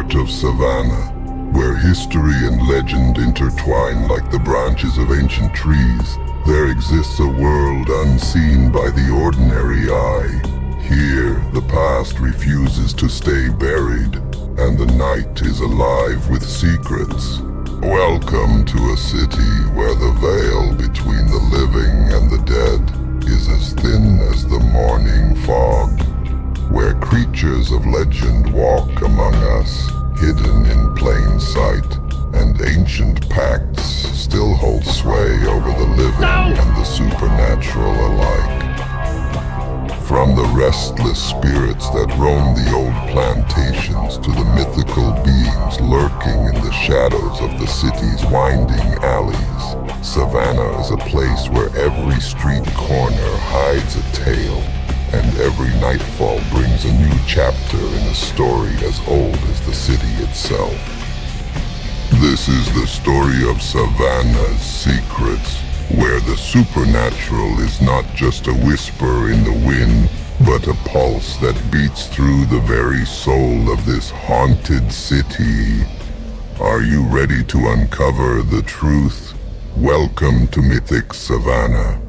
heart of Savannah, where history and legend intertwine like the branches of ancient trees, there exists a world unseen by the ordinary eye. Here, the past refuses to stay buried, and the night is alive with secrets. Welcome to a city where the veil between the living and the dead is as thin as the morning fog, where creatures of legend walk among us, hidden in plain sight, and ancient pacts still hold sway over the living and the supernatural alike. From the restless spirits that roam the old plantations to the mythical beings lurking in the shadows of the city's winding alleys, Savannah is a place where every street corner hides a tale, and every nightfall brings a new chapter in a story as old as the city itself. This is the story of Savannah's secrets, where the supernatural is not just a whisper in the wind, but a pulse that beats through the very soul of this haunted city. Are you ready to uncover the truth? Welcome to Mythic Savannah.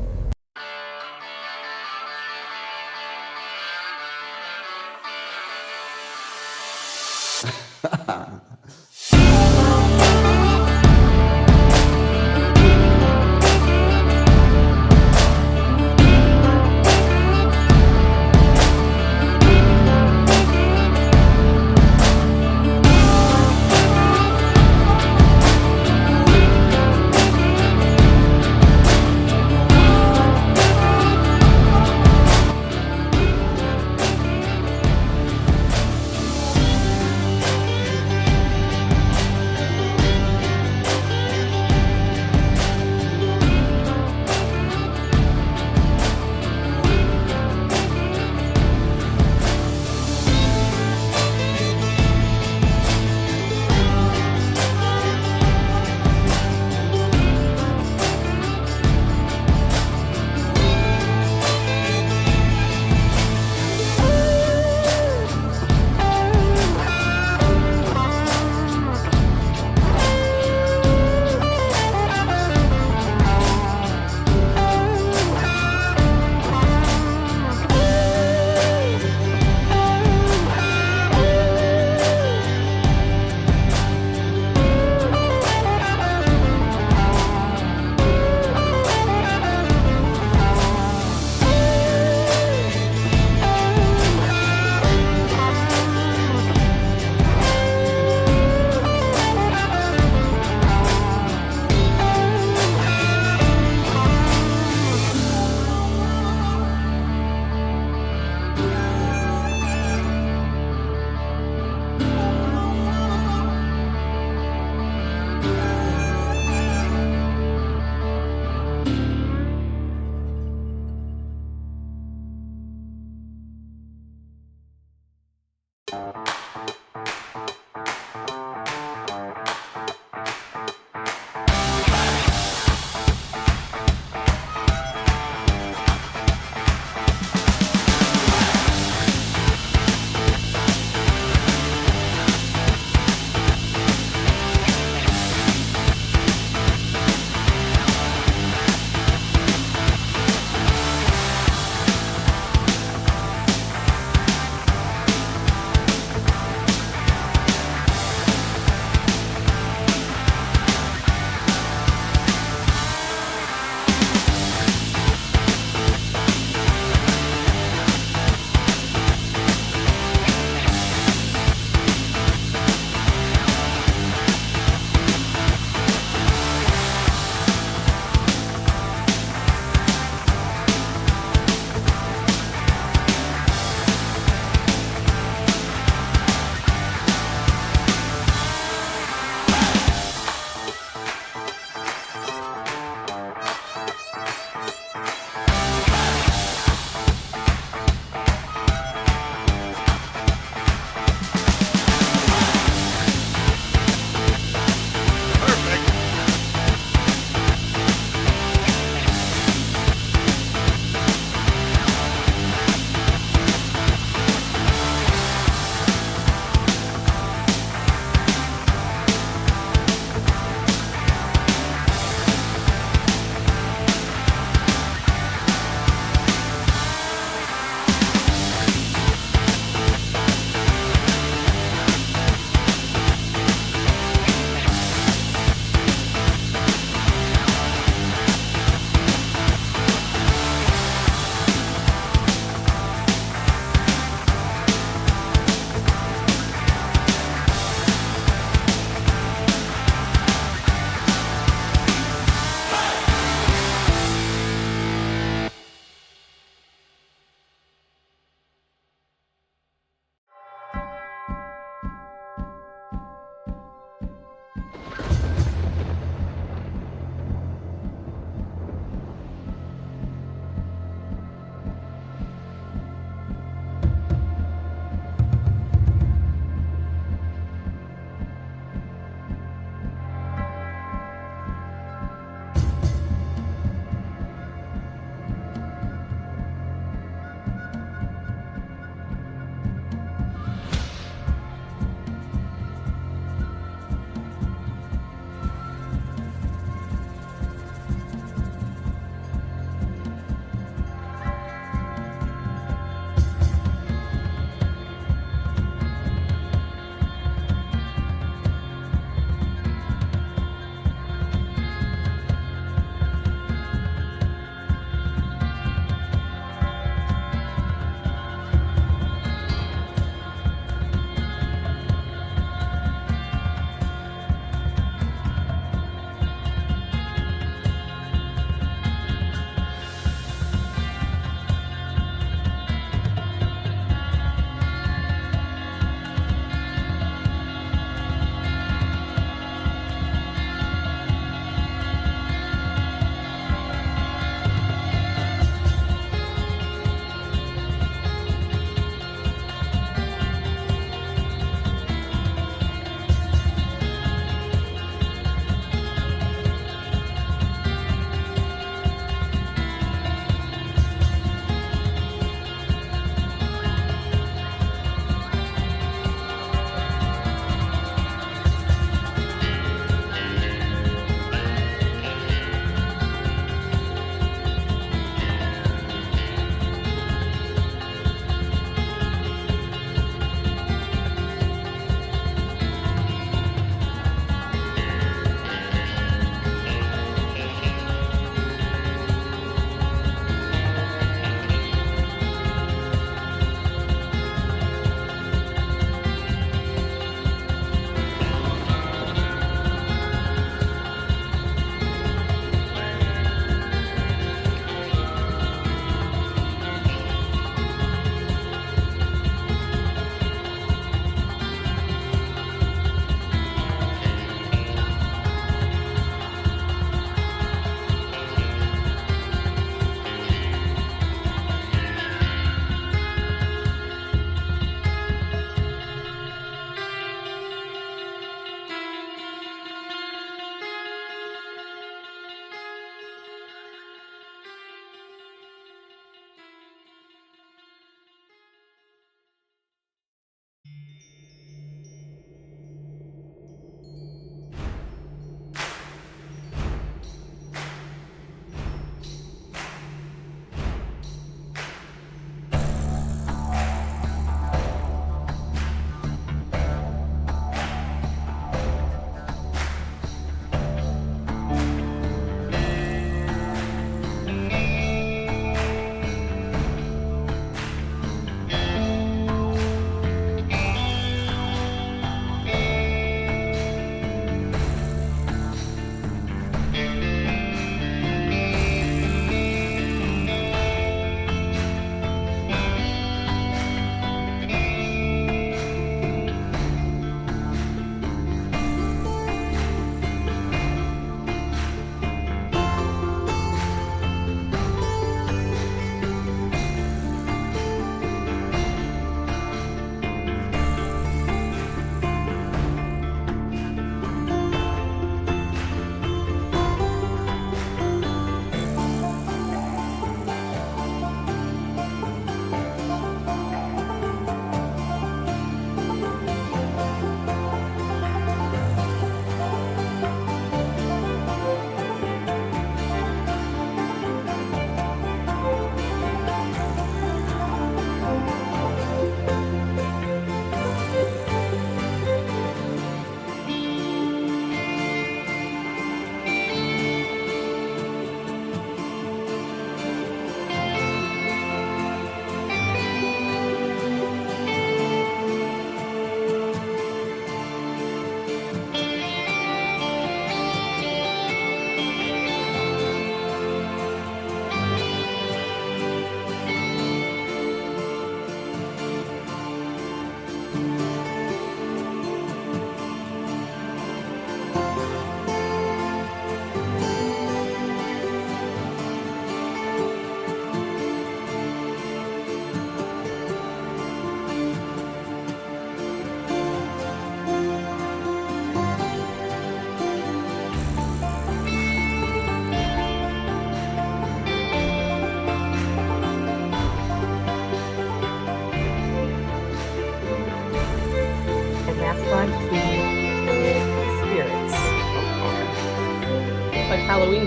like Halloween.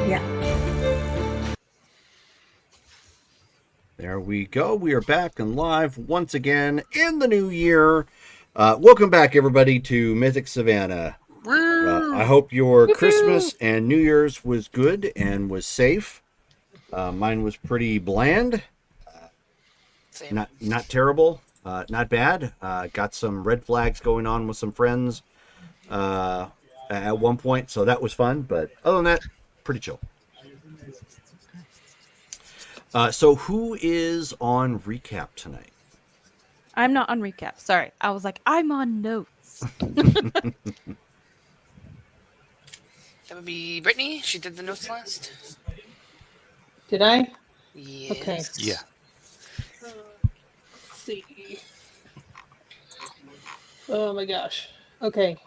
Yeah. There we go. We are back and live once again in the new year. Welcome back, everybody, to Mythic Savannah. I hope your Christmas and New Year's was good and was safe. Mine was pretty bland. Same. Not terrible. Not bad. Got some red flags going on with some friends at one point, so that was fun. But other than that, pretty chill. So who is on recap tonight? I'm not on recap. Sorry. I was like, I'm on notes. That would be Brittany. She did the notes last. Did I? Yes. Okay. Yeah. Let's see. Oh my gosh. Okay.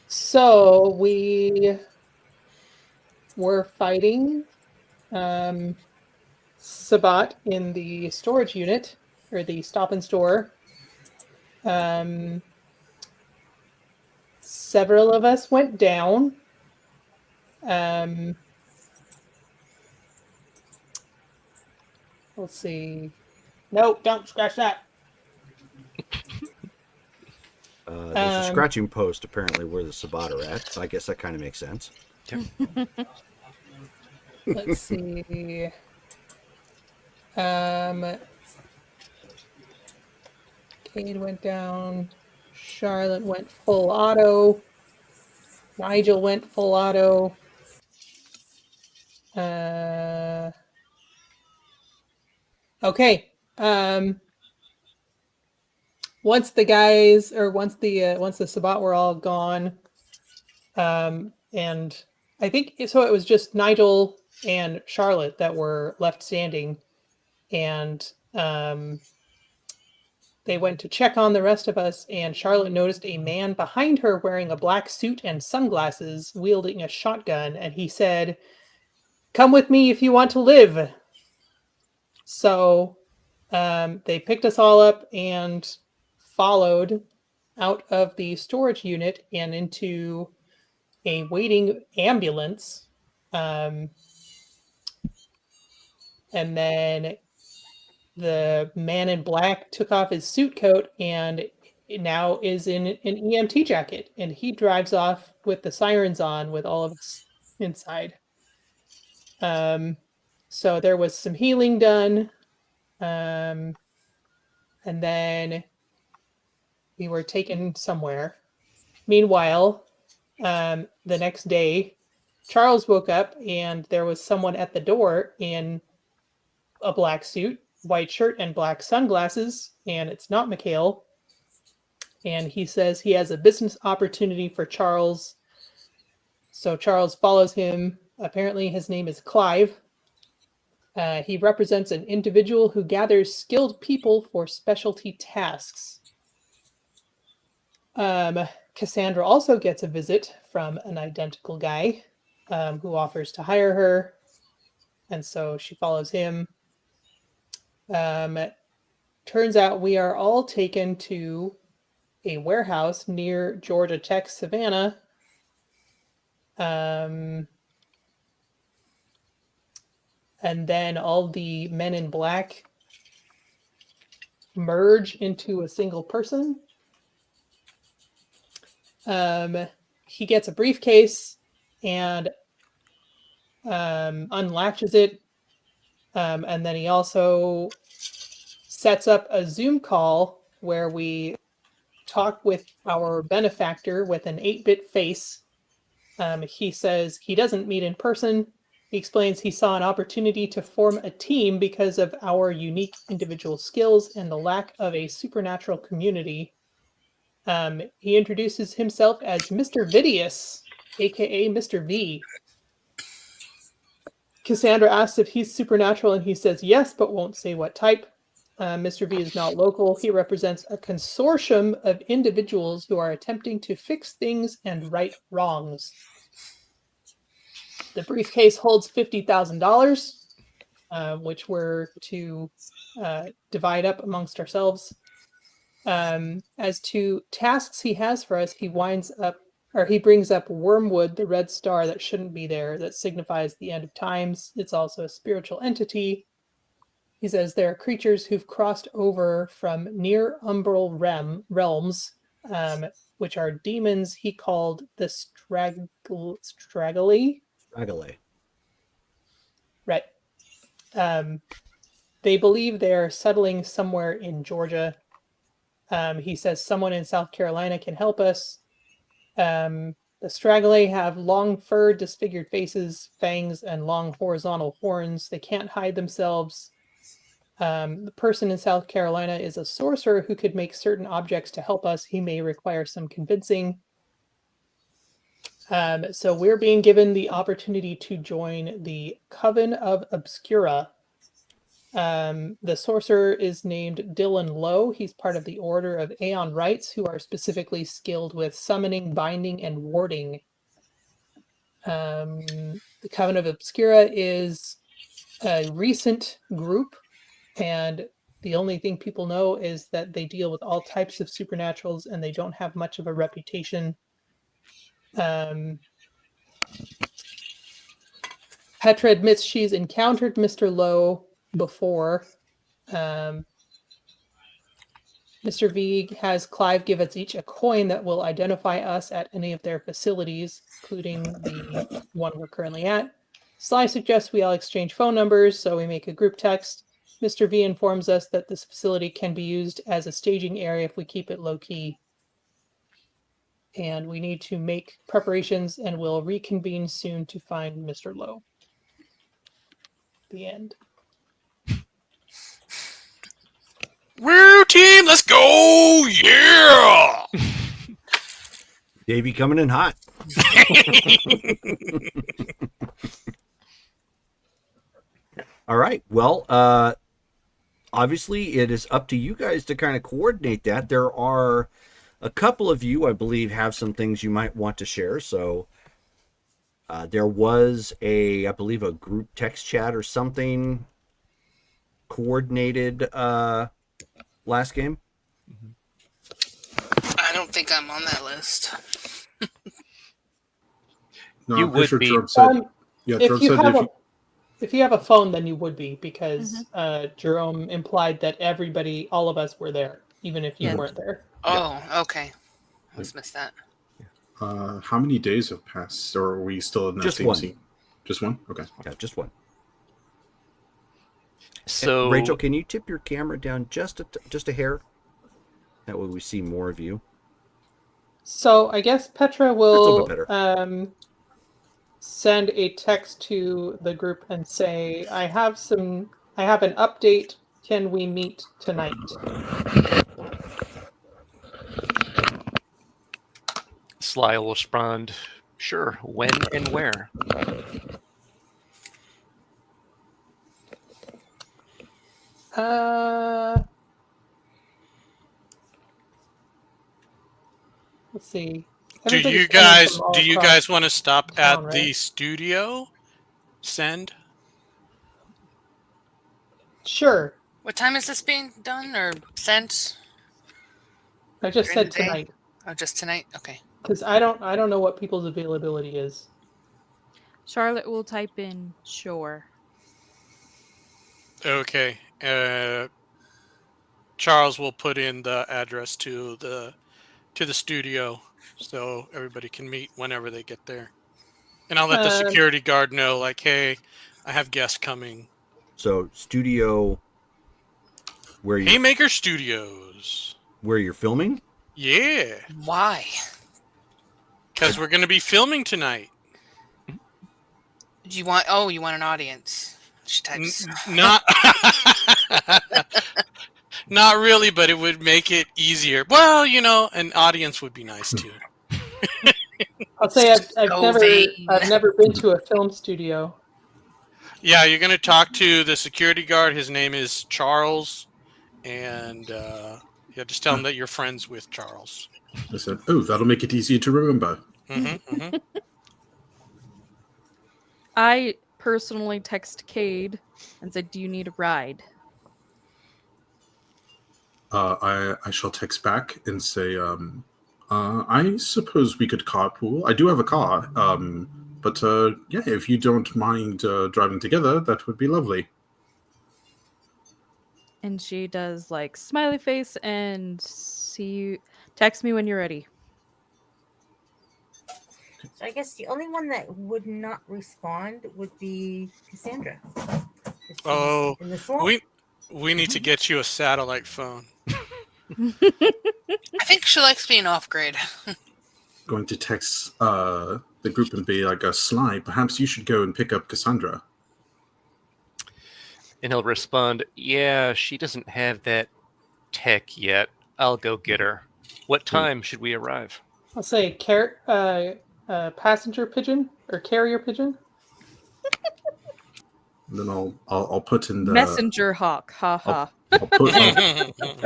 So we were fighting Sabat in the storage unit, or the stop and store. Several of us went down. Let's see. No, don't scratch that. There's a scratching post apparently where the Sabbat are at, so I guess that kind of makes sense. Let's see. Cade went down. Charlotte went full auto. Nigel went full auto. Okay. Once the guys, or once the Sabbat were all gone, and I think so, it was just Nigel and Charlotte that were left standing, and they went to check on the rest of us, and Charlotte noticed a man behind her wearing a black suit and sunglasses, wielding a shotgun, and he said, "Come with me if you want to live." So they picked us all up and followed out of the storage unit and into a waiting ambulance. And then the man in black took off his suit coat and now is in an EMT jacket, and he drives off with the sirens on with all of us inside. So there was some healing done. And then we were taken somewhere. Meanwhile, the next day, Charles woke up and there was someone at the door in a black suit, white shirt, and black sunglasses, and it's not Mikhail. And he says he has a business opportunity for Charles. So Charles follows him. Apparently, his name is Clive. He represents an individual who gathers skilled people for specialty tasks. Cassandra also gets a visit from an identical guy who offers to hire her. And so she follows him. Turns out we are all taken to a warehouse near Georgia Tech, Savannah. And then all the men in black merge into a single person. He gets a briefcase and unlatches it. And then he also sets up a Zoom call where we talk with our benefactor with an 8-bit face. He says he doesn't meet in person. He explains he saw an opportunity to form a team because of our unique individual skills and the lack of a supernatural community. He introduces himself as Mr. Vidius, aka Mr. V. Cassandra asks if he's supernatural, and he says yes, but won't say what type. Mr. V is not local. He represents a consortium of individuals who are attempting to fix things and right wrongs. The briefcase holds $50,000, which we're to divide up amongst ourselves. As to tasks he has for us, he brings up Wormwood, the red star that shouldn't be there, that signifies the end of times. It's also a spiritual entity. He says there are creatures who've crossed over from near umbral realms, which are demons he called the Straggly. Ragale. Right. They believe they're settling somewhere in Georgia. He says someone in South Carolina can help us. The Straggly have long fur, disfigured faces, fangs, and long horizontal horns. They can't hide themselves. The person in South Carolina is a sorcerer who could make certain objects to help us. He may require some convincing. So we're being given the opportunity to join the Coven of Obscura. The sorcerer is named Dylan Lowe. He's part of the Order of Aeon Rites, who are specifically skilled with summoning, binding, and warding. The Coven of Obscura is a recent group, and the only thing people know is that they deal with all types of supernaturals, and they don't have much of a reputation. Petra admits she's encountered Mr. Lowe before. Mr. Vieg has Clive give us each a coin that will identify us at any of their facilities, including the one we're currently at. Sly suggests we all exchange phone numbers, so we make a group text. Mr. V informs us that this facility can be used as a staging area if we keep it low-key. And we need to make preparations, and we'll reconvene soon to find Mr. Lowe. The end. Woo team, let's go! Yeah! Davey coming in hot. All right. Well, obviously, it is up to you guys to kind of coordinate that. There are a couple of you, I believe, have some things you might want to share. So there was I believe, a group text chat or something coordinated last game. I don't think I'm on that list. No, You I'm pretty would sure be. Jerome said. Yeah, If Jerome you said have if you have a phone, then you would be, because Jerome implied that all of us were there, even if you Yes. weren't there. Oh, okay. I just missed that. how many days have passed, or are we still in that Just same one. scene? Just one? Okay. Yeah, just one. So Rachel, can you tip your camera down just a hair? That way we see more of you. So I guess Petra That's a little will bit better. send a text to the group and say, I have an update. Can we meet tonight? Sly will respond, sure, when and where? Let's see. Do Everybody's you coming from all across guys want to stop town, at the right? studio? Send. Sure. What time is this being done or sent? I just During said the day? tonight, Oh, just tonight? Okay. because I don't know what people's availability is. Charlotte will type in sure. Okay. Charles will put in the address to the studio so everybody can meet whenever they get there. And I'll let the security guard know, like, hey, I have guests coming. So studio where Haymaker Studios. you're filming? Yeah. Why? Because we're going to be filming tonight. Do you want? Oh, you want an audience? She types. Not not really, but it would make it easier. Well, an audience would be nice too. I'll say I've So never vain. been to a film studio. Yeah, you're going to talk to the security guard. His name is Charles, and just tell him that you're friends with Charles. I said, oh, that'll make it easier to remember. I personally text Cade and said, do you need a ride? I shall text back and say, I suppose we could carpool. I do have a car. But yeah, if you don't mind driving together, that would be lovely. And she does like smiley face and text me when you're ready. So I guess the only one that would not respond would be Cassandra. Oh, in the swamp. we need to get you a satellite phone. I think she likes being off grid. Going to text the group and be like, Sly, perhaps you should go and pick up Cassandra. And he'll respond, yeah, she doesn't have that tech yet. I'll go get her. What time should we arrive? I'll say passenger pigeon or carrier pigeon. And then I'll put in the Messenger hawk. Ha ha.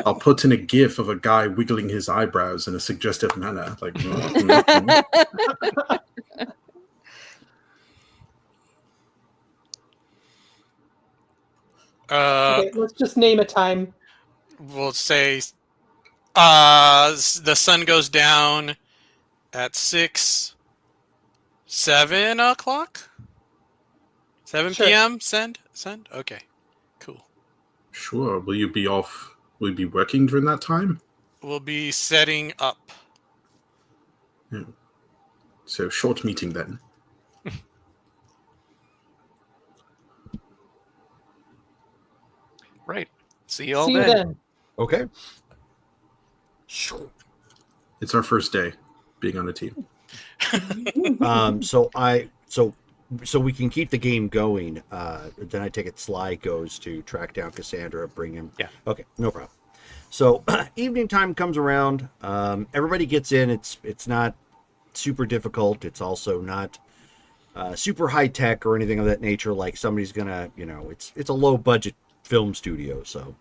I'll put in a gif of a guy wiggling his eyebrows in a suggestive manner, like. Okay, let's just name a time. We'll say the sun goes down at 7 o'clock? 7 Sure. p.m. Send? Okay. Cool. Sure. Will you be off? Will you be working during that time? We'll be setting up. Yeah. So short meeting then. Right. See you all See you then. Okay. It's our first day being on a team. So we can keep the game going. Then I take it Sly goes to track down Cassandra, bring him. Yeah. Okay, no problem. So evening time comes around. Everybody gets in. It's not super difficult. It's also not super high tech or anything of that nature. Like somebody's gonna, it's a low budget film studio, so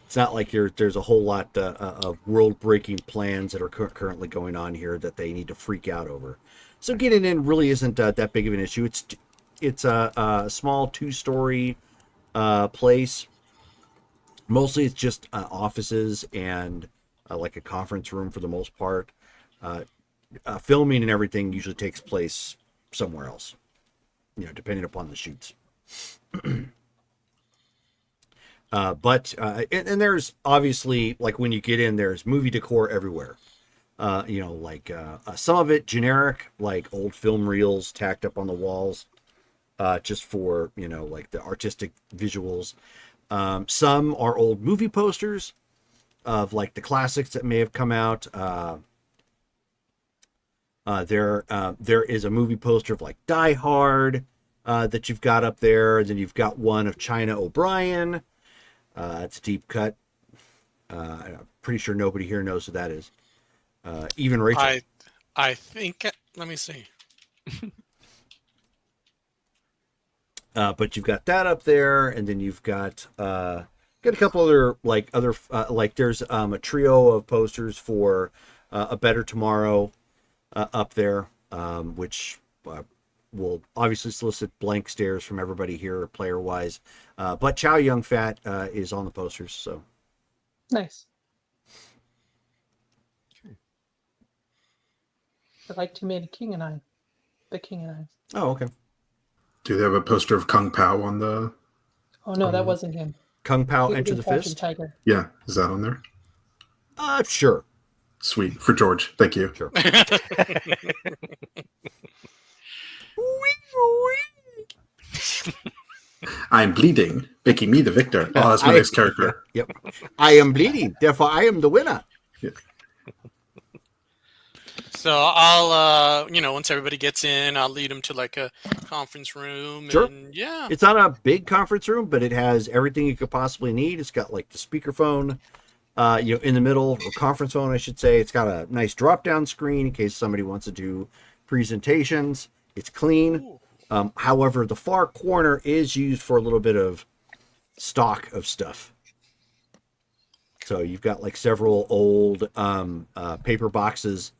it's not like there's a whole lot of world breaking plans that are currently going on here that they need to freak out over. So getting in really isn't that big of an issue. It's a small 2-story place. Mostly it's just offices and like a conference room for the most part. Filming and everything usually takes place somewhere else, depending upon the shoots. But there's obviously, like when you get in, there's movie decor everywhere. Some of it generic, like old film reels tacked up on the walls, just for, like the artistic visuals. Some are old movie posters of like the classics that may have come out. There is a movie poster of like Die Hard that you've got up there. And then you've got one of China O'Brien. It's a deep cut. I'm pretty sure nobody here knows who that is. Even Rachel. I think. Let me see. But you've got that up there, and then you've got a couple other like there's a trio of posters for A Better Tomorrow up there, which will obviously solicit blank stares from everybody here, player wise. But Chow Yun Fat is on the posters, so Nice. I like to meet the King and I. Oh, okay. Do they have a poster of Kung Pao on the? Oh no, that wasn't him. Kung Pao He Enter was the in Crouching Fist. Tiger. Yeah, is that on there? Sure. Sweet for George. Thank you. Sure. I'm bleeding, making me the victor. Oh, that's my next character. Yep. I am bleeding, therefore I am the winner. Yeah. So I'll, once everybody gets in, I'll lead them to like a conference room. Sure. And yeah. It's not a big conference room, but it has everything you could possibly need. It's got like the speakerphone, in the middle, or conference phone, I should say. It's got a nice drop-down screen in case somebody wants to do presentations. It's clean. However, the far corner is used for a little bit of stock of stuff. So you've got like several old paper boxes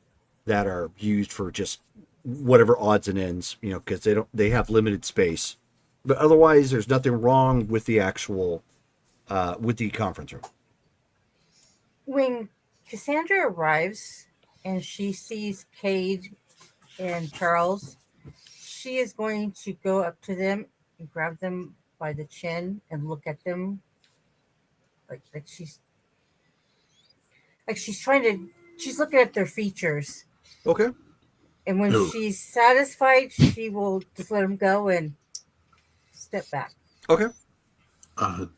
that are used for just whatever odds and ends, because they have limited space. But otherwise, there's nothing wrong with the actual with the conference room. When Cassandra arrives and she sees Cade and Charles, she is going to go up to them and grab them by the chin and look at them like she's trying to she's looking at their features. Okay. And when Oh. she's satisfied, she will just let them go and step back. Okay.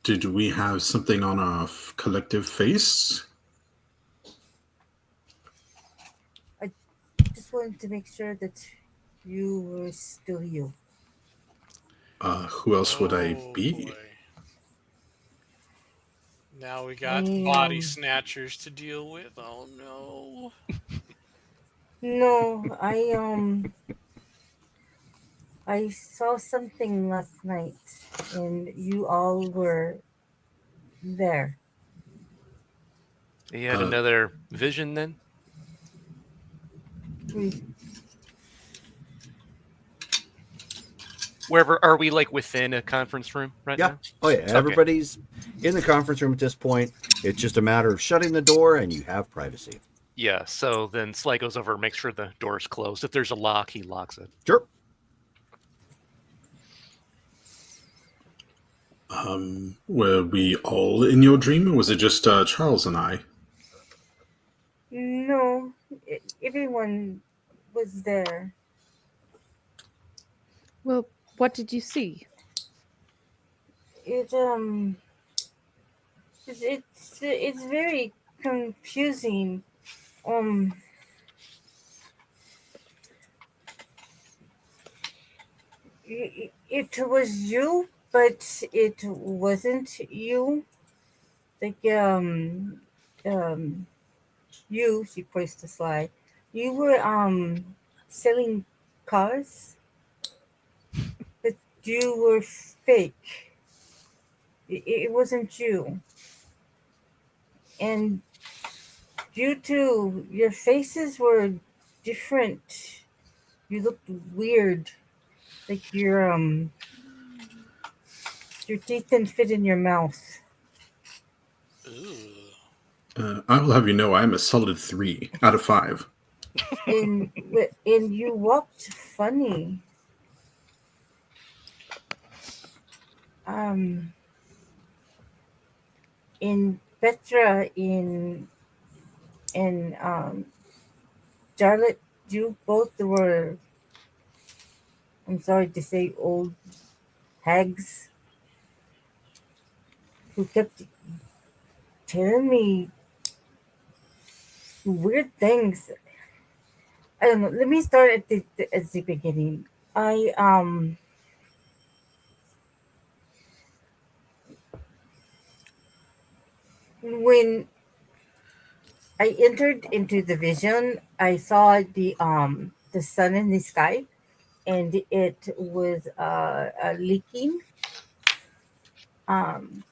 Did we have something on our collective face? Just wanted to make sure that you were still you. Who else would I Oh, be? boy. Now we got I, body snatchers to deal with. Oh no. No, I saw something last night, and you all were there. You had Uh, another vision then? We, Wherever are we like within a conference room right Yeah. now? Oh, yeah. Everybody's in the conference room at this point. It's just a matter of shutting the door and you have privacy. Yeah, so then Sly goes over and makes sure the door's closed. If there's a lock, he locks it. Sure. Were we all in your dream, or was it just Charles and I? no, everyone was there. Well, what did you see? It it's very confusing. Um, it was you, but it wasn't you. Like you. She points to Sly. You were selling cars, but you were fake. It wasn't you, and you two, your faces were different. You looked weird. Like your teeth didn't fit in your mouth. Ooh. I will have you know I am a solid 3 out of 5. And you walked funny. Um in Petra in Charlotte, you both were, I'm sorry to say, old hags who kept telling me weird things. I don't know. Let me start at the beginning. I when I entered into the vision, I saw the sun in the sky, and it was leaking, um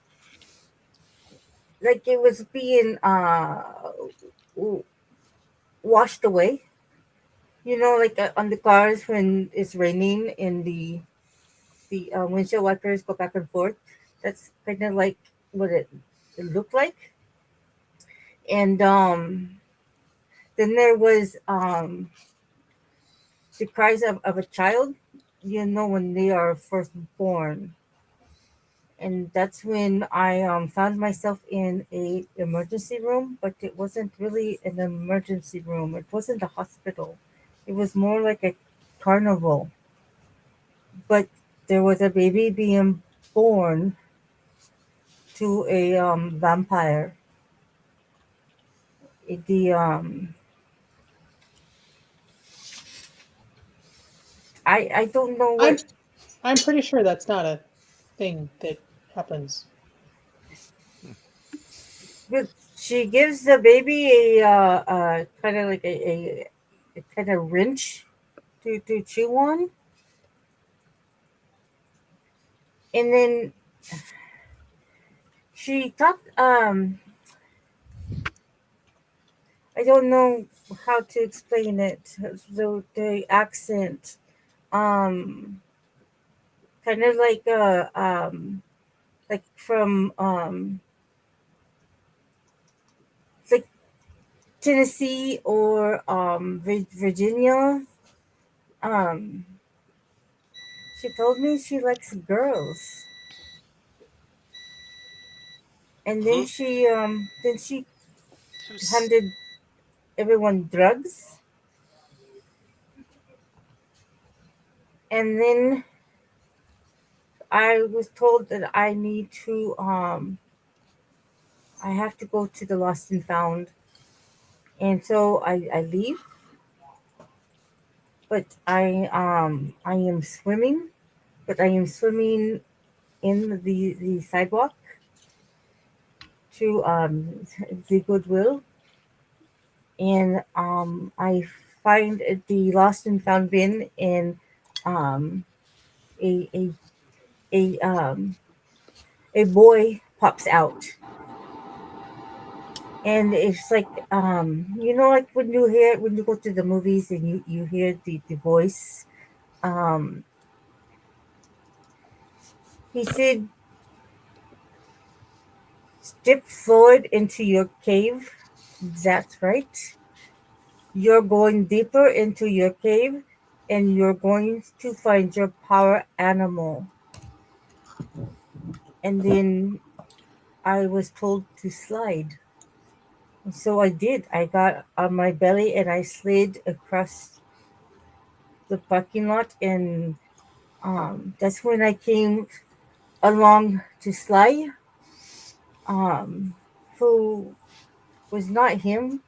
like it was being w- washed away. You know, like on the cars when it's raining and the windshield wipers go back and forth. That's kind of like what it looked like. And then there was the cries of a child, you know, when they are first born. And that's when I found myself in a emergency room, but it wasn't really an emergency room. It wasn't a hospital. It was more like a carnival. But there was a baby being born to a vampire. The I don't know I'm what. I'm pretty sure that's not a thing that happens. But she gives the baby a kind of like a kind of wrench to chew on, and then she talked. I don't know how to explain it. The accent, um, kind of like like from like Tennessee or Virginia. Um, she told me she likes girls, and Who? then she Who's handed everyone drugs, and then I was told that I have to go to the lost and found, and so I leave, but I am swimming, but I am swimming in the sidewalk to the Goodwill, and I find the lost and found bin, and um a a a boy pops out, and it's like like when you go to the movies and you hear the voice. um he said, step forward into your cave. That's right, you're going deeper into your cave, and you're going to find your power animal. And then I was told to slide. So I did. I got on my belly and I slid across the parking lot, and that's when I came along to Sly, um, who was not him.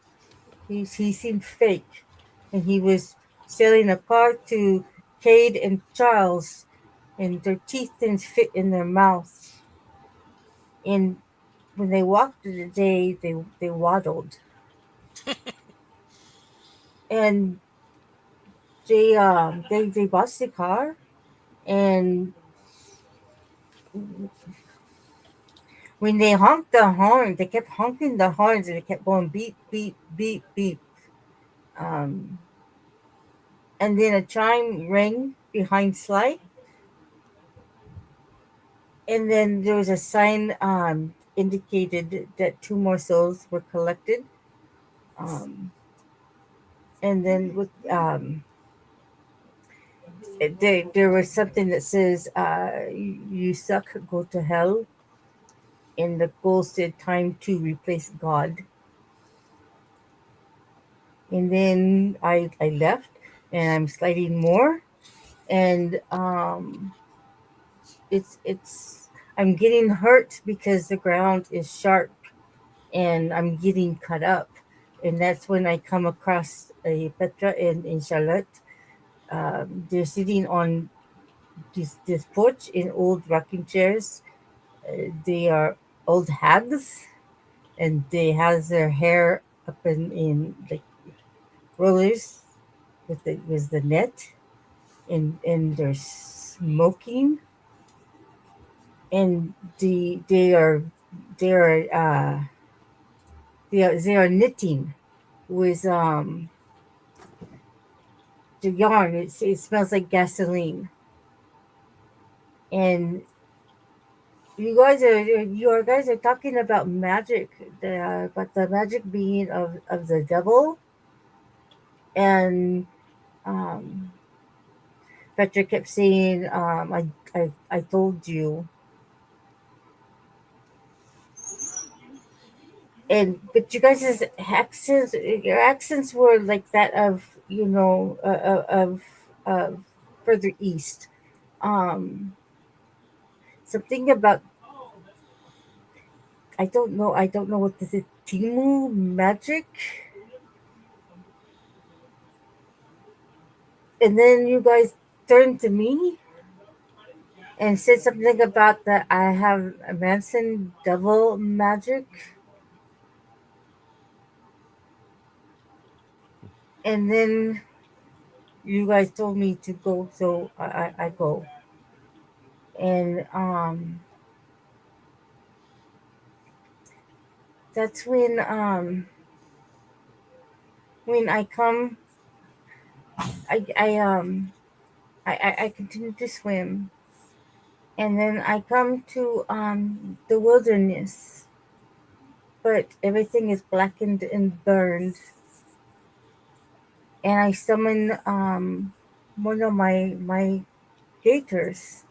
He seemed fake, and he was selling a car to Cade and Charles, and their teeth didn't fit in their mouths. And when they walked, they waddled, and they bought the car, and when they honked the horn, they kept honking the horns, and it kept going beep beep beep beep. Um, and then a chime rang behind Sly, and then there was a sign indicated that two more souls were collected. Um, and then with there was something that says, "You suck, go to hell," and the goal said, "Time to replace God." And then I left, and I'm sliding more, and it's I'm getting hurt because the ground is sharp, and I'm getting cut up, and that's when I come across a Petra in Charlotte. They're sitting on this porch in old rocking chairs. They are old hags, and they has their hair up in like rollers with the net, and they're smoking, and they are they are knitting with the yarn. It smells like gasoline, and you guys are talking about magic, about the magic being of the devil, and um, Petra kept saying, I told you, and but you guys' accents, your accents were like that of of further east. Um, Something about I don't know what this is. Timu magic, and then you guys turned to me and said something about that I have a Manson devil magic, and then you guys told me to go, so I go, and that's when I come, I I um I continue to swim, And then I come to the wilderness, but everything is blackened and burned. And I summon one of my gators,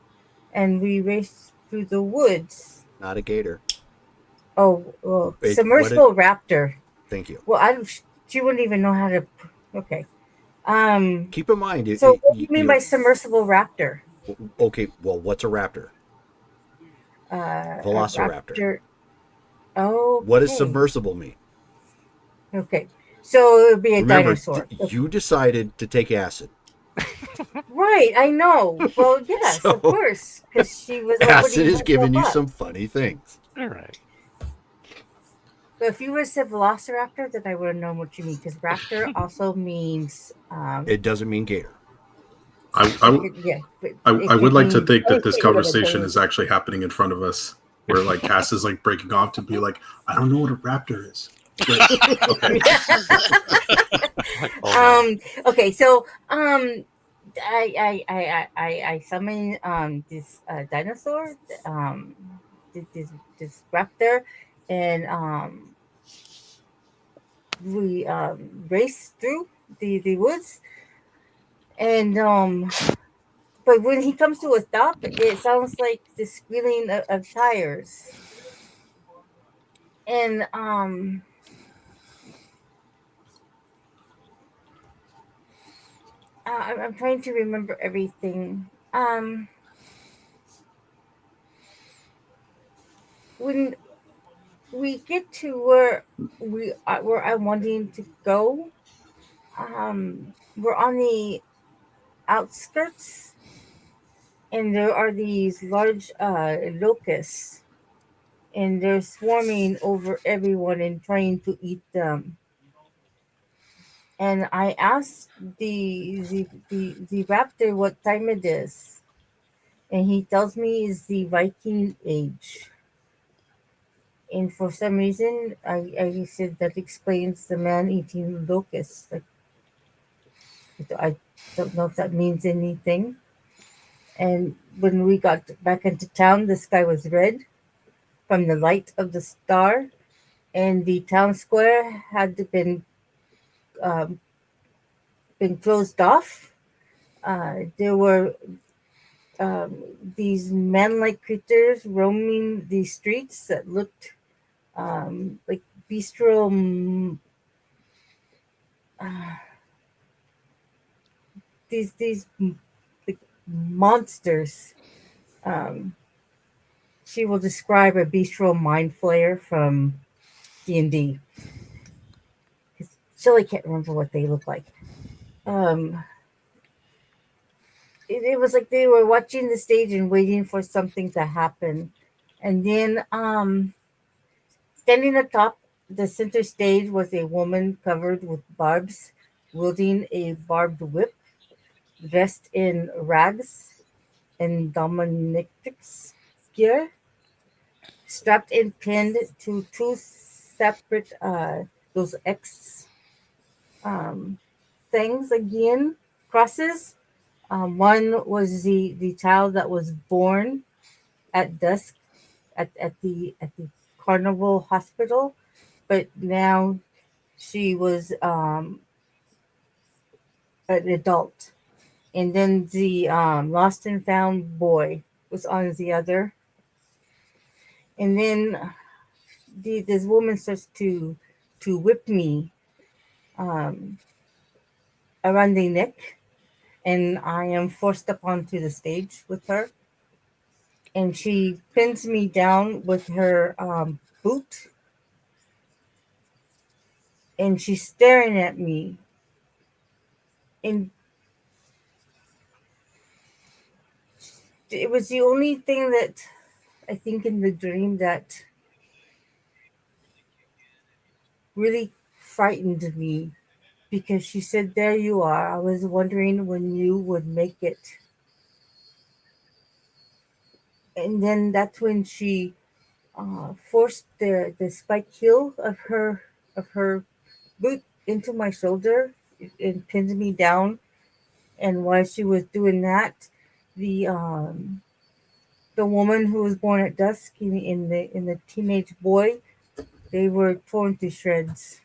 and we race through the woods. Not a gator. Oh, well, Wait, what did? submersible raptor. Thank you. Well, she wouldn't even know how to. Okay. Keep in mind, So what do you mean by submersible raptor? okay. Well, what's a raptor? A Velociraptor. raptor. Oh. What does submersible mean? Okay. So it would be a Remember, dinosaur. you decided to take acid. Right, I know. Well, yes, So, of course, because she was Acid opening is herself giving you up. some funny things. All right. But if you would have said velociraptor, then I would have known what you mean, because raptor also means It doesn't mean gator. yeah. But I would like to think that this okay, conversation whatever. is actually happening in front of us, where like Cass is like breaking off to be like, I don't know what a raptor is. But, okay. Oh, Okay, so I summon this dinosaur, this raptor, and we race through the woods, and but when he comes to a stop, it sounds like the squealing of tires, and I'm trying to remember everything. When we get to where I'm wanting to go, we're on the outskirts, and there are these large locusts, and they're swarming over everyone and trying to eat them. And I asked the raptor what time it is, and he tells me it's the Viking Age. And for some reason, I said that explains the man eating locusts. Like, I don't know if that means anything. And when we got back into town, the sky was red from the light of the star, and the town square had um, been closed off. There were these man-like creatures roaming the streets that looked like bistro. Uh, these like monsters. Um, she will describe a bistro mind flayer from D&D. Still, I can't remember what they look like. Um, it was like they were watching the stage and waiting for something to happen. And then standing atop the center stage was a woman covered with barbs, wielding a barbed whip, dressed in rags and dominatrix gear, strapped and pinned to two separate those X um, things again, crosses. One was the child that was born at dusk at the Carnival Hospital, but now she was an adult. And then the lost and found boy was on the other. And then this woman starts to whip me um, around the neck, and I am forced up onto the stage with her. And she pins me down with her boot, and she's staring at me. And it was the only thing that I think in the dream that really frightened me, because she said, "There you are. I was wondering when you would make it." And then that's when she forced the spike heel of her boot into my shoulder and pinned me down. And while she was doing that, the the woman who was born at dusk in the teenage boy, they were torn to shreds.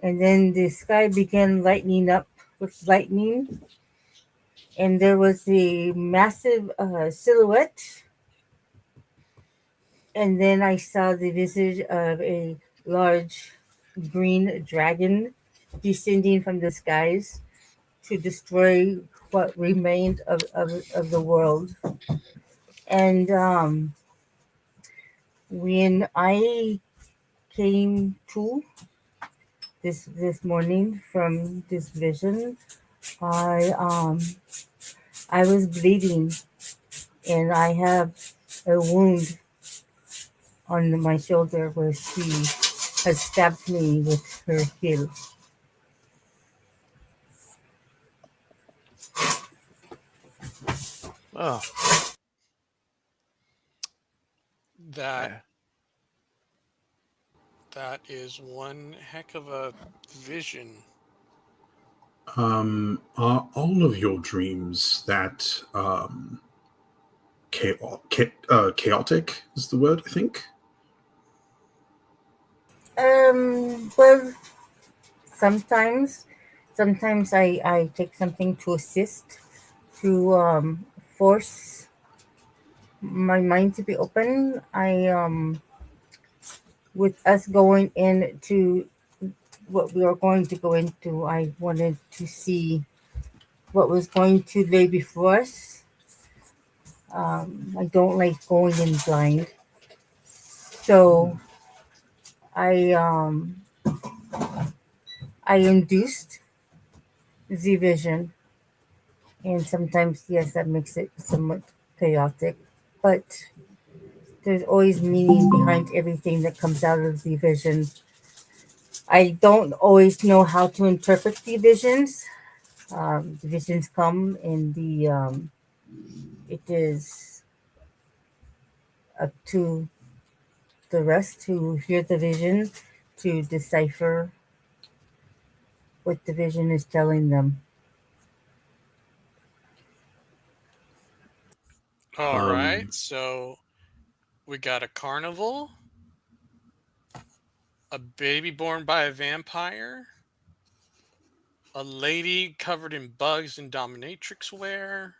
And then the sky began lightening up with lightning, and there was a massive silhouette. And then I saw the visage of a large green dragon descending from the skies to destroy what remained of the world. And when I came to this morning from this vision, I I was bleeding, and I have a wound on my shoulder where she has stabbed me with her heel. Oh, That that is one heck of a vision. Are all of your dreams that chaotic is the word, I think? Well, sometimes, sometimes I take something to assist, to force my mind to be open. With us going into what we are going to go into, I wanted to see what was going to lay before us. I don't like going in blind, so I um, I induced the vision, and sometimes yes, that makes it somewhat chaotic, but there's always meaning behind everything that comes out of the vision. I don't always know how to interpret the visions. The visions come in the it is up to the rest who hear the vision to decipher what the vision is telling them. All right, Um, so we got a carnival, a baby born by a vampire, a lady covered in bugs and dominatrix wear,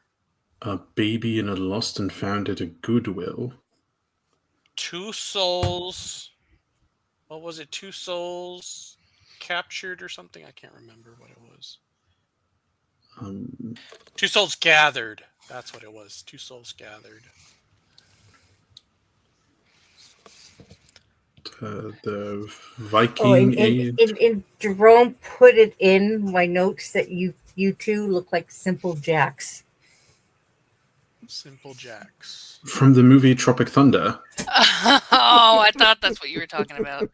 a baby in a lost and found at a Goodwill. two souls. What was it? Two souls captured or something? I can't remember what it was. Um, Two souls gathered. That's what it was. Two souls gathered. the Oh, Viking age. and Jerome put it in my notes that you two look like simple jacks. Simple Jacks. From the movie Tropic Thunder. Oh, I thought that's what you were talking about.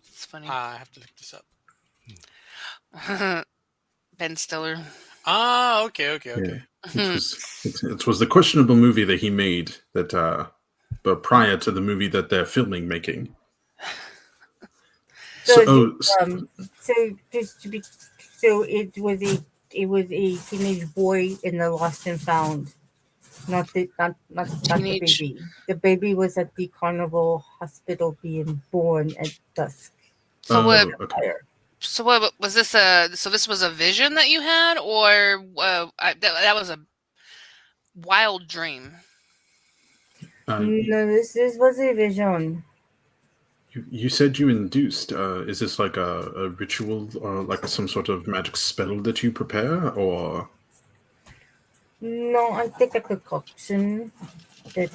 It's funny. I have to look this up. Ben Stiller. Ah, okay. Yeah. It was the questionable movie that he made that but prior to the movie that they're filming making. So so just to be so it was a teenage boy in the lost and found. Not the Teenage. baby. The baby was at the carnival hospital being born at dusk. So what? Okay. Fire. So what was this? So this was a vision that you had, or that was a wild dream? No, this was a vision. You said you induced. Is this like a ritual or like some sort of magic spell that you prepare, or? No, I take a concoction that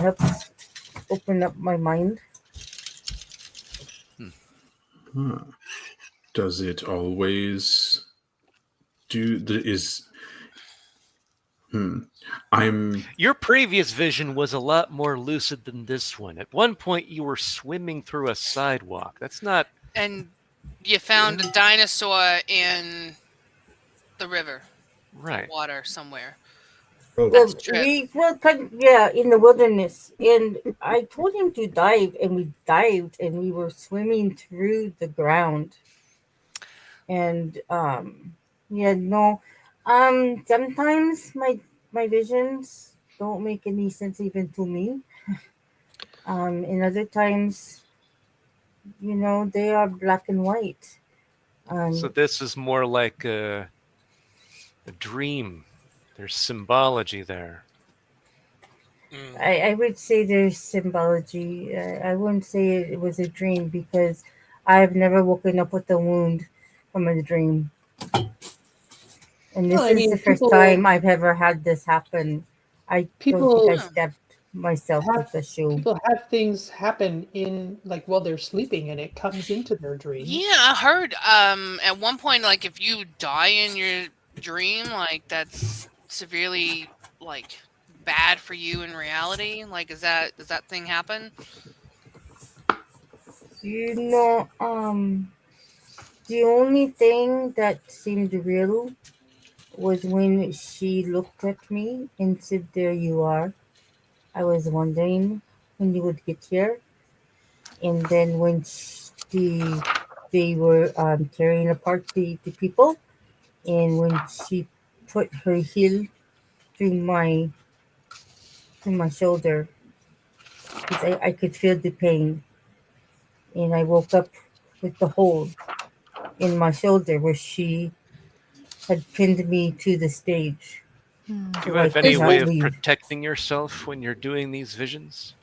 helps open up my mind. Huh. Does it always do? your previous vision was a lot more lucid than this one. At one point, you were swimming through a sidewalk. That's not. And you found a dinosaur in the river, Right. water somewhere. Oh, That's Well, a trip. we were in the wilderness, and I told him to dive, and we dived, and we were swimming through the ground. And sometimes my visions don't make any sense even to me. In other times, they are black and white. So this is more like a dream. There's symbology there. I would say there's symbology. I wouldn't say it was a dream because I've never woken up with a wound from a dream. And Well, this I is the mean, first time I've ever had this happen. I don't think I people stabbed myself with the shoe. people have things happen in like while they're sleeping, and it comes into their dreams. Yeah, I heard at one point, like if you die in your dream, like that's severely like bad for you in reality. Like does that thing happen? You know, the only thing that seemed real was when she looked at me and said, "There you are." I was wondering when you would get here. And then when they were tearing apart the people, and when she put her heel through my shoulder, because I could feel the pain, and I woke up with the hole in my shoulder where she had pinned me to the stage, Hmm. Do you so I have could any not way of leave. protecting yourself when you're doing these visions?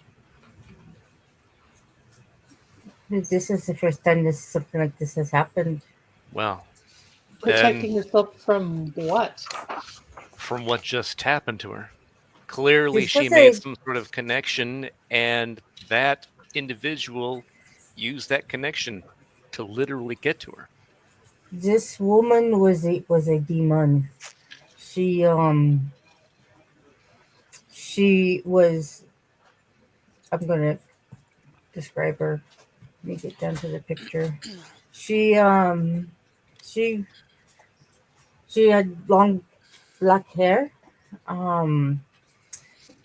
This is the first time something like this has happened. Well, Protecting then yourself from what? from what just happened to her. Clearly, This she was made a some sort of connection, and that individual used that connection to literally get to her. this woman was a demon. She she was. I'm gonna describe her. Let me get down to the picture. She she she had long black hair. Um,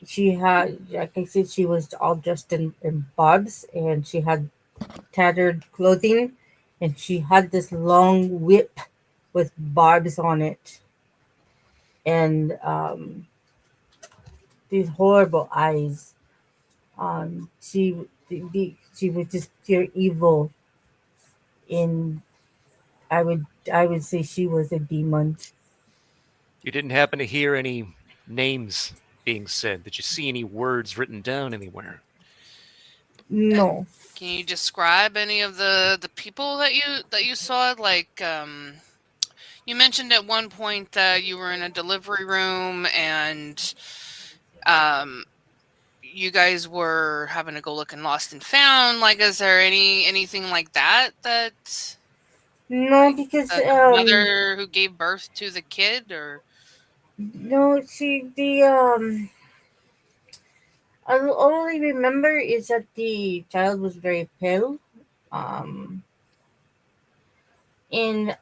she had, like I said, she was all dressed in bobs, and she had tattered clothing, and she had this long whip with barbs on it, and these horrible eyes. She was just pure evil. In I would say she was a demon. You didn't happen to hear any names being said? Did you see any words written down anywhere? No, Can you describe any of the people that you saw? Like you mentioned at one point that you were in a delivery room and um you guys were having to go looking lost and found. Like, is there anything like that no, like because the mother who gave birth to the kid or no. See, I only remember is that the child was very pale. Um, in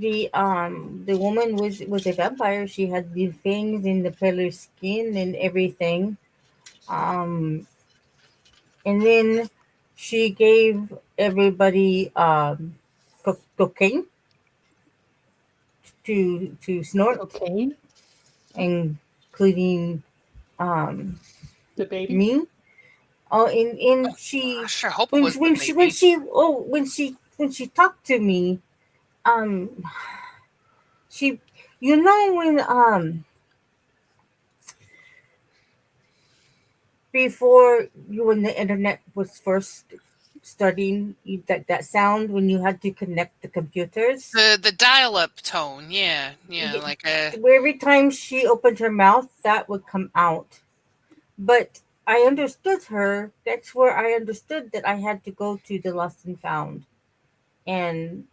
the woman was a vampire. She had the fangs and the paler skin and everything. Um, and then she gave everybody cocaine to snort, Cocaine? including um The baby? me. Oh, and I she sure hope it when was the when she when baby. she oh when she talked to me, um, she when before when the internet was first studying that sound when you had to connect the computers. The dial up tone, yeah, yeah, y- like a Every time she opened her mouth, that would come out. But I understood her. That's where I understood that I had to go to the lost and found. And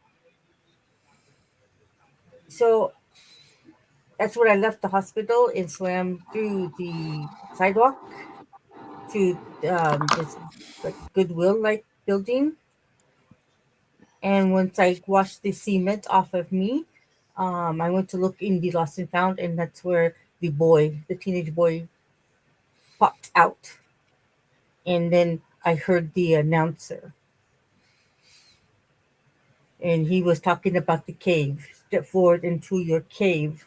so that's when I left the hospital and swam through the sidewalk to this like Goodwill like building. And once I washed the cement off of me, I went to look in the lost and found, and that's where the teenage boy, popped out. And then I heard the announcer, and he was talking about the cave. Step forward into your cave.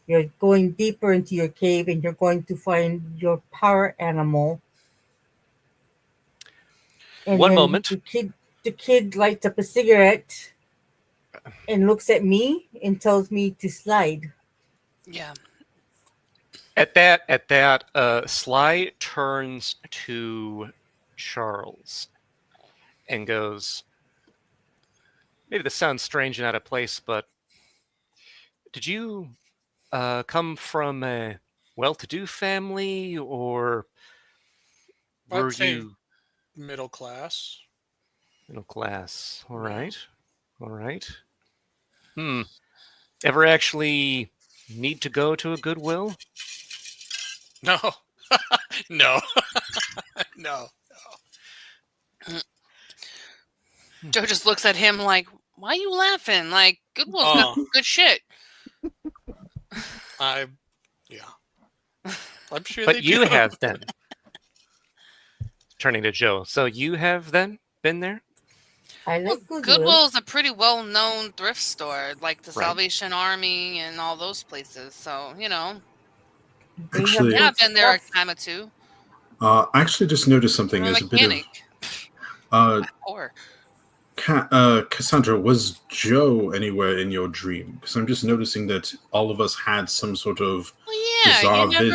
You're going deeper into your cave, and you're going to find your power animal. And One then moment. the kid lights up a cigarette and looks at me and tells me to slide. Yeah. At that, Sly turns to Charles and goes, maybe this sounds strange and out of place, but did you come from a well-to-do family, or were I'd say you middle class. middle class? All Yeah. right. All right. Ever actually need to go to a Goodwill? No. No. No. Joe just looks at him like, "Why are you laughing? Like, Goodwill's got some good shit." I'm sure But they you do. have then. Turning to Joe. So you have then been there? I like Goodwill is a pretty well-known thrift store, like the Right. Salvation Army and all those places. So, you know. Actually, Yeah, I've been there a time or two. I actually just noticed something. I'm a There's a bit mechanic. Or Cassandra, was Joe anywhere in your dream? Because I'm just noticing that all of us had some sort of bizarre visage.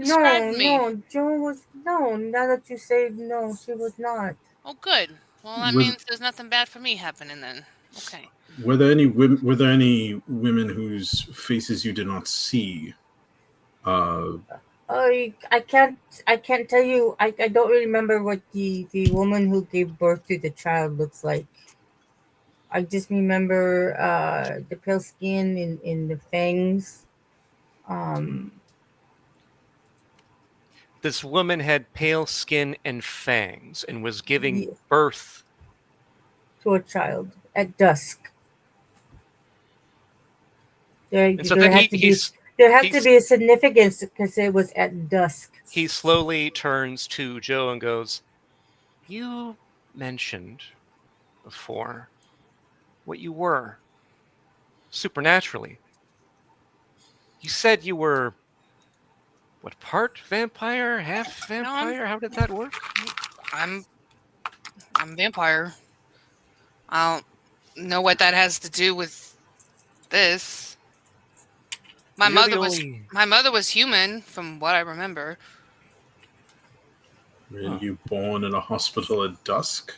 No. Joe was no. Now that you say no, she was not. Oh, good. Well, that Was- means there's nothing bad for me happening then. Okay. Were there any women whose faces you did not see? I can't tell you. I don't remember what the woman who gave birth to the child looks like. I just remember the pale skin in the fangs. This woman had pale skin and fangs and was giving birth to a child at dusk. There had to be a significance because it was at dusk. He slowly turns to Joe and goes, "You mentioned before what you were supernaturally. You said you were what, part vampire, half vampire? How did that work?" I'm vampire. I don't know what that has to do with this. My mother was human, from what I remember. Were you born in a hospital at dusk?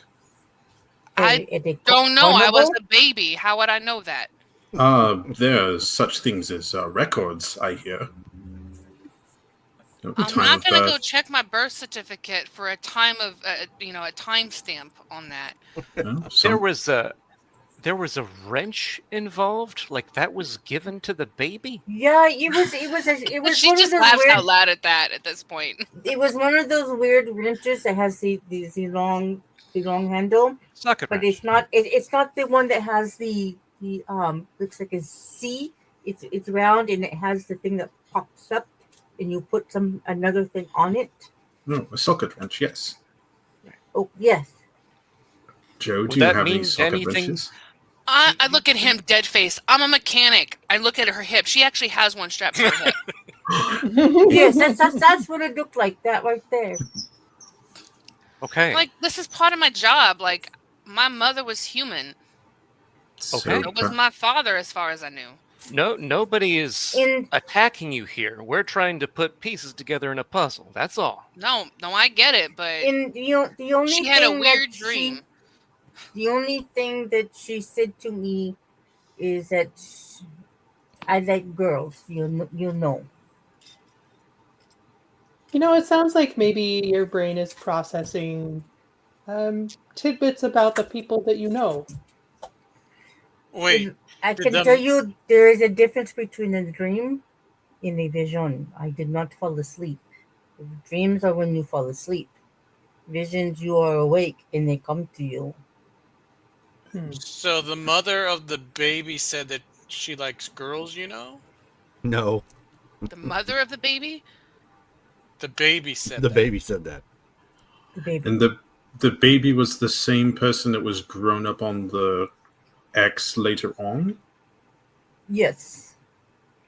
I don't know. I was a baby. How would I know that? There are such things as records, I hear. I'm not going to go check my birth certificate for a time of, a timestamp on that. There was a wrench involved, like that was given to the baby. Yeah, it was. She just laughs out loud at that. At this point, it was one of those weird wrenches that has the long handle. Socket but wrench. it's not. It's not the one that has the looks like a C. It's round and it has the thing that pops up, and you put another thing on it. No, a socket wrench. Yes. Oh yes. Joe, do you have any socket wrenches? I look at him dead face. I'm a mechanic. I look at her hip. She actually has one strapped to her hip. Yes, that's what it looked like. That right there. Okay. Like, this is part of my job. Like, my mother was human. Okay. It was my father, as far as I knew. No, nobody is attacking you here. We're trying to put pieces together in a puzzle. That's all. No, I get it, but the only she had a thing weird dream. The only thing that she said to me is that I like girls. You know. It sounds like maybe your brain is processing tidbits about the people that you know. Wait. I can tell you there is a difference between a dream and a vision. I did not fall asleep. Dreams are when you fall asleep. Visions, you are awake and they come to you. So the mother of the baby said that she likes girls, No. The mother of the baby? The baby said that. The baby said that. The baby. And the baby was the same person that was grown up on the X later on? Yes.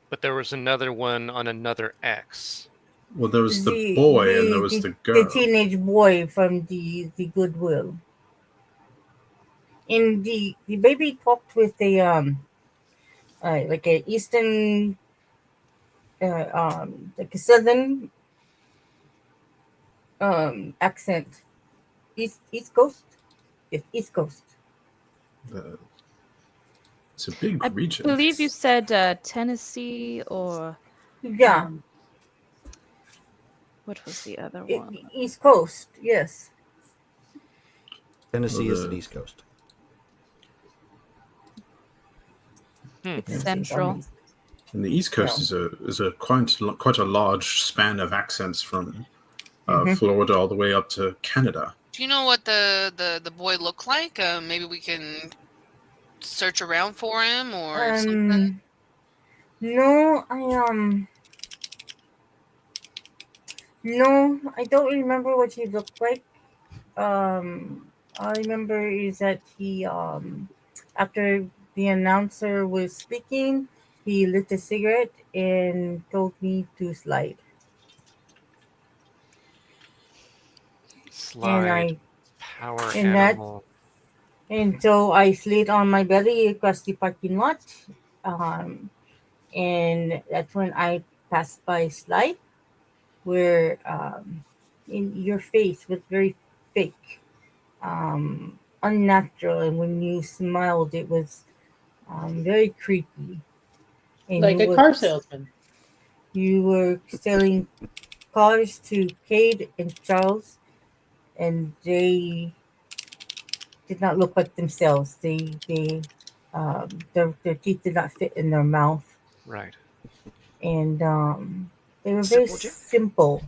But there was another one on another X. Well, there was the boy and there was the girl. The teenage boy from the Goodwill. And the baby talked with a like a Eastern like a Southern accent. East Coast. Yes, East Coast. It's a big I region. believe you said Tennessee or Yeah. what was the other one? East Coast, yes. Tennessee is the East Coast. It's central. And the East Coast is a quite a large span of accents from Florida all the way up to Canada. Do you know what the boy looked like? Maybe we can search around for him or something. No, no, I don't remember what he looked like. All I remember is that he after the announcer was speaking, he lit a cigarette and told me to slide. Slide. Power and animal. and so I slid on my belly across the parking lot. And that's when I passed by Slide, where in your face was very fake, unnatural, and when you smiled, it was very creepy. And Like a car salesman. You were selling cars to Cade and Charles, and they did not look like themselves. Their teeth did not fit in their mouth. Right. And they were very simple.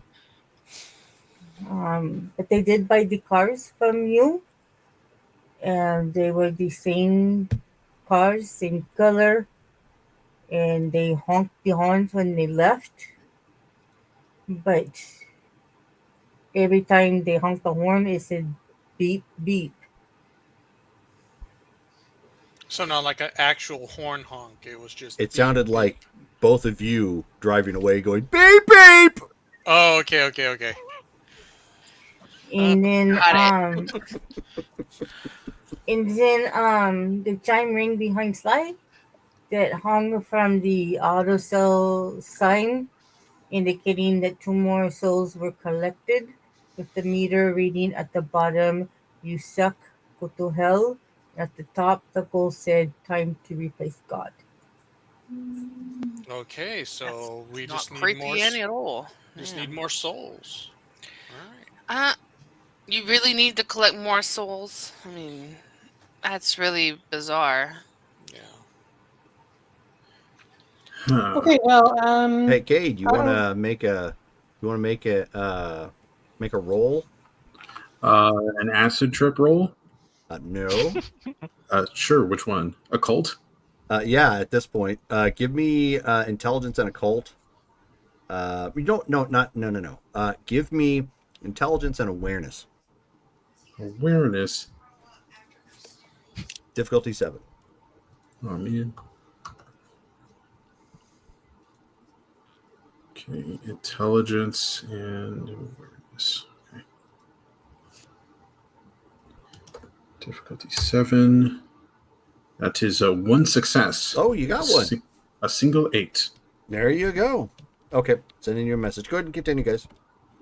But they did buy the cars from you, and they were the same cars, same color, and they honked the horns when they left. But every time they honked the horn, it said beep, beep. So not like an actual horn honk. It was just. It beep, sounded beep. like both of you driving away going beep beep. Oh, okay. And then Got the chime rang behind Sly that hung from the auto cell sign, indicating that 2 more souls were collected, with the meter reading at the bottom, "You suck, go to hell." At the top, the goal said, "Time to replace God." Okay, so we Not just need creepy more. any at all. Just Yeah. need more souls. All right. You really need to collect more souls. I mean, that's really bizarre. Yeah. Okay, well, Hey, Cade, you want to make a roll? An acid trip roll? No. Sure. Which one? Occult? Yeah, at this point, give me intelligence and occult. You don't. No. Give me intelligence and awareness. Awareness. Difficulty 7. Oh man. Okay, intelligence and awareness. Okay. Difficulty 7. That is a 1 success. Oh, you got one. A single 8. There you go. Okay, sending you a message. Go ahead and continue, guys.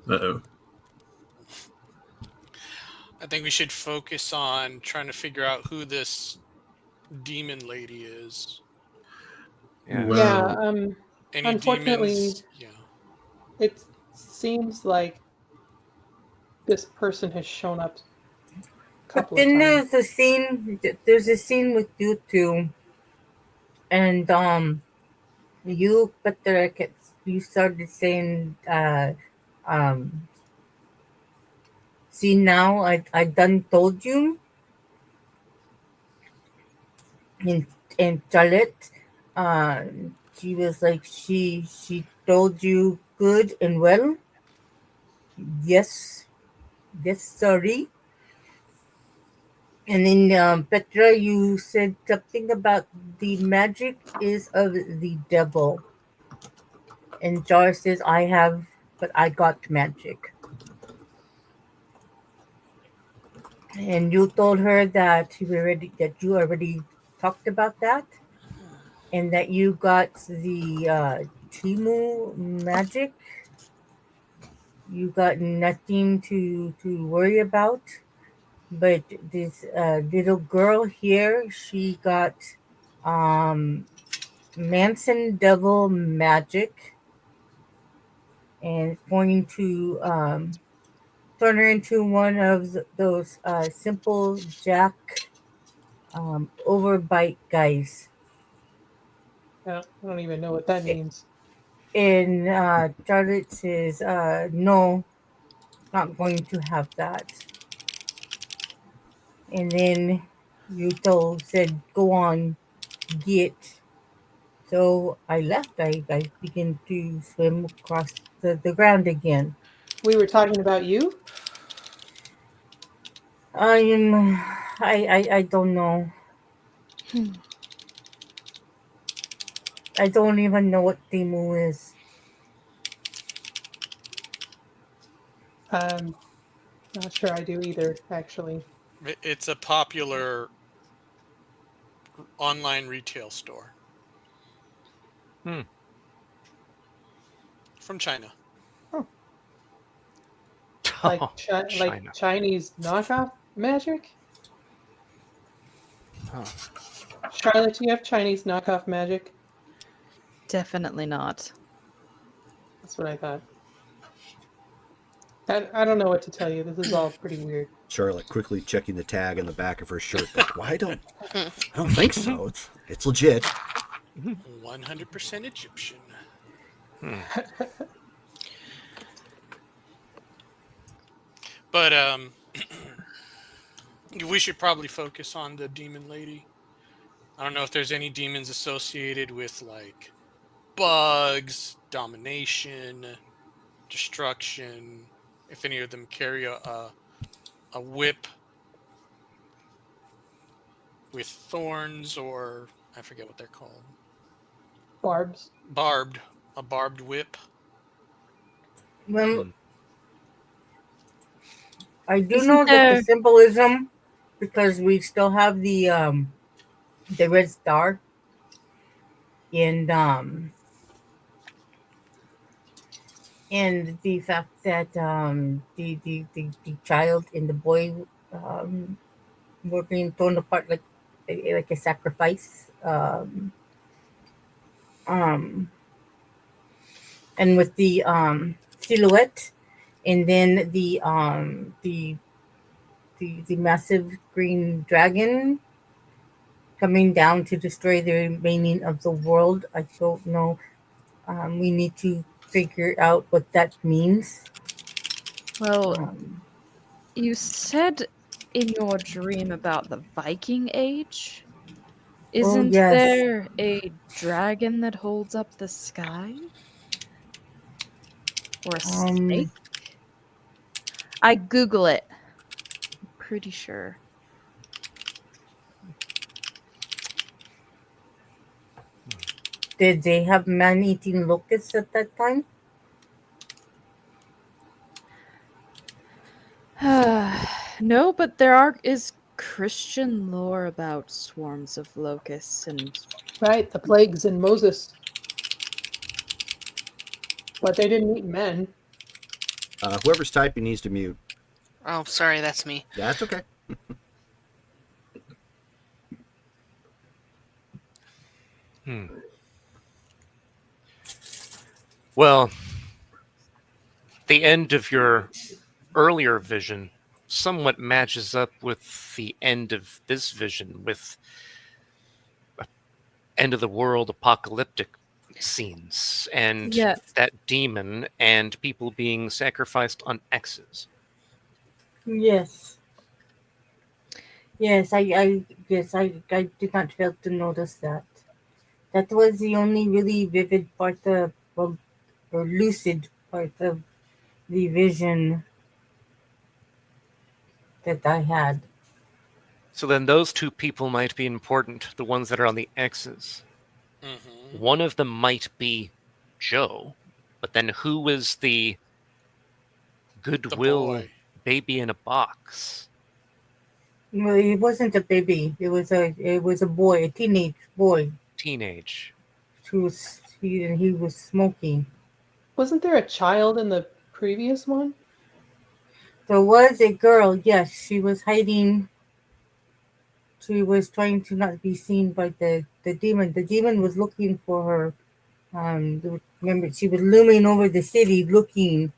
Uh-oh. I think we should focus on trying to figure out who this demon lady is. Yeah. Yeah. Any Unfortunately, demons? Yeah. it seems like this person has shown up a But couple then of times. there's a scene with you two, and you, Peter, you started saying, see now, I done told you. And Charlotte, uh, she was like, she told you good and well. Yes, sorry. And then Petra, you said something about the magic is of the devil. And Jar says, I have, but I got magic. And you told her that you already talked about that, and that you got the Timu magic. You got nothing to worry about. But this little girl here, she got um, Manson Devil magic, and it's going to turn her into one of those simple Jack overbite guys. I don't even know what that means. And Charlotte says, no, not going to have that. And then Yuto said, go on, get. So I left. I began to swim across the ground again. We were talking about you? I'm, I don't know. I don't even know what Timu is. Not sure I do either, actually. It's a popular online retail store Hmm. from China. Like like China. Chinese knockoff magic? Huh. Charlotte, do you have Chinese knockoff magic? Definitely not. That's what I thought. I don't know what to tell you. This is all pretty weird. Charlotte quickly checking the tag on the back of her shirt. Like, why I don't think so. It's legit. 100% Egyptian. Hmm. But we should probably focus on the demon lady. I don't know if there's any demons associated with like bugs, domination, destruction. If any of them carry a whip with thorns, or I forget what they're called. Barbs. A barbed whip. Well, Hmm. I do Isn't know that the there? symbolism, because we still have the red star, and and the fact that the child and the boy were being thrown apart like a sacrifice. Um, and with the silhouette, and then the massive green dragon coming down to destroy the remaining of the world. I don't know. We need to figure out what that means. Well, Um, you said in your dream about the Viking Age. oh Isn't yes. there a dragon that holds up the sky? Or a Um, snake? I Google it. Pretty sure. did they have man-eating locusts at that time? No, but there is Christian lore about swarms of locusts and Right, the plagues in Moses. But they didn't eat men. Whoever's typing needs to mute. Oh, sorry, that's me. That's okay. Hmm. Well, the end of your earlier vision somewhat matches up with the end of this vision, with end of the world apocalyptic scenes and yeah, that demon and people being sacrificed on X's. Yes. Yes, I did not fail to notice that. That was the only really vivid part of, well, or lucid part of the vision that I had. So then those two people might be important, the ones that are on the X's. Mm-hmm. One of them might be Joe, But then who was the goodwill boy. baby in a box? Well, he wasn't a baby. It was a boy, a teenage boy. Teenage. He was smoking. Wasn't there a child in the previous one? There was a girl. Yes, she was hiding. She was trying to not be seen by the demon. The demon was looking for her. Remember, she was looming over the city, looking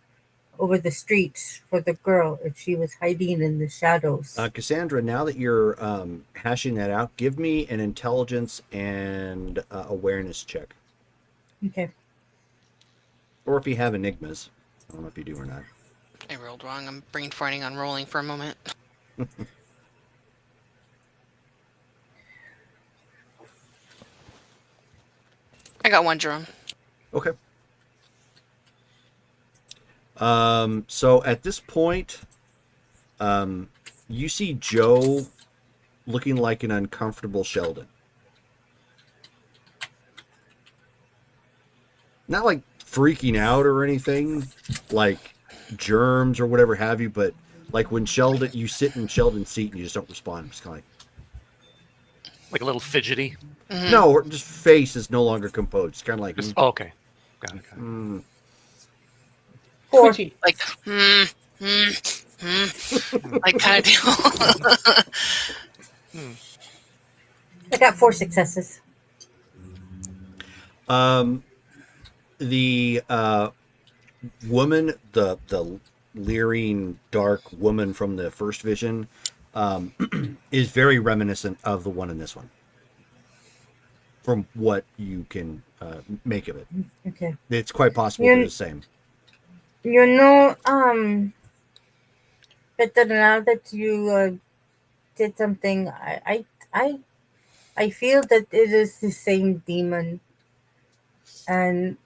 over the streets for the girl, and she was hiding in the shadows. Cassandra, now that you're hashing that out, give me an intelligence and awareness check. Okay. Or if you have enigmas. I don't know if you do or not. I rolled wrong. I'm brain farting on rolling for a moment. I got one, Jerome. Okay. So at this point, you see Joe looking like an uncomfortable Sheldon. Not like freaking out or anything, like germs or whatever have you, but like when Sheldon, you sit in Sheldon's seat and you just don't respond. Just kind of Like a little fidgety? Mm-hmm. no, or just face is no longer composed. It's kind of like Oh, okay. Got it. Twitchy. Like, like kind of deal. I got 4 successes. The woman, the leering dark woman from the first vision, is very reminiscent of the one in this one, from what you can make of it. Okay. It's quite possible they're the same. You know, but now that you did something, I feel that it is the same demon, and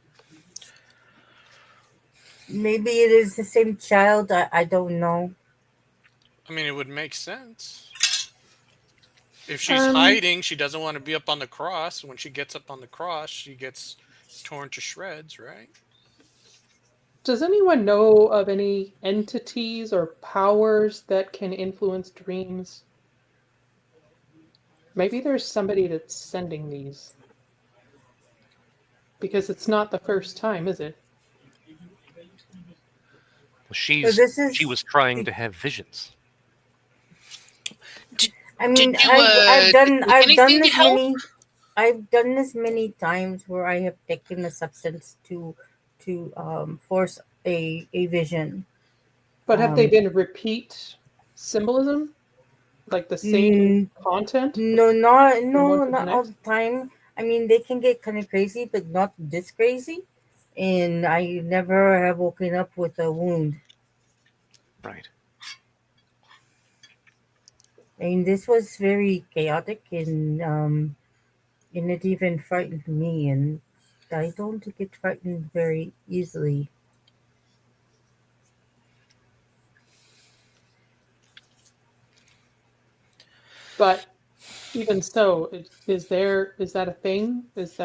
maybe it is the same child. I don't know. I mean, it would make sense. If she's hiding, she doesn't want to be up on the cross. When she gets up on the cross, she gets torn to shreds, right? Does anyone know of any entities or powers that can influence dreams? Maybe there's somebody that's sending these. Because it's not the first time, is it? Well, she was trying to have visions. I mean, Did you, I've did you done anything to this help? I've done this many times where I have taken a substance to force a vision. But have they been repeat symbolism? Like the same content? No, from one to the not all next? the time. I mean, they can get kind of crazy, but not this crazy. And I never have woken up with a wound. Right. I mean, this was very chaotic, and it even frightened me. And I don't get frightened very easily. But even so, is that a thing? Is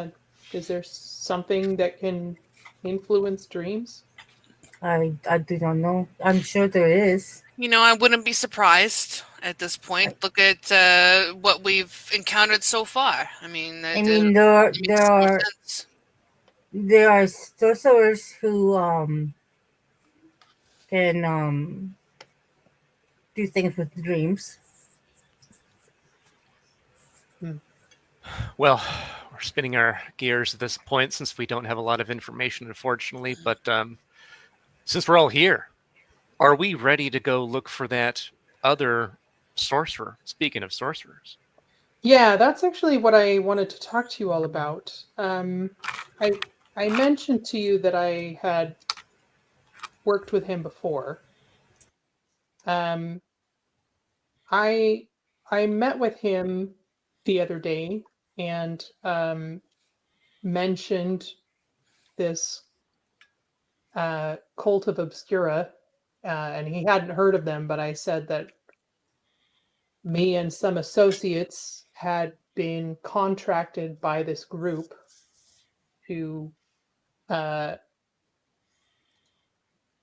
there something that can influence dreams? I do not know. I'm sure there is. You know, I wouldn't be surprised at this point. Look at what we've encountered so far. I mean, I mean, there are sorcerers who can do things with dreams. Well, we're spinning our gears at this point since we don't have a lot of information, unfortunately. But since we're all here, are we ready to go look for that other sorcerer? Speaking of sorcerers. Yeah, that's actually what I wanted to talk to you all about. I mentioned to you that I had worked with him before. I met with him the other day and mentioned this cult of Obscura, and he hadn't heard of them, but I said that me and some associates had been contracted by this group to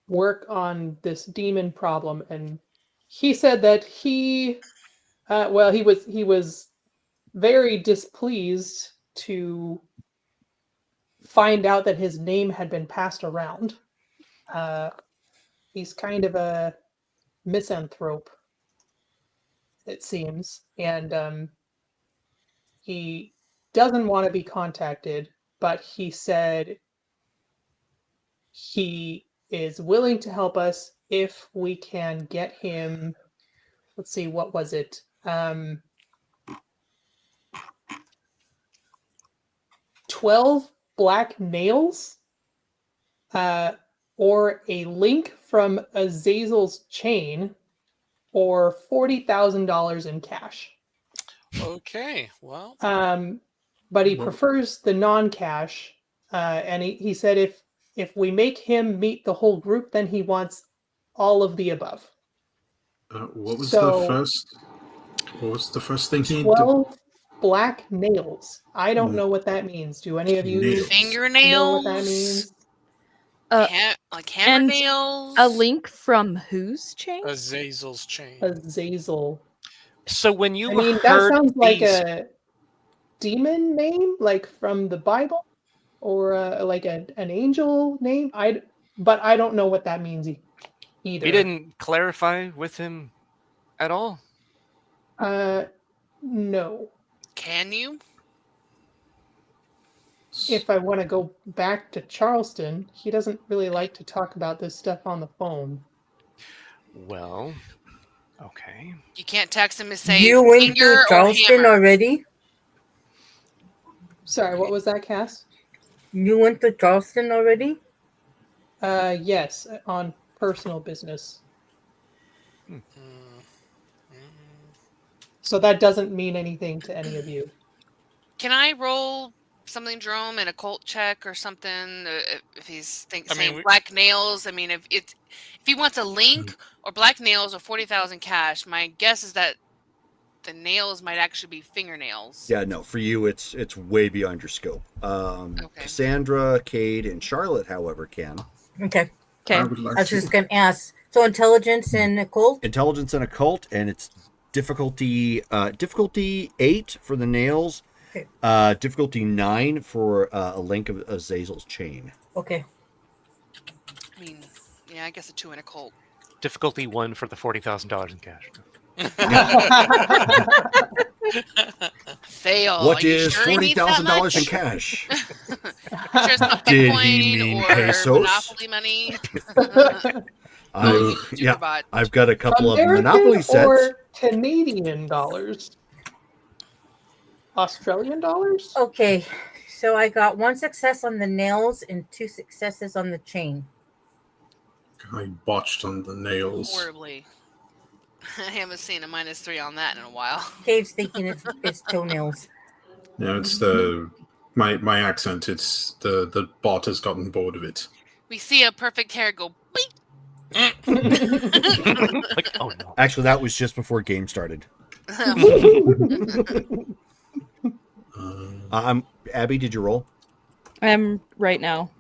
work on this demon problem, and he said that he was very displeased to find out that his name had been passed around. He's kind of a misanthrope, it seems, and he doesn't want to be contacted, but he said he is willing to help us if we can get him. Let's see, what was it? 12 black nails, or a link from Azazel's chain, or $40,000 in cash. Okay, well, But he Well- prefers the non-cash, and he said if we make him meet the whole group, then he wants all of the above. What was So- the first? What was the first thing he? 12 black nails. I don't Mm. know what that means. Do any of you Nails. Fingernails. know what that means? Like hammer and nails. A link from whose chain? Azazel's chain. Azazel. So when you I mean, that heard sounds like these, a demon name, like from the Bible, or like an angel name. But I don't know what that means either. you didn't clarify with him at all? No. Can you? If I want to go back to Charleston, he doesn't really like to talk about this stuff on the phone. Well, okay. You can't text him and say You went finger to or Charleston hammer. already? Sorry, what was that, Cass? You went to Charleston already? Yes, on personal business. Mm, So that doesn't mean anything to any of you. Can I roll something, Jerome, an occult check or something? If he's saying black nails, I mean, if he wants a link or black nails or 40,000 cash, my guess is that the nails might actually be fingernails. Yeah, no, for you it's way beyond your scope. Cassandra, Cade, and Charlotte, however, can. Okay. Okay. I would like I was to. just going to ask. So intelligence and occult? Intelligence and occult, and it's difficulty 8 for the nails. Okay. Difficulty 9 for a link of Azazel's chain. Okay. I mean, yeah, I guess a 2 in occult. Difficulty 1 for the $40,000 in cash. Fail. What Are you is sure he needs that $40,000 in much? cash? Sure it's not Did Bitcoin he mean or pesos? Monopoly money? Yeah, I've got a couple of American Monopoly sets. or Canadian dollars? Australian dollars? Okay. So I got 1 success on the nails and 2 successes on the chain. I botched on the nails. Horribly. I haven't seen a -3 on that in a while. Cade's thinking it's toenails. Yeah, it's my accent. It's the bot has gotten bored of it. We see a perfect hair go beep. Like, oh no. Actually, that was just before game started. Abby, did you roll? I am right now.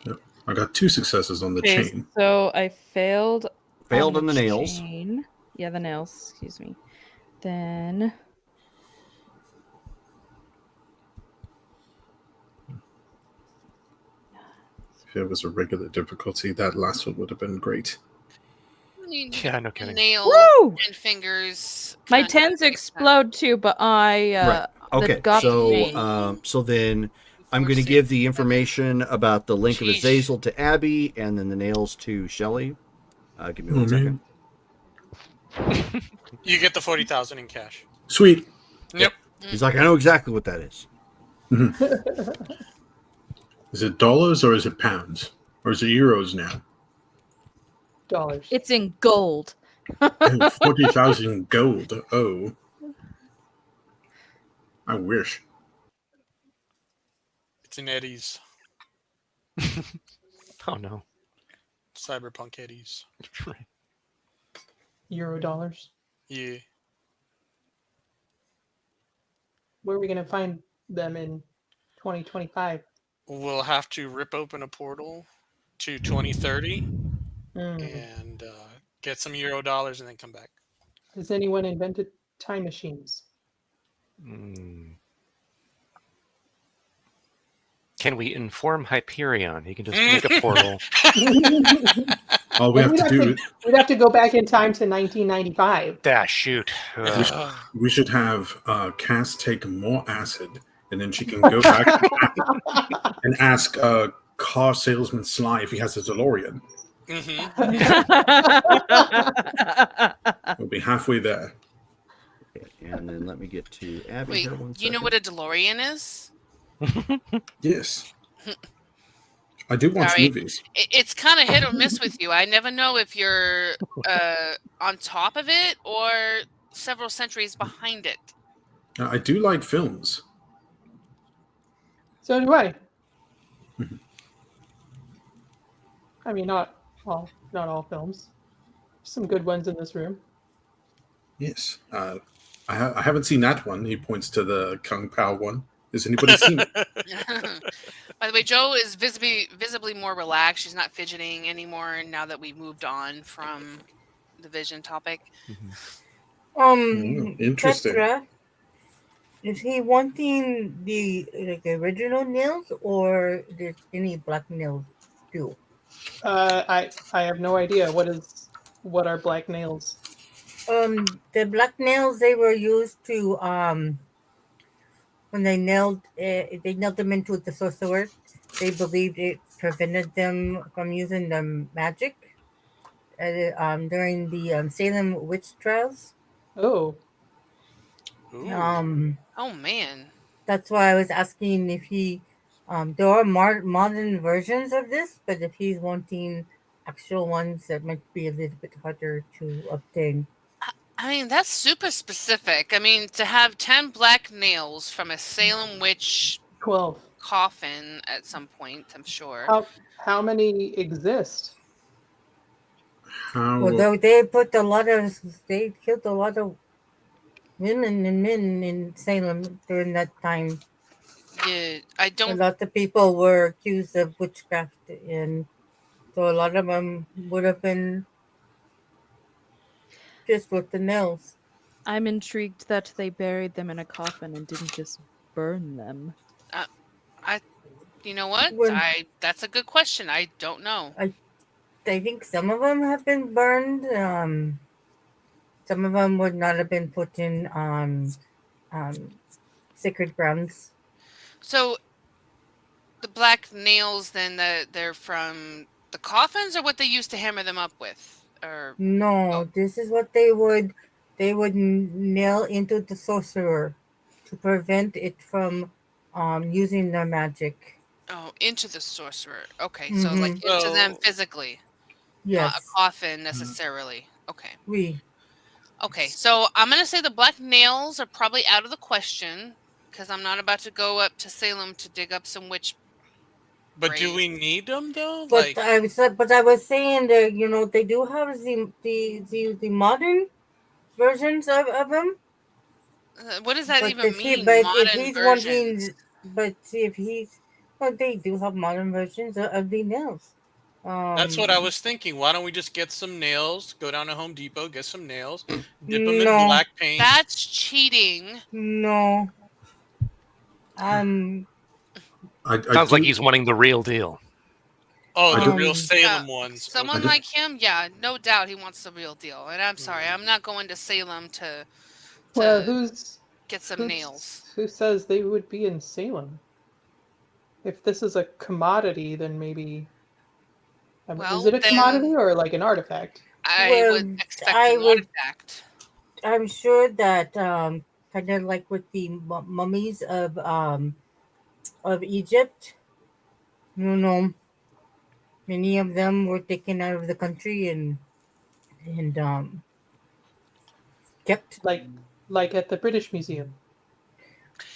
Yep. I got 2 successes on the Okay, chain. so I failed. Failed on the nails. Chain. Yeah, the nails. Excuse me. Then. If it was a regular difficulty, that last one would have been great. I mean, Yeah, no kidding. nails Woo! and fingers. My kinda 10s makes explode too, but I. Right. Okay, got the chain. so then I'm going to give the information about the link of Sheesh. Azazel to Abby, and then the nails to Shelly. Give me one second. You get the 40,000 in cash. Sweet. Yep. He's like, I know exactly what that is. Is it dollars or is it pounds? Or is it euros now? Dollars. It's in gold. Oh, 40,000 gold. Oh. I wish. It's in eddies. Oh no. Cyberpunk eddies. Euro dollars. Yeah. Where are we going to find them in 2025? we'll have to rip open a portal to 2030 Mm. and get some Euro dollars and then come back. Has anyone invented time machines? Hmm. Can we inform Hyperion? He can just make a portal. All we Well, have to do, we'd have to go back in time to 1995. Ah, shoot. we should have Cass take more acid, and then she can go back and ask car salesman Sly if he has a DeLorean. We'll be halfway there. Okay, and then let me get to Abby Wait, here one do you know second. what a DeLorean is? Yes. I do watch Sorry. movies. It's kind of hit or miss with you. I never know if you're on top of it or several centuries behind it. I do like films. So do I. Mhm. I mean, not all films. Some good ones in this room. Yes. I haven't seen that one. He points to the Kung Pao one. Has anybody seen it? By the way, Joe is visibly more relaxed. She's not fidgeting anymore now that we've moved on from the vision topic. Interesting. Petra, is he wanting the original nails, or did any black nails do? I have no idea what are black nails. The black nails, they were used to when they nailed them into the sorcerer. They believed it prevented them from using the magic during the Salem witch trials. Oh, Um, Oh man. that's why I was asking if he. There are modern versions of this, but if he's wanting actual ones, that might be a little bit harder to obtain. I mean, that's super specific. I mean, to have 10 black nails from a Salem witch 12. coffin at some point, I'm sure. How many exist? Well, they put a lot of. They killed a lot of women and men in Salem during that time. Yeah, I A don't. lot of people were accused of witchcraft, and so a lot of them would have been just with the nails. I'm intrigued that they buried them in a coffin and didn't just burn them. You know what? When That's a good question. I don't know. I think some of them have been burned. Some of them would not have been put in sacred grounds. So the black nails, then they're from the coffins, or what they used to hammer them up with, or No, this is what they would nail into the sorcerer to prevent it from using their magic. into the sorcerer. Okay, so like Mm-hmm. into them So physically, not a Yes, coffin necessarily. Okay. we. Okay, so I'm gonna say the black nails are probably out of the question because I'm not about to go up to Salem to dig up some witch. but do we graves. need them though? But Like, I was saying that they do have the modern versions of them. What does that But even mean? if Modern he's versions. wanting, but if he's, well, they do have modern versions of the nails. that's what I Um, was thinking. Why don't we just get some nails, go down to Home Depot, get some nails, dip them in no, black paint? That's cheating. no. Um, I Sounds like do. he's wanting the real deal. Oh, I the do. real Salem Yeah, ones. someone Okay. like him, yeah, no doubt he wants the real deal. And I'm sorry, I'm not going to Salem to Well, get some nails. who says they would be in Salem? If this is a commodity, then maybe. Is Well, it a commodity then or like an artifact? I would well, expect an artifact. I'm sure that kind of like with the mummies of Egypt, you know, many of them were taken out of the country and kept. Like at the British Museum.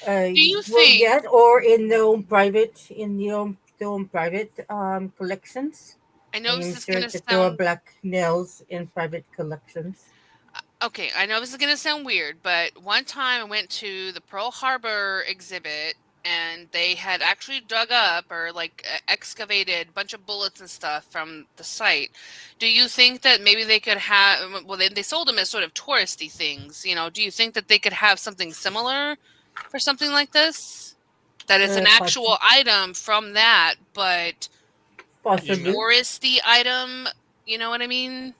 Do you Well, think? yes, or in their own private collections. I I know this am is sure gonna that there are sound black nails in private collections. okay. I know this is gonna sound weird, but one time I went to the Pearl Harbor exhibit, and they had actually dug up or excavated a bunch of bullets and stuff from the site, do you think that maybe they could have, well, they sold them as sort of touristy things, do you think that they could have something similar for something like this? That it's an actual item from that, but Possibly. touristy item, you know what I mean?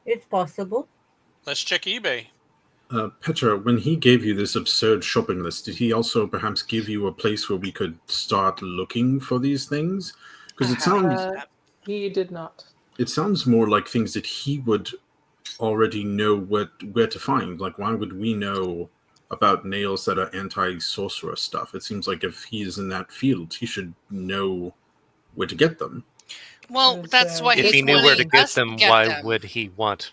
It's possible. Let's check eBay. Petra, when he gave you this absurd shopping list, did he also perhaps give you a place where we could start looking for these things? Because it sounds he did not. It sounds more like things that he would already know where to find. Like, why would we know about nails that are anti-sorcerer stuff? It seems like if he is in that field, he should know where to get them. Well, that's why if he's he knew where to wanting get us them, get why them. would he want?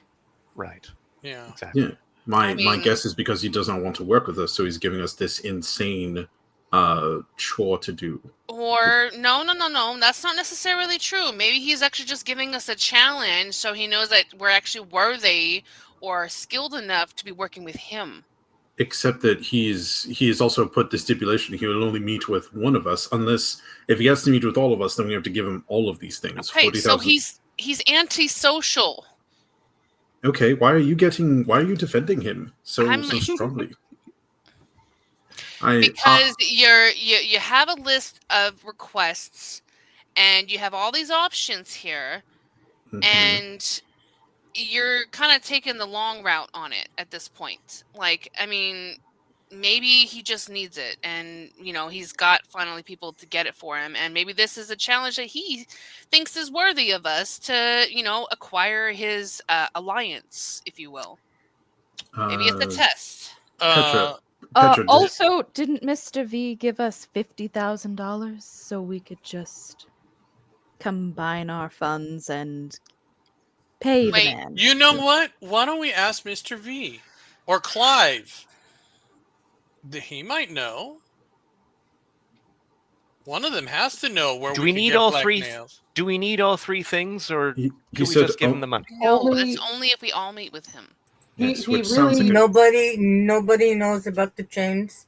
Right. Yeah. Exactly. Yeah. My guess is because he does not want to work with us, so he's giving us this insane chore to do. Or no, that's not necessarily true. Maybe he's actually just giving us a challenge so he knows that we're actually worthy or skilled enough to be working with him. Except that he has also put the stipulation he will only meet with one of us, unless if he has to meet with all of us, then we have to give him all of these things. Okay, so he's antisocial. Okay, why are you defending him so strongly? Because you have a list of requests and you have all these options here, and you're kind of taking the long route on it at this point. Like, I mean, maybe he just needs it, and he's got finally people to get it for him, and maybe this is a challenge that he thinks is worthy of us to acquire his alliance, if you will. Maybe it's a test. Petra, also, didn't Mr. V give us $50,000 so we could just combine our funds and pay the man? You know what? Why don't we ask Mr. V or Clive? He might know. One of them has to know where Do we we can need get all black three? nails. Do we need all three things, or he can we said, just give him the money? No, that's only if we all meet with him. Yes, He which sounds really like Nobody knows about the chains.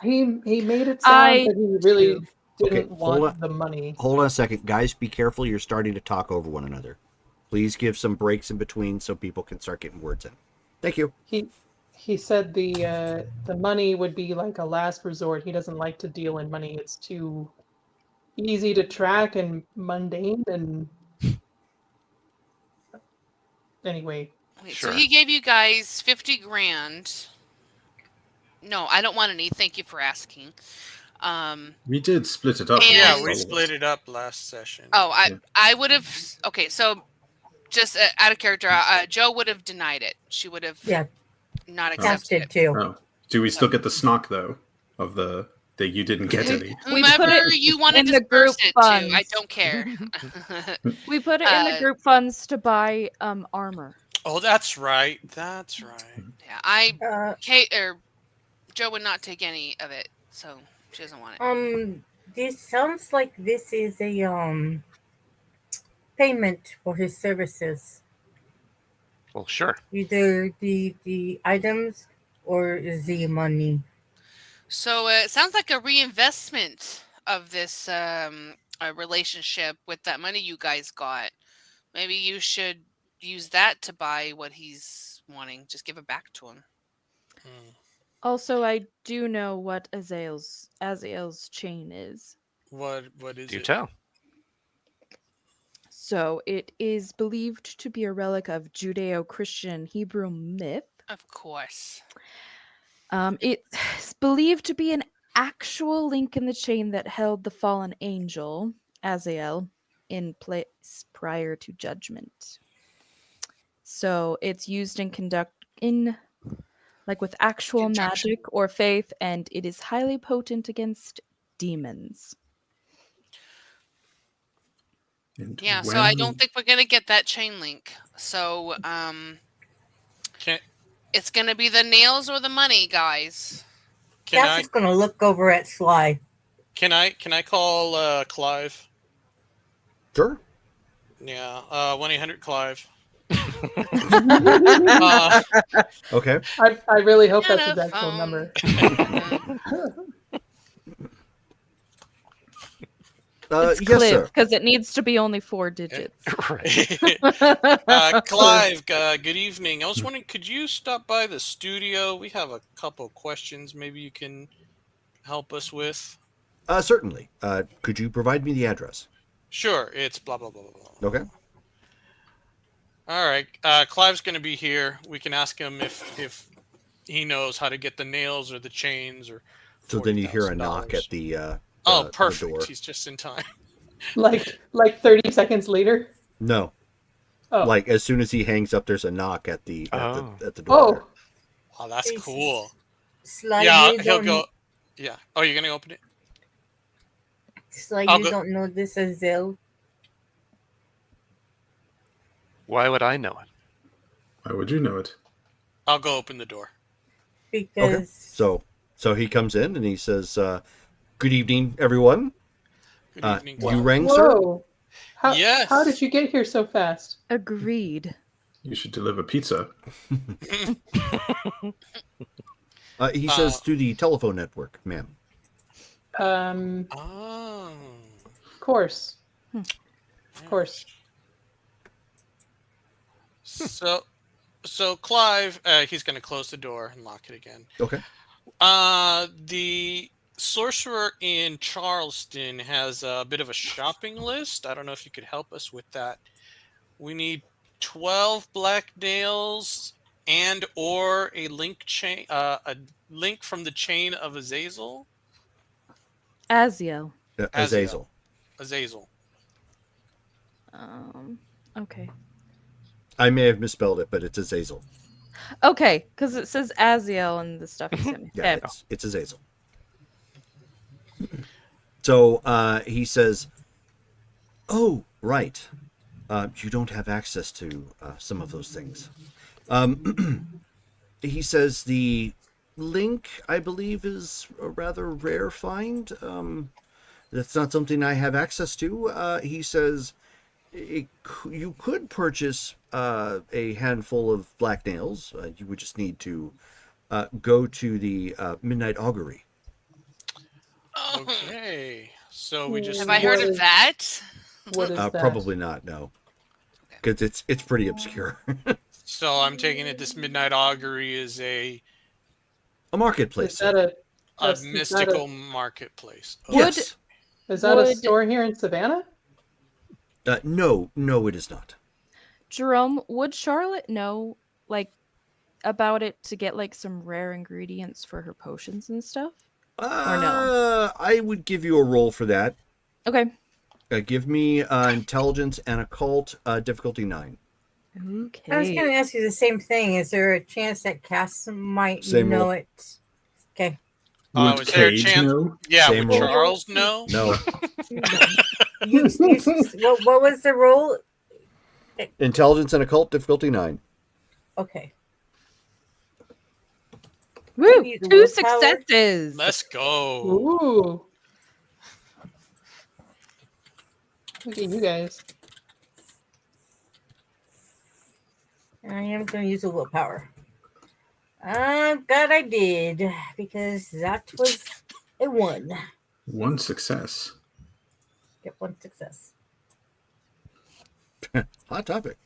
he made it sound that he really didn't hold want on. the money. Hold on a second. Guys, be careful. You're starting to talk over one another. Please give some breaks in between so people can start getting words in. Thank you. He said the money would be like a last resort. He doesn't like to deal in money. It's too easy to track and mundane. And anyway, Wait, so he gave you guys 50 grand. No, I don't want any. Thank you for asking. we did split it up. Yeah, we split it up last session. Oh, I would have. Okay, so just out of character, Joe would have denied it. She would have not accepted it. Too. Oh. Do we still get the snock though of that you didn't get any? Whomever you want to disperse it to, I don't care. We put it in the group funds to buy armor. Oh, that's right. That's right. Yeah, Kate or Joe would not take any of it, so she doesn't want it. This sounds like this is a payment for his services. Well, sure. Either the items or the money. So it sounds like a reinvestment of this relationship with that money you guys got. Maybe you should use that to buy what he's wanting. Just give it back to him. Also, I do know what Azael's chain is. What is it? Do tell. So it is believed to be a relic of Judeo-Christian Hebrew myth. Of course. It's believed to be an actual link in the chain that held the fallen angel, Azael, in place prior to judgment. So it's used with actual magic or faith, and it is highly potent against demons. Yeah, so I don't think we're gonna get that chain link. So it's gonna be the nails or the money, guys. Cass is gonna look over at Sly. Can I call Clive? Sure. Yeah, 1-800-CLIVE. Okay. I really hope that's his actual number. It's yes, sir. because it needs to be only 4 digits. Right. Clive, good evening. I was wondering, could you stop by the studio? We have a couple questions maybe you can help us with. Certainly. Could you provide me the address? Sure, it's blah, blah, blah, blah, blah. Okay. All right. Clive's going to be here. We can ask him if he knows how to get the nails or the chains or So then you hear a $40,000. knock at the Oh, the perfect. door. He's just in time. Like 30 seconds later. No. Oh. Like as soon as he hangs up, there's a knock at the Oh. at the door. there. Oh, that's It's cool. Sly, Yeah, you he'll don't, go. Yeah. Oh, you're going to open it? Sly, I'll you go- don't know this as Zell. Why would I know it? Why would you know it? I'll go open the door. Because Okay. So he comes in and he says, "Good evening, everyone. Good evening, You Clive. rang, sir." Whoa. How, Yes. how did you get here so fast? Agreed. You should deliver pizza. He says through the telephone network, ma'am. Oh. Of course. Of course. So Clive, he's going to close the door and lock it again. Okay. The sorcerer in Charleston has a bit of a shopping list. I don't know if you could help us with that. We need 12 black nails and or a link chain, a link from the chain of Azazel. Aziel. Azazel. Azazel. Okay. I may have misspelled it, but it's Azazel. Okay, because it says Aziel and the stuff you sent me. Yeah, Okay. it's Azazel. So he says, "Oh, right. You don't have access to some of those things." He says the link, I believe, is a rather rare find. That's not something I have access to. He says you could purchase a handful of black nails. You would just need to go to the Midnight Augury. Okay. So we just Have I heard What of is- that? What is that? Probably not, no. Because it's pretty obscure. So I'm taking it this Midnight Augury is a A marketplace. Is that a mystical marketplace. Okay. Yes. is that a Would- store here in Savannah? No, it is not. Jerome, would Charlotte know like about it to get like some rare ingredients for her potions and stuff? Or no? I would give you a roll for that. Okay. Give me intelligence and occult, difficulty 9. Okay. I was going to ask you the same thing. Is there a chance that Cass might Same know roll. it? Okay. Oh, Would is there a Cage chance? know? Yeah, Same would roll. Charles know? No. What was the roll? Intelligence and occult, difficulty 9. Okay. Woo! Need the 2 willpower? successes. Let's go. Ooh. Look at you guys. I am going to use a willpower. I'm glad I did, because that was a 1. One success. Get 1 success. Hot topic.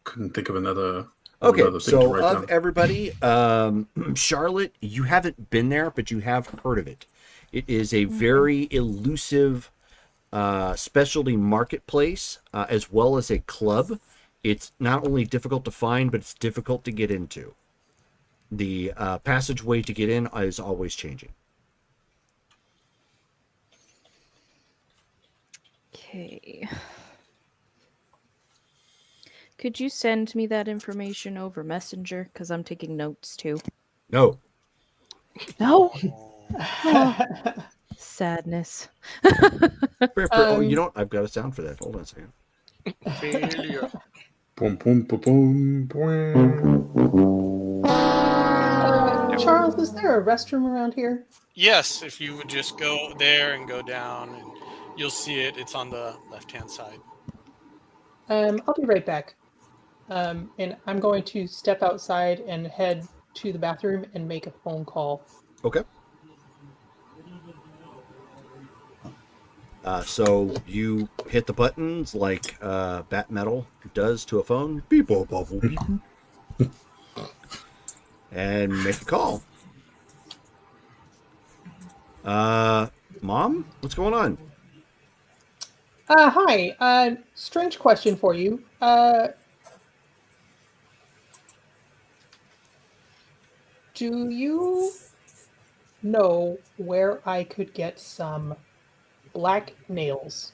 Couldn't think of another. Okay, another thing to so write of down. everybody, Charlotte, you haven't been there, but you have heard of it. It is a very elusive specialty marketplace, as well as a club. It's not only difficult to find, but it's difficult to get into. The passageway to get in is always changing. Okay. Could you send me that information over Messenger? Because I'm taking notes too. No. No. Sadness. You know what? I've got a sound for that. Hold on a second. Failure. Boom, boom, boom, boom, boom. Charles, is there a restroom around here? Yes, if you would just go there and go down, and you'll see it. It's on the left-hand side. I'll be right back. And I'm going to step outside and head to the bathroom and make a phone call. Okay. So you hit the buttons like bat metal does to a phone, beep, boop, boop, boop, beep, and make a call. Mom, what's going on? Hi. Strange question for you. Do you know where I could get some black nails?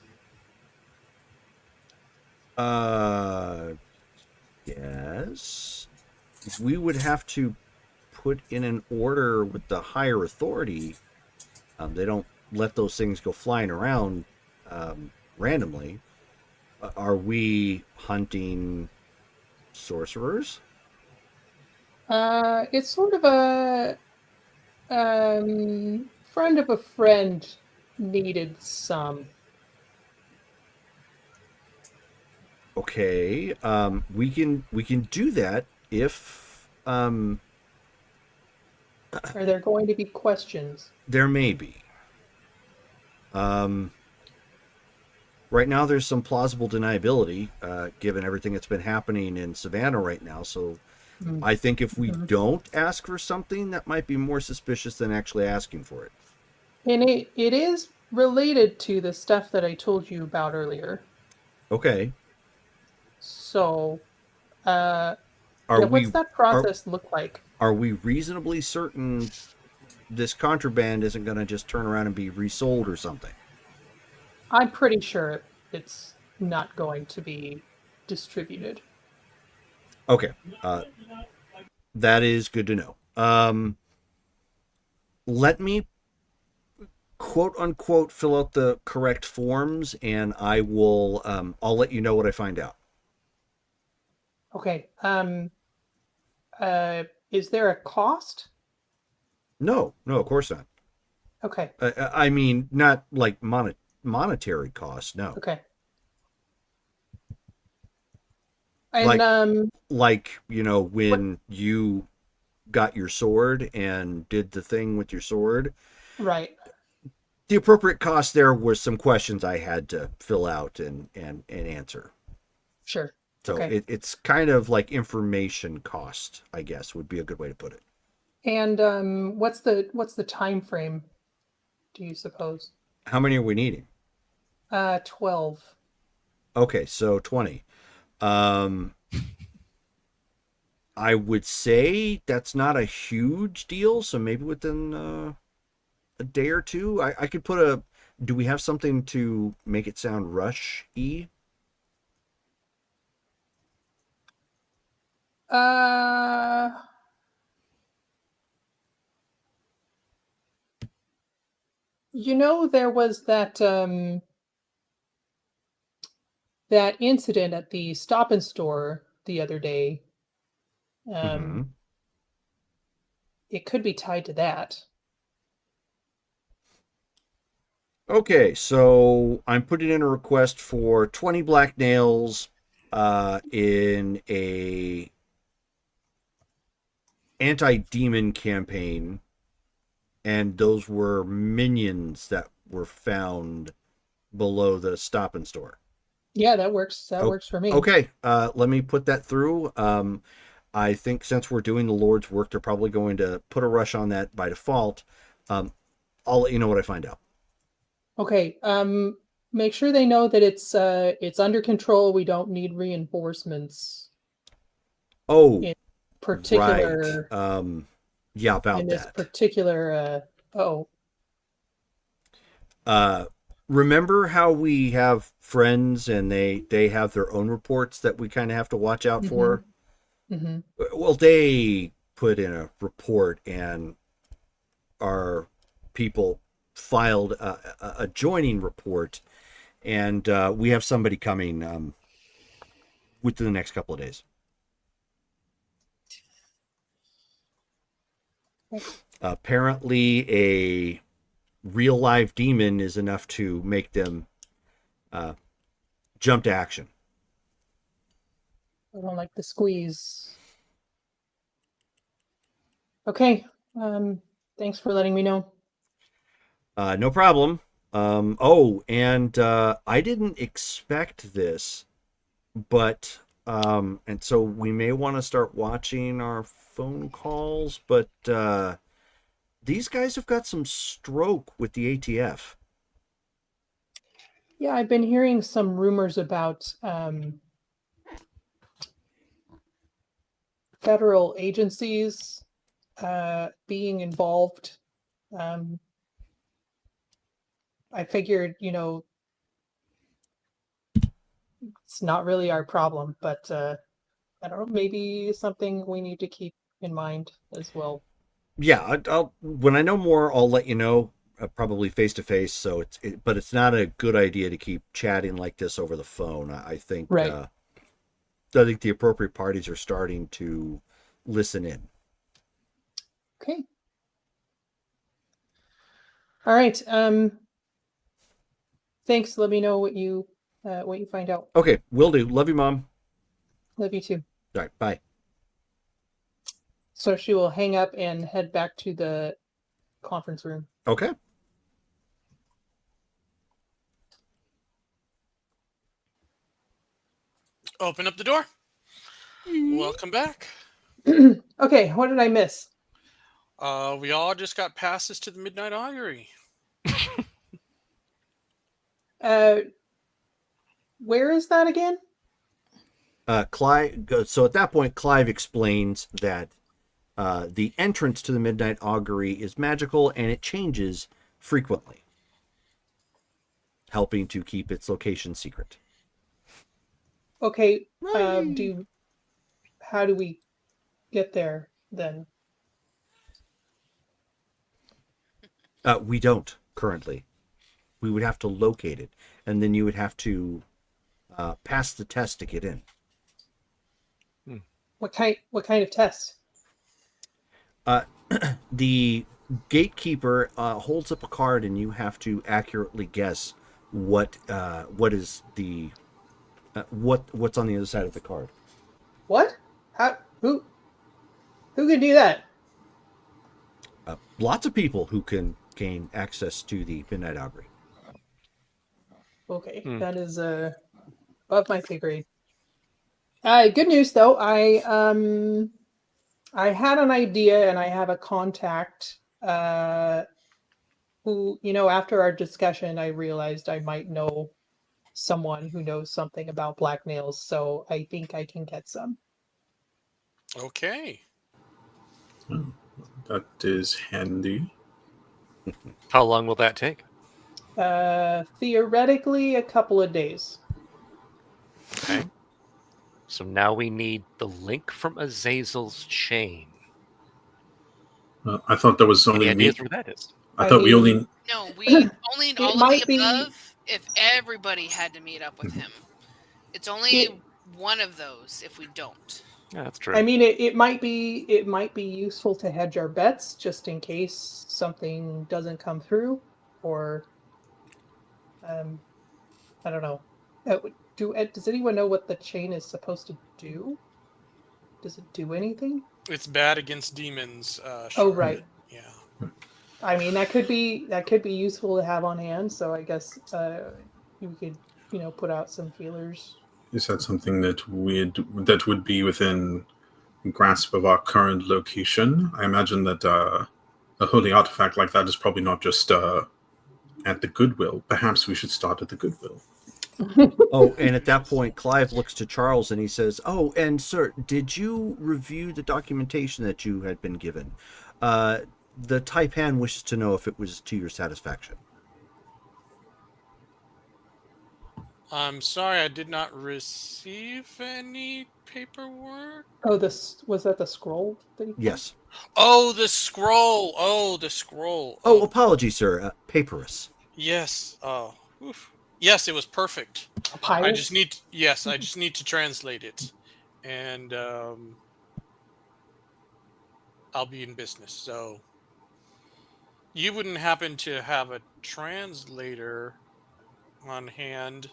Yes. We would have to put in an order with the higher authority. They don't let those things go flying around randomly. Are we hunting sorcerers? It's sort of a friend of a friend needed some. Okay. We can do that if Are there going to be questions? there may be. Um, right now, there's some plausible deniability, given everything that's been happening in Savannah right now. So Mm, I think if we mhm. don't ask for something, that might be more suspicious than actually asking for it. And it is related to the stuff that I told you about earlier. Okay. So, Are yeah, what's we that are process look like? are we reasonably certain this contraband isn't going to just turn around and be resold or something? I'm pretty sure it's not going to be distributed. Okay. That is good to know. Let me quote unquote fill out the correct forms, and I'll let you know what I find out. Okay. Is there a cost? No, no, of course not. Okay. I mean, not like monetary costs. No, Okay. And like what? when you got your sword and did the thing with your sword, Right. the appropriate cost there was some questions I had to fill out and answer. Sure. So Okay. it's kind of like information cost, I guess, would be a good way to put it. And what's the time frame, do you suppose? How many are we needing? 12. Okay, so 20. Um, I would say that's not a huge deal, so maybe within a day or two, I could put a. Do we have something to make it sound rush-y? Uh, there was that incident at the Stop and Store the other day. Mm-hmm. Um, it could be tied to that. Okay, so I'm putting in a request for 20 black nails in a anti-demon campaign, and those were minions that were found below the Stop and Store. Yeah, that works. That Oh, works for me. okay. Let me put that through. I think since we're doing the Lord's work, they're probably going to put a rush on that by default. Um, I'll let you know what I find out. Okay. Make sure they know that it's under control. We don't need reinforcements Oh, in right. particular Yeah, in about this that. particular oh, Uh, remember how we have friends and they have their own reports that we kind of have to watch out mm-hmm, for? mm-hmm. Well, they put in a report, and our people filed a joining report, and we have somebody coming within the next couple of days. Okay. Apparently, a real live demon is enough to make them jump to action. I don't like the squeeze. Okay. Um, Thanks for letting me know. No problem. Oh, and I didn't expect this, but and so we may want to start watching our phone calls, but these guys have got some stroke with the ATF. Yeah, I've been hearing some rumors about federal agencies being involved. I figured, it's not really our problem, but I don't know, maybe something we need to keep in mind as well. Yeah, I'll when I know more, I'll let you know. Probably face to face. So but it's not a good idea to keep chatting like this over the phone. I think Right. I think the appropriate parties are starting to listen in. Okay. All right. Thanks. Let me know what you find out. Okay, will do. Love you, Mom. Love you too. All right, bye. So she will hang up and head back to the conference room. Okay. Open up the door. Welcome back. Okay, what did I miss? We all just got passes to the Midnight Augury. Where is that again? Clive. So at that point, Clive explains that the entrance to the Midnight Augury is magical and it changes frequently, helping to keep its location secret. Okay. How do we get there then? We don't currently. We would have to locate it, and then you would have to pass the test to get in. What kind of test? The gatekeeper holds up a card, and you have to accurately guess what is the what's on the other side of the card. What? How? Who can do that? Lots of people who can gain access to the Midnight Augury. Okay, that is above my pay grade. Good news though, I had an idea and I have a contact who, after our discussion, I realized I might know someone who knows something about black nails, so I think I can get some. Okay. That is handy. How long will that take? Theoretically, a couple of days. Okay. So now we need the link from Azazel's chain. I thought that was Any only me. ideas where that is? I thought we only. No, we only need It all of might the be- above if everybody had to meet up with him. It's only one of those if we don't. Yeah, that's true. I mean, it might be useful to hedge our bets just in case something doesn't come through, or I don't know. Does anyone know what the chain is supposed to do? Does it do anything? It's bad against demons. Oh, Shard. right. Yeah. I mean, that could be useful to have on hand. So I guess you could put out some feelers. Is that something that would be within grasp of our current location? I imagine that a holy artifact like that is probably not just at the Goodwill. Perhaps we should start at the Goodwill. Oh, and at that point, Clive looks to Charles and he says, "Oh, and sir, did you review the documentation that you had been given? The Taipan wishes to know if it was to your satisfaction." I'm sorry, I did not receive any paperwork. Oh, was that the scroll that he found? Yes. Oh, the scroll. Oh, apologies, sir. Papyrus. Yes. Oh. Oof. Yes, it was perfect. Papyrus? I just need to translate it, and I'll be in business. So you wouldn't happen to have a translator on hand?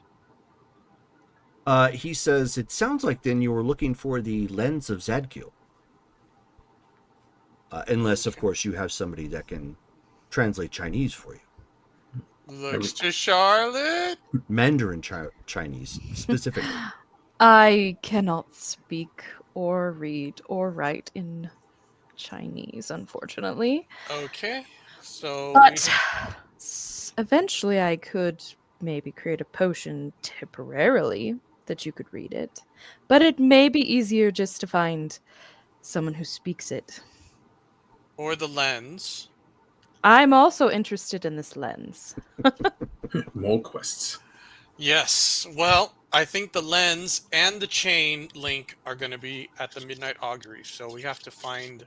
He says, "It sounds like then you were looking for the lens of Zadkiel. Unless, of course, you have somebody that can translate Chinese for you." Looks to Charlotte. Mandarin Chinese, specifically. I cannot speak or read or write in Chinese, unfortunately. Okay. So But eventually I could maybe create a potion temporarily that you could read it. But it may be easier just to find someone who speaks it. or the lens. I'm also interested in this lens. More quests. Yes. Well, I think the lens and the chain link are going to be at the Midnight Augury. So we have to find.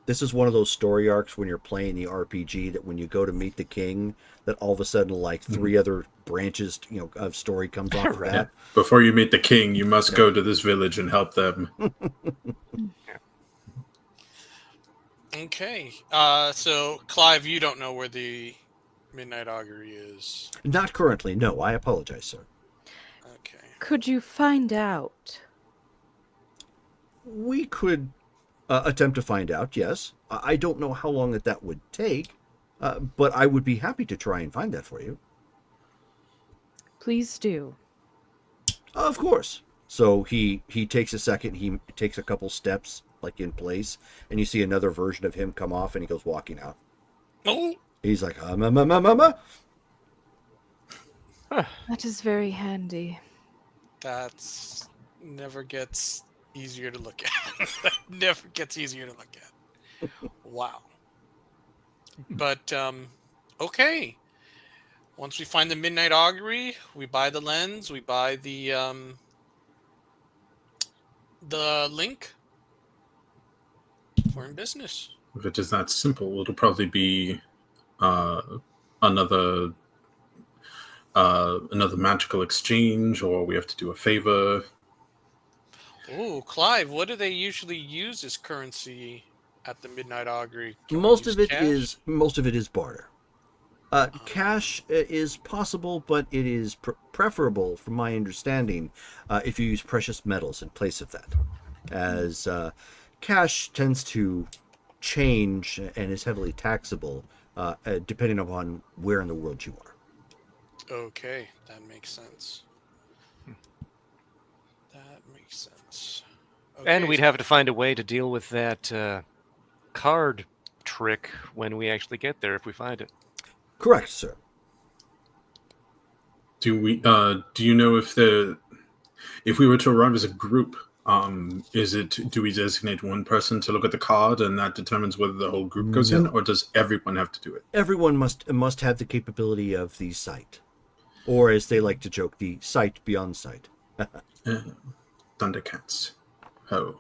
This is one of those story arcs when you're playing the RPG that when you go to meet the king, that all of a sudden like three other branches, of story comes off of that. Before you meet the king, you must go to this village and help them. Okay. So Clive, you don't know where the Midnight Augury is. Not currently, no. I apologize, sir. Okay. Could you find out? We could attempt to find out, yes. I don't know how long that would take, but I would be happy to try and find that for you. Please do. Of course. So he takes a second, he takes a couple steps, like in place, and you see another version of him come off, and he goes walking out. Oh. He's like, That is very handy. That's never gets easier to look at. That never gets easier to look at. Wow. But okay. Once we find the Midnight Augury, we buy the lens, we buy the link. We're in business. If it is that simple, it'll probably be another magical exchange, or we have to do a favor. Oh, Clive, what do they usually use as currency at the Midnight Augury? Can we most use of it cash? is barter. Cash is possible, but it is preferable, from my understanding, if you use precious metals in place of that, as cash tends to change and is heavily taxable depending upon where in the world you are. Okay, that makes sense. That makes sense. And Okay, we'd have to find a way to deal with that card trick when we actually get there, if we find it. Correct, sir. Do we? Do you know if we were to arrive as a group, do we designate one person to look at the card and that determines whether the whole group goes in, or does everyone have to do it? Everyone must have the capability of the sight, or as they like to joke, the sight beyond sight. Thundercats. Oh.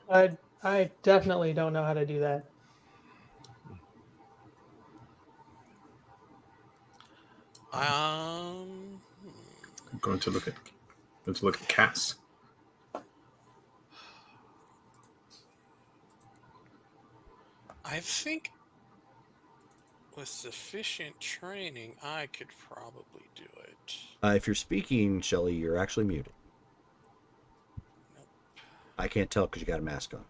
I definitely don't know how to do that. I'm going to look at cats. I think with sufficient training, I could probably do it. If you're speaking, Shelley, you're actually muted. Nope. I can't tell because you got a mask on.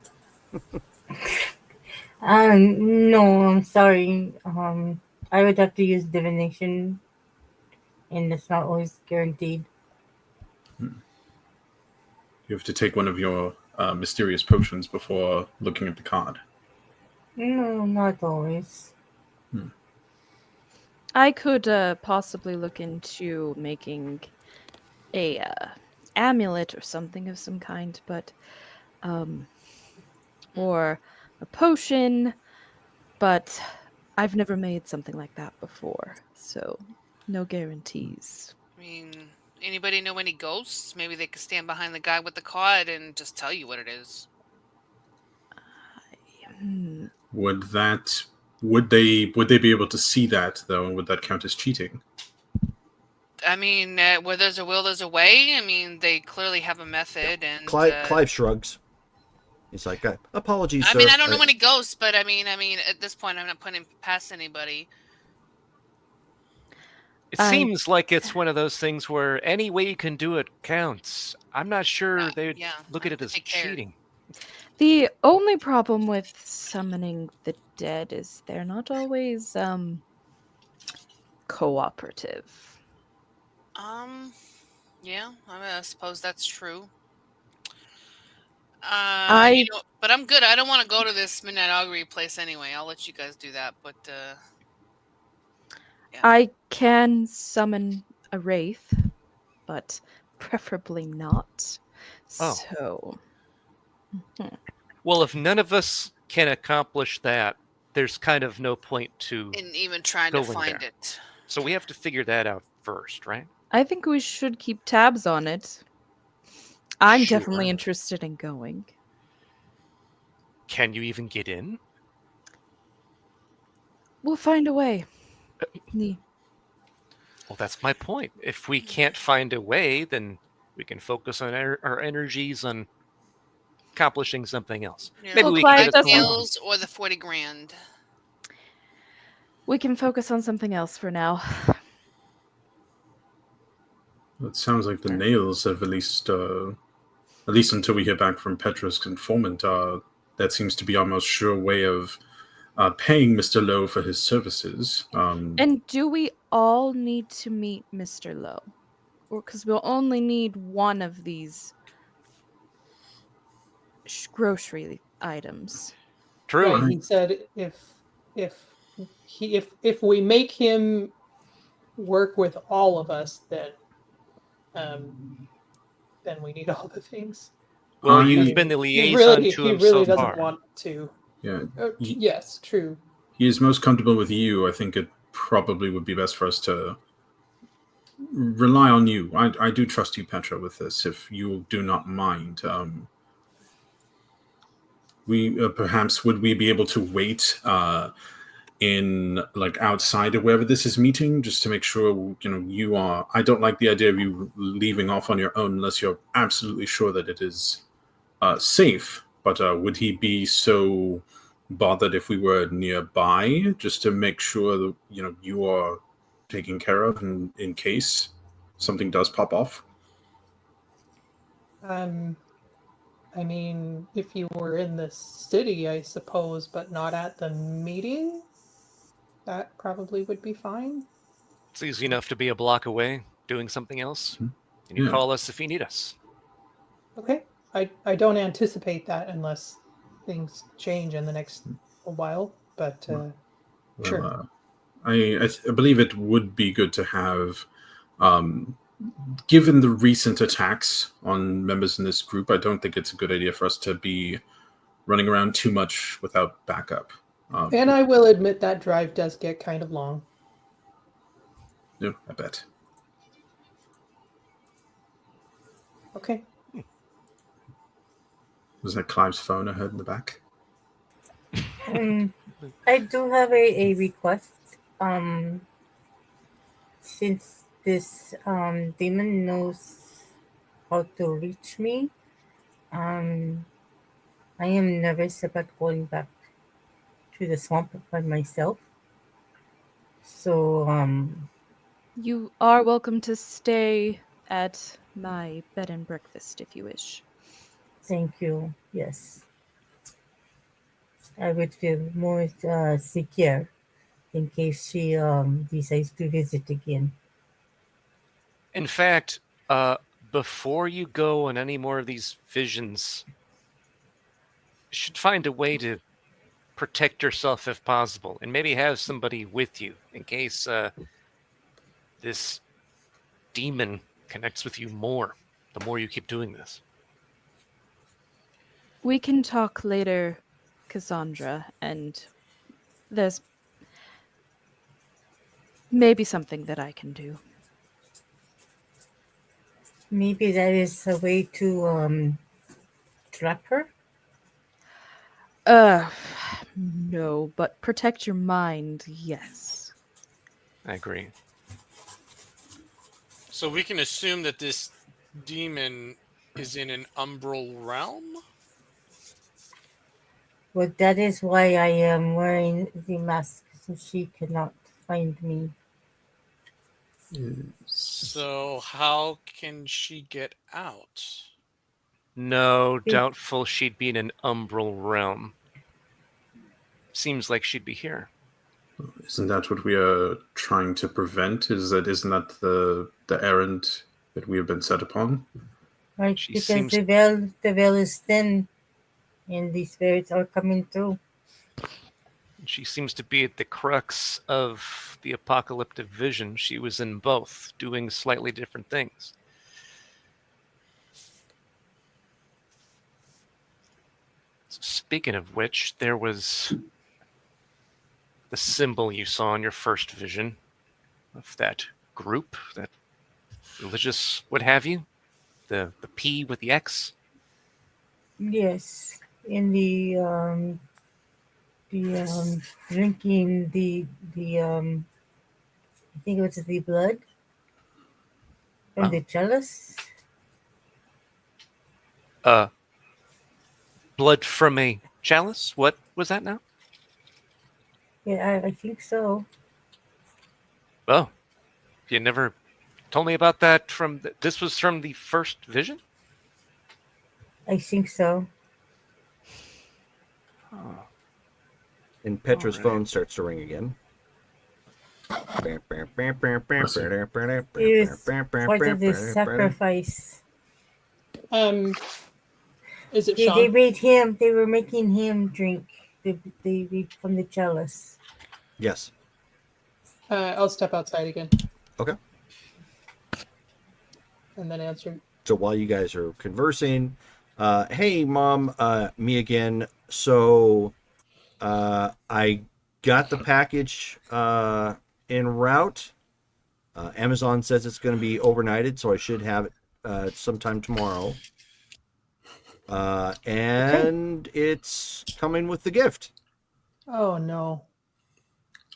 No, I'm sorry. I would have to use divination, and it's not always guaranteed. You have to take one of your mysterious potions before looking at the card. No, not always. I could possibly look into making a amulet or something of some kind, but or a potion, but I've never made something like that before, so no guarantees. I mean, anybody know any ghosts? Maybe they could stand behind the guy with the card and just tell you what it is. Would they be able to see that though, and would that count as cheating? I mean, where there's a will, there's a way. I mean, they clearly have a method, and Clive shrugs. He's like, apologies, sir. I mean, I don't know any ghosts, but I mean, at this point, I'm not putting past anybody. It seems like it's one of those things where any way you can do it counts. I'm not sure they would look at it as cheating. The only problem with summoning the dead is they're not always cooperative. Yeah, I suppose that's true. I But I'm good. I don't want to go to this midnight augury place anyway. I'll let you guys do that. But yeah. I can summon a wraith, but preferably not. Oh. So, mhm. Well, if none of us can accomplish that, there's kind of no point to And even trying to going find there. it. So we have to figure that out first, right? I think we should keep tabs on it. I'm Sure. definitely interested in going. Can you even get in? We'll find a way. Nee. Well, that's my point. If we can't find a way, then we can focus on our energies on accomplishing something else. Yeah. Maybe Well, we can Clive get a doesn't. tour. Nails or the 40 grand. We can focus on something else for now. It sounds like the nails have at least until we hear back from Petra's informant, that seems to be our most sure way of paying Mr. Lowe for his services. And do we all need to meet Mr. Lowe? Or because we'll only need one of these grocery items. True. Right. He said if if we make him work with all of us, then we need all the things. Well, I- you've mean, been the he liaison really to he him really so doesn't far. want to. Yeah, Yes, true. he is most comfortable with you. I think it probably would be best for us to rely on you. I do trust you, Petra, with this. If you do not mind, we perhaps would we be able to wait in like outside of wherever this is meeting, just to make sure you are. I don't like the idea of you leaving off on your own unless you're absolutely sure that it is safe. But would he be so bothered if we were nearby, just to make sure that you are taken care of in case something does pop off? I mean, if you were in the city, I suppose, but not at the meeting, that probably would be fine. It's easy enough to be a block away doing something else. And you Yeah. call us if you need us. Okay. I don't anticipate that unless things change in the next while, but Well, sure. I believe it would be good to have, given the recent attacks on members in this group, I don't think it's a good idea for us to be running around too much without backup. And I will admit that drive does get kind of long. Yeah, I bet. Okay. Was that Clive's phone I heard in the back? I do have a request. Since this demon knows how to reach me, I am nervous about going back to the swamp by myself. So, You are welcome to stay at my bed and breakfast if you wish. thank you. Yes, I would feel more secure in case she decides to visit again. In fact, before you go on any more of these visions, you should find a way to protect yourself if possible, and maybe have somebody with you in case this demon connects with you more the more you keep doing this. We can talk later, Cassandra, and there's maybe something that I can do. Maybe that is a way to trap her. No, but protect your mind, yes. I agree. So we can assume that this demon is in an umbral realm? Well, that is why I am wearing the mask so she cannot find me. So how can she get out? No, doubtful she'd be in an umbral realm. Seems like she'd be here. Isn't that what we are trying to prevent? Isn't that the errand that we have been set upon? Right, She because seems the veil is thin, and these spirits are coming through. she seems to be at the crux of the apocalyptic vision. She was in both, doing slightly different things. Speaking of which, there was the symbol you saw in your first vision of that group, that religious what have you, the P with the X. Yes, in the drinking the I think it was the blood from Oh. the chalice. Blood from a chalice? What was that now? Yeah, I think so. Oh, you never told me about that this was from the first vision? I think so. Oh. And Petra's Alright. phone starts to ring again. It was part of the sacrifice. Is it They Sean? made him. They were making him drink the from the chalice. Yes. I'll step outside again Okay. and then answer. So while you guys are conversing, hey mom, me again. So I got the package en route. Amazon says it's going to be overnighted, so I should have it sometime tomorrow. And it's coming with the gift. Oh no.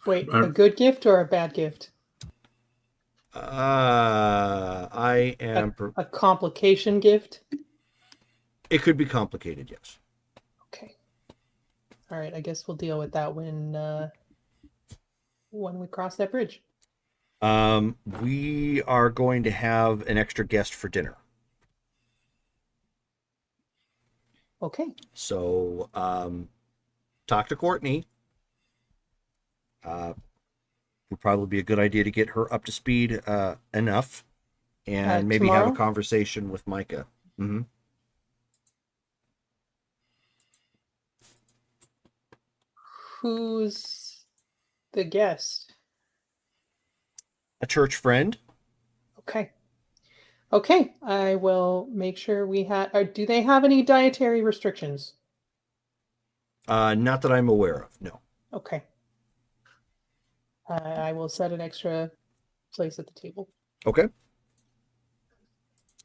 Wait, a good gift or a bad gift? I am. A complication gift? It could be complicated, yes. Okay. All right, I guess we'll deal with that when we cross that bridge. We are going to have an extra guest for dinner. Okay. So, talk to Courtney. Would probably be a good idea to get her up to speed enough, and maybe tomorrow? have a conversation with Micah. Mm-hmm. Who's the guest? A church friend. Okay. Okay, I will make sure we have. Do they have any dietary restrictions? Not that I'm aware of. No. Okay. I will set an extra place at the table. Okay.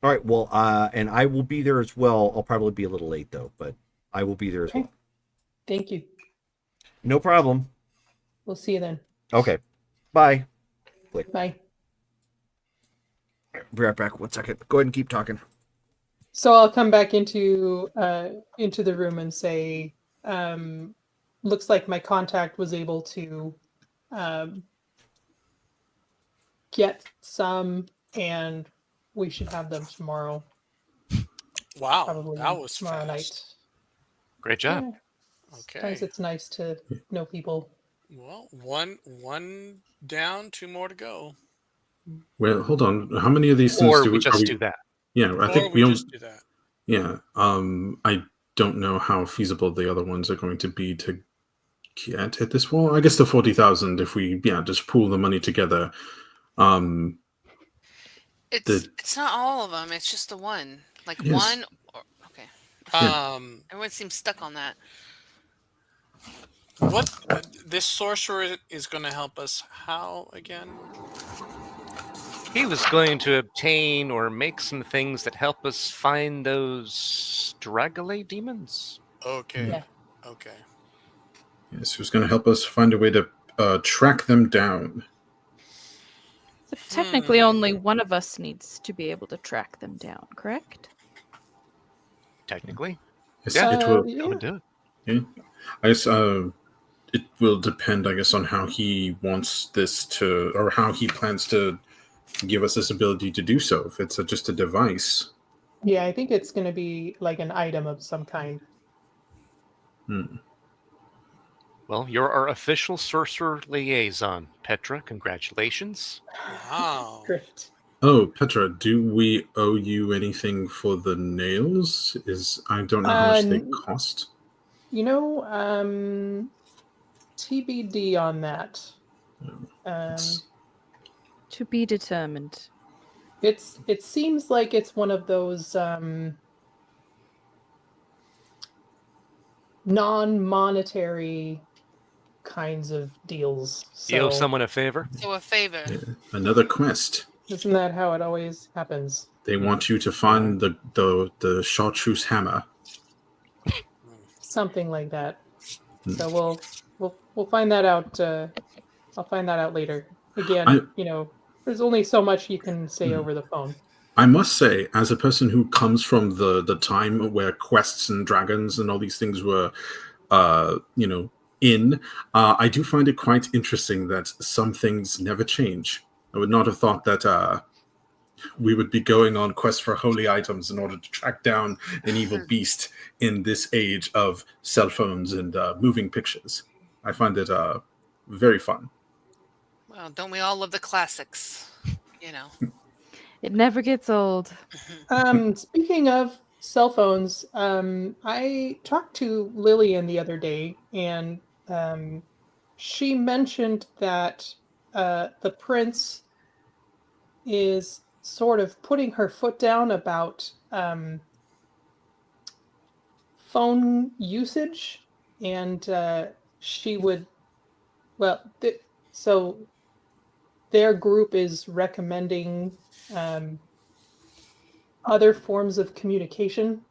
All right. Well, and I will be there as well. I'll probably be a little late though, but I will be there as well. Thank you. No problem. We'll see you then. Okay. Bye. Bye. Be right back. 1 second. Go ahead and keep talking. So I'll come back into the room and say, looks like my contact was able to get some, and we should have them tomorrow. Wow, Probably that was tomorrow fast. night. Great job. Yeah. Okay. Sometimes it's nice to know people. Well, one down, two more to go. Well, hold on. How many of these things Or do we we just do that. Yeah, I Or think we we just do that. Yeah. I don't know how feasible the other ones are going to be to get at this. Well, I guess the 40,000 if we just pool the money together. It's not all of them. It's just the one. Like Yes. one. Okay. Yeah. Everyone seems stuck on that. What this sorcerer is going to help us? How again? He was going to obtain or make some things that help us find those Dragale demons. Okay. Yeah. Okay. Yes, who's going to help us find a way to track them down? So technically, only one of us needs to be able to track them down, correct? Technically. Yes, Yeah. it will. Come and do it. Yeah. I guess it will depend, I guess, on how he wants this to, or how he plans to give us this ability to do so. If it's just a device. Yeah, I think it's going to be like an item of some kind. Well, you're our official sorcerer liaison, Petra. Congratulations. Wow. Great. Oh, Petra, do we owe you anything for the nails? I don't know how much they cost. TBD on that. To be determined. It seems like it's one of those non-monetary kinds of deals. You owe So someone a favor? So a favor. Yeah. Another quest. isn't that how it always happens? They want you to find the chartreuse hammer. Something like that. So we'll find that out. I'll find that out later. Again, there's only so much you can say over the phone. I must say, as a person who comes from the time where quests and dragons and all these things were, I do find it quite interesting that some things never change. I would not have thought that we would be going on quests for holy items in order to track down an evil beast in this age of cell phones and moving pictures. I find it very fun. Well, don't we all love the classics? It never gets old. Speaking of cell phones, I talked to Lillian the other day, and she mentioned that the prince is sort of putting her foot down about phone usage, and she would, so their group is recommending other forms of communication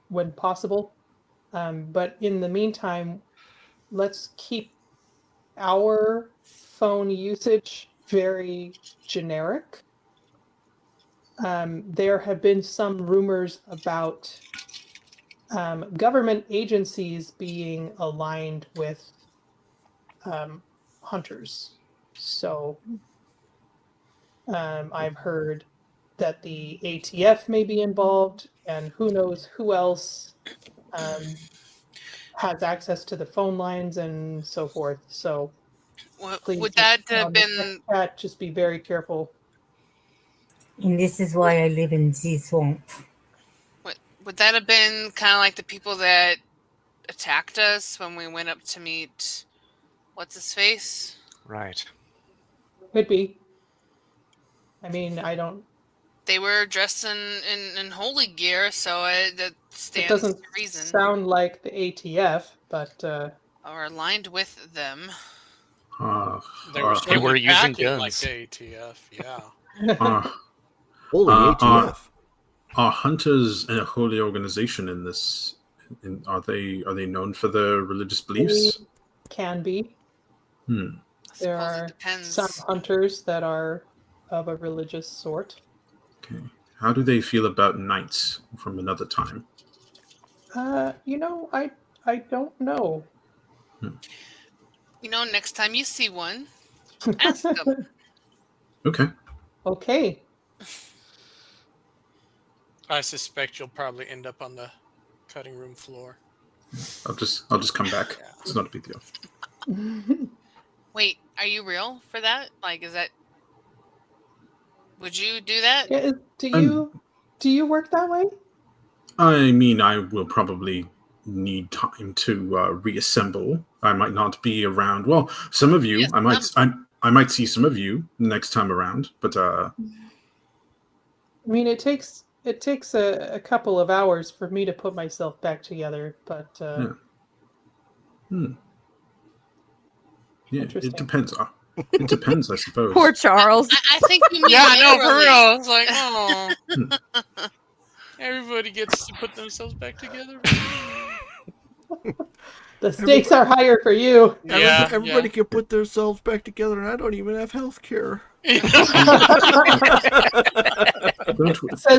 when possible. But in the meantime, let's keep our phone usage very generic. There have been some rumors about government agencies being aligned with hunters. So I've heard that the ATF may be involved, and who knows who else has access to the phone lines and so forth. So please, would that have been? Just be very careful. And this is why I live in Z Swamp. Would that have been kind of like the people that attacked us when we went up to meet what's his face? Right. Could be. I mean, I don't. They were dressed in holy gear, so that stands It doesn't to reason. sound like the ATF, but or aligned with them. They were using acting guns. like the ATF. Yeah. Holy ATF. Are hunters a holy organization in this? Are they known for their religious beliefs? they can be. Hmm. There Suppose it are depends. some hunters that are of a religious sort. Okay. How do they feel about knights from another time? I don't know. Next time you see one, ask them. Okay. Okay. I suspect you'll probably end up on the cutting room floor. I'll just come back. Yeah. It's not a big deal. Wait, are you real for that? Like, is that? Would you do that? Yeah, do you work that way? I mean, I will probably need time to reassemble. I might not be around. Well, some of you, Yes, I might see some of you next time around. But I mean, it takes a couple of hours for me to put myself back together, but yeah, it Interesting. depends. It depends, I suppose. Poor Charles. I think you mean Yeah, no, for literally. real. It's like, oh. Everybody gets to put themselves back together. the stakes are higher for you. Yeah, Everybody can put themselves back together, and I don't even have health care. Says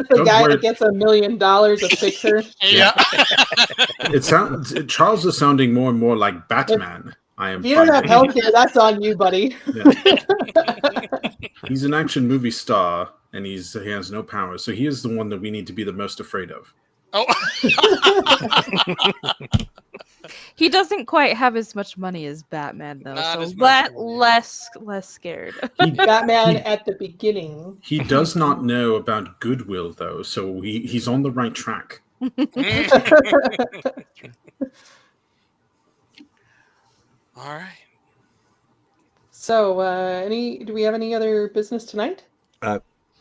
the guy worry. that gets $1 million a picture. Yeah. Charles is sounding more and more like Batman. I am. If you don't have finding. healthcare, that's on you, buddy. Yeah. He's an action movie star, and he has no power. So he is the one that we need to be the most afraid of. Oh. He doesn't quite have as much money as Batman, though, Not so as much money. less scared. He, Batman he, at the beginning. he does not know about goodwill, though, so he's on the right track. All right. So, do we have any other business tonight?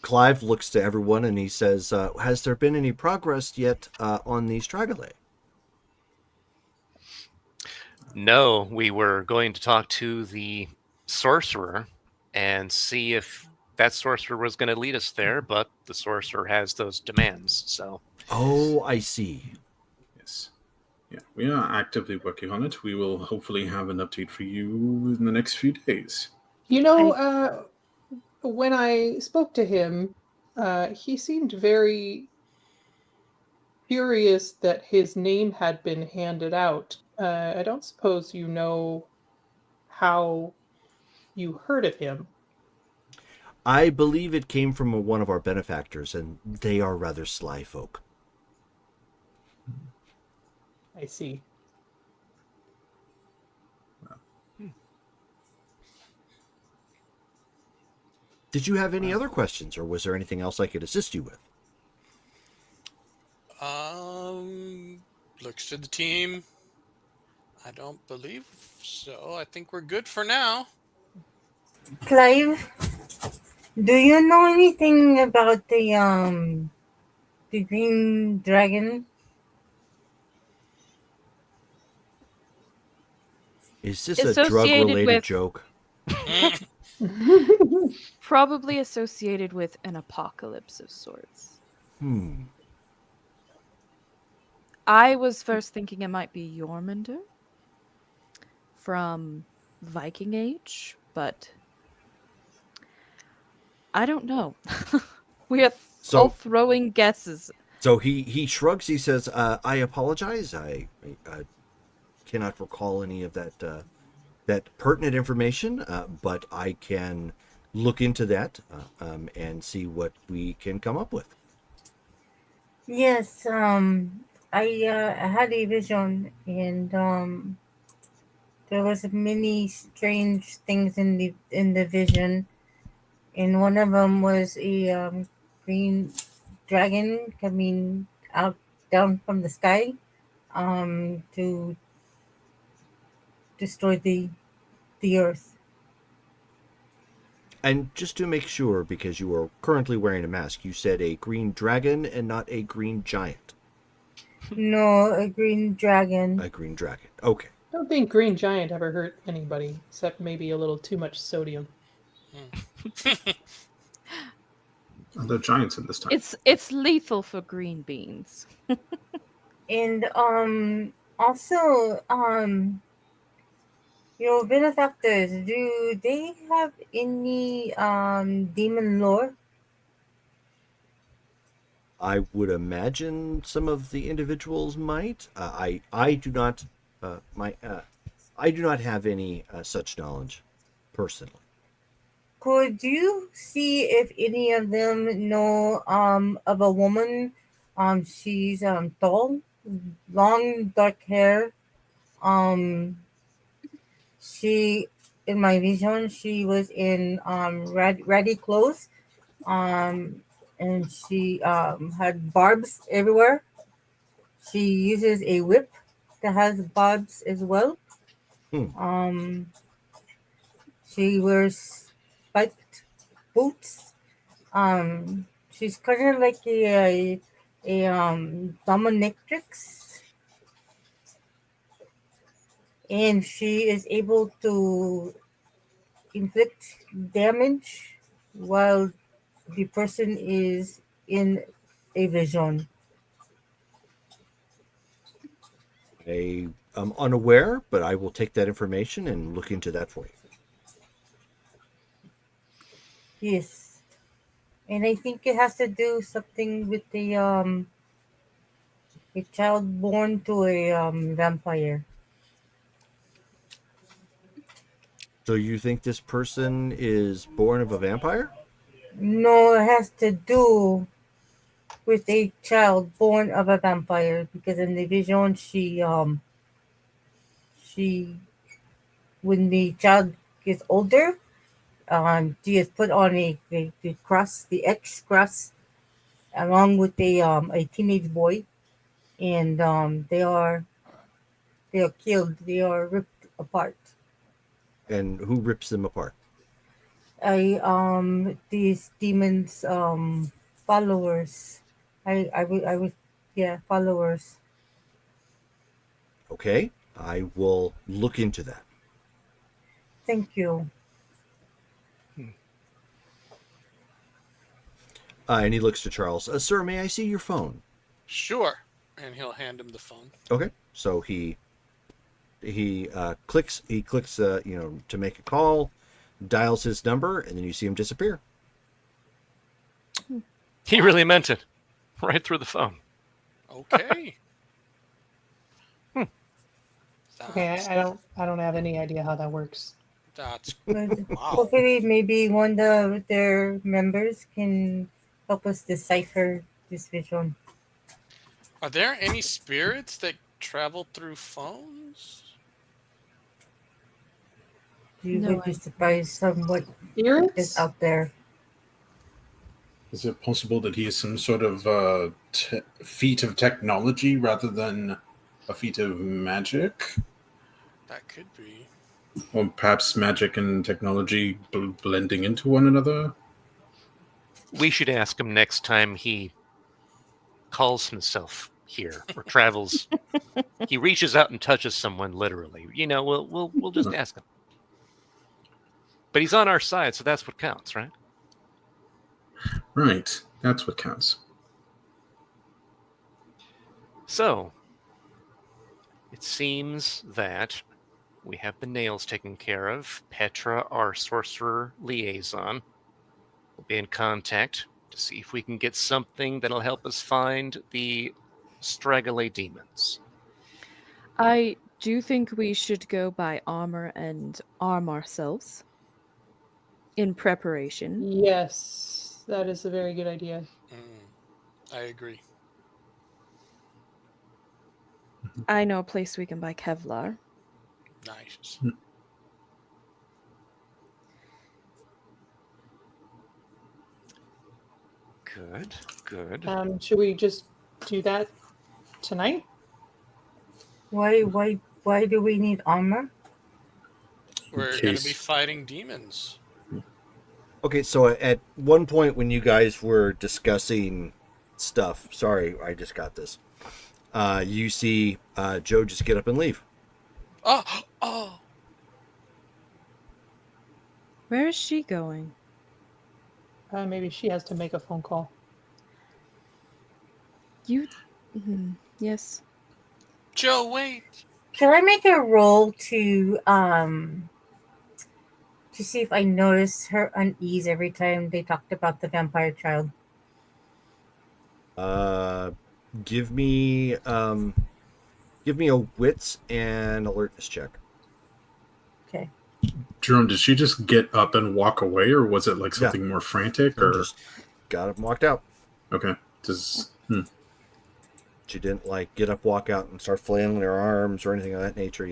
Clive looks to everyone and he says, has there been any progress yet on the Stragolay? No, we were going to talk to the sorcerer and see if that sorcerer was going to lead us there, but the sorcerer has those demands, so. Oh, I see. Yes. Yeah, we are actively working on it. We will hopefully have an update for you in the next few days. You know, when I spoke to him, he seemed very furious that his name had been handed out. I don't suppose you know how you heard of him. I believe it came from one of our benefactors, and they are rather sly folk. I see. Did you have any other questions, or was there anything else I could assist you with? Looks to the team. I don't believe so. I think we're good for now. Clive, do you know anything about the green dragon? Is this a Associated drug-related with- joke? Probably associated with an apocalypse of sorts. I was first thinking it might be Jormungandr from Viking Age, but I don't know. We are all throwing guesses. So he shrugs. He says, "I apologize. I cannot recall any of that pertinent information, but I can look into that and see what we can come up with." Yes, I had a vision, and there was many strange things in the vision, and one of them was a green dragon coming out down from the sky to destroy the earth. And just to make sure, because you are currently wearing a mask, you said a green dragon and not a green giant. No, a green dragon. A green dragon. Okay. I don't think Green Giant ever hurt anybody, except maybe a little too much sodium. They're giants in this time. It's lethal for green beans. And also your benefactors, do they have any demon lore? I would imagine some of the individuals might. I do not I do not have any such knowledge personally. Could you see if any of them know of a woman? She's tall, long dark hair. Um, she in my vision she was in ratty clothes. And she had barbs everywhere. She uses a whip that has barbs as well. Um, she wears spiked boots. She's kind of like a dominatrix, and she is able to inflict damage while the person is in a vision. I am unaware, but I will take that information and look into that for you. Yes, and I think it has to do something with a child born to a vampire. So you think this person is born of a vampire? No, it has to do with a child born of a vampire because in the vision she, when the child gets older, she is put on the cross, the X cross, along with a teenage boy, and they are killed. They are ripped apart. And who rips them apart? These demons followers. I was yeah, followers. Okay, I will look into that. Thank you. And he looks to Charles. Sir, may I see your phone? Sure. And he'll hand him the phone. Okay, so he clicks to make a call, dials his number, and then you see him disappear. He really meant it. Right through the phone. Okay. Okay, I don't have any idea how that works. That's But wow. hopefully, maybe one of their members can help us decipher this vision. Are there any spirits that travel through phones? You No would be surprised on what is Spirits? out there. Is it possible that he is some sort of feat of technology rather than a feat of magic? That could be. Or perhaps magic and technology blending into one another? We should ask him next time he calls himself here or travels. He reaches out and touches someone literally. We'll just ask him. But he's on our side, so that's what counts, right? Right. That's what counts. So, it seems that we have the nails taken care of. Petra, our sorcerer liaison, will be in contact to see if we can get something that'll help us find the straggly demons. I do think we should go buy armor and arm ourselves in preparation. Yes, that is a very good idea. I agree. I know a place we can buy Kevlar. Nice. Good. Should we just do that tonight? Why do we need armor? We're going to be fighting demons. Okay, so at one point when you guys were discussing stuff, sorry, I just got this. You see Joe just get up and leave. Oh. Where is she going? Maybe she has to make a phone call. Yes. Joe, wait. Can I make a roll to see if I notice her unease every time they talked about the vampire child? Give me a wits and alertness check. Okay. Jerome, did she just get up and walk away, or was it like something more frantic? Or just got up and walked out. Okay. She didn't get up, walk out, and start flailing her arms or anything of that nature.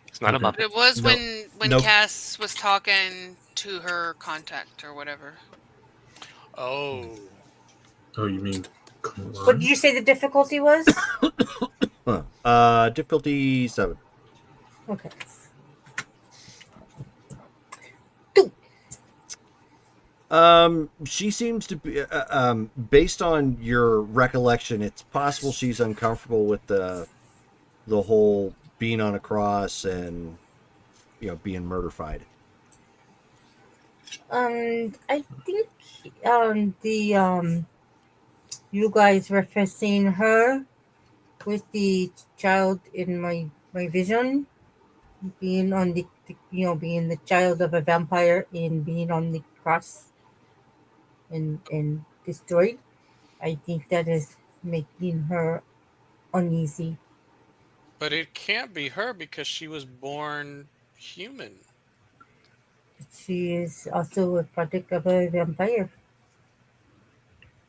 It's not a Muppet. It was No. when Nope. Cass was talking to her contact or whatever. Oh. Oh, you mean? What did you say the difficulty was? Difficulty 7. Okay. She seems to be, based on your recollection, it's possible she's uncomfortable with the whole being on a cross and, being murderfied. I think you guys referencing her with the child in my vision, being on being the child of a vampire and being on the cross and destroyed. I think that is making her uneasy. But it can't be her because she was born human. She is also a product of a vampire.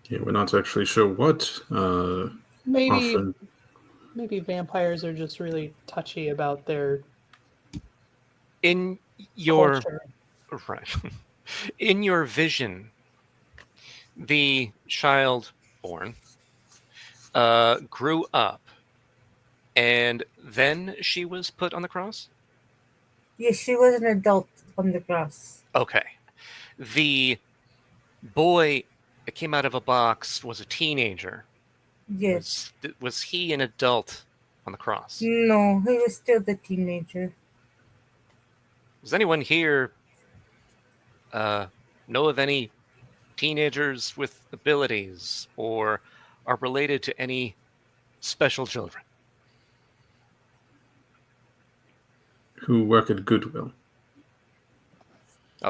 Yeah, we're not actually sure what. Maybe Often. maybe vampires are just really touchy about their In your culture. right, in your vision, the child born grew up, and then she was put on the cross. Yes, she was an adult on the cross. Okay. The boy that came out of a box was a teenager. Yes. Was he an adult on the cross? No, he was still the teenager. Does anyone here know of any teenagers with abilities or are related to any special children? Who work at Goodwill.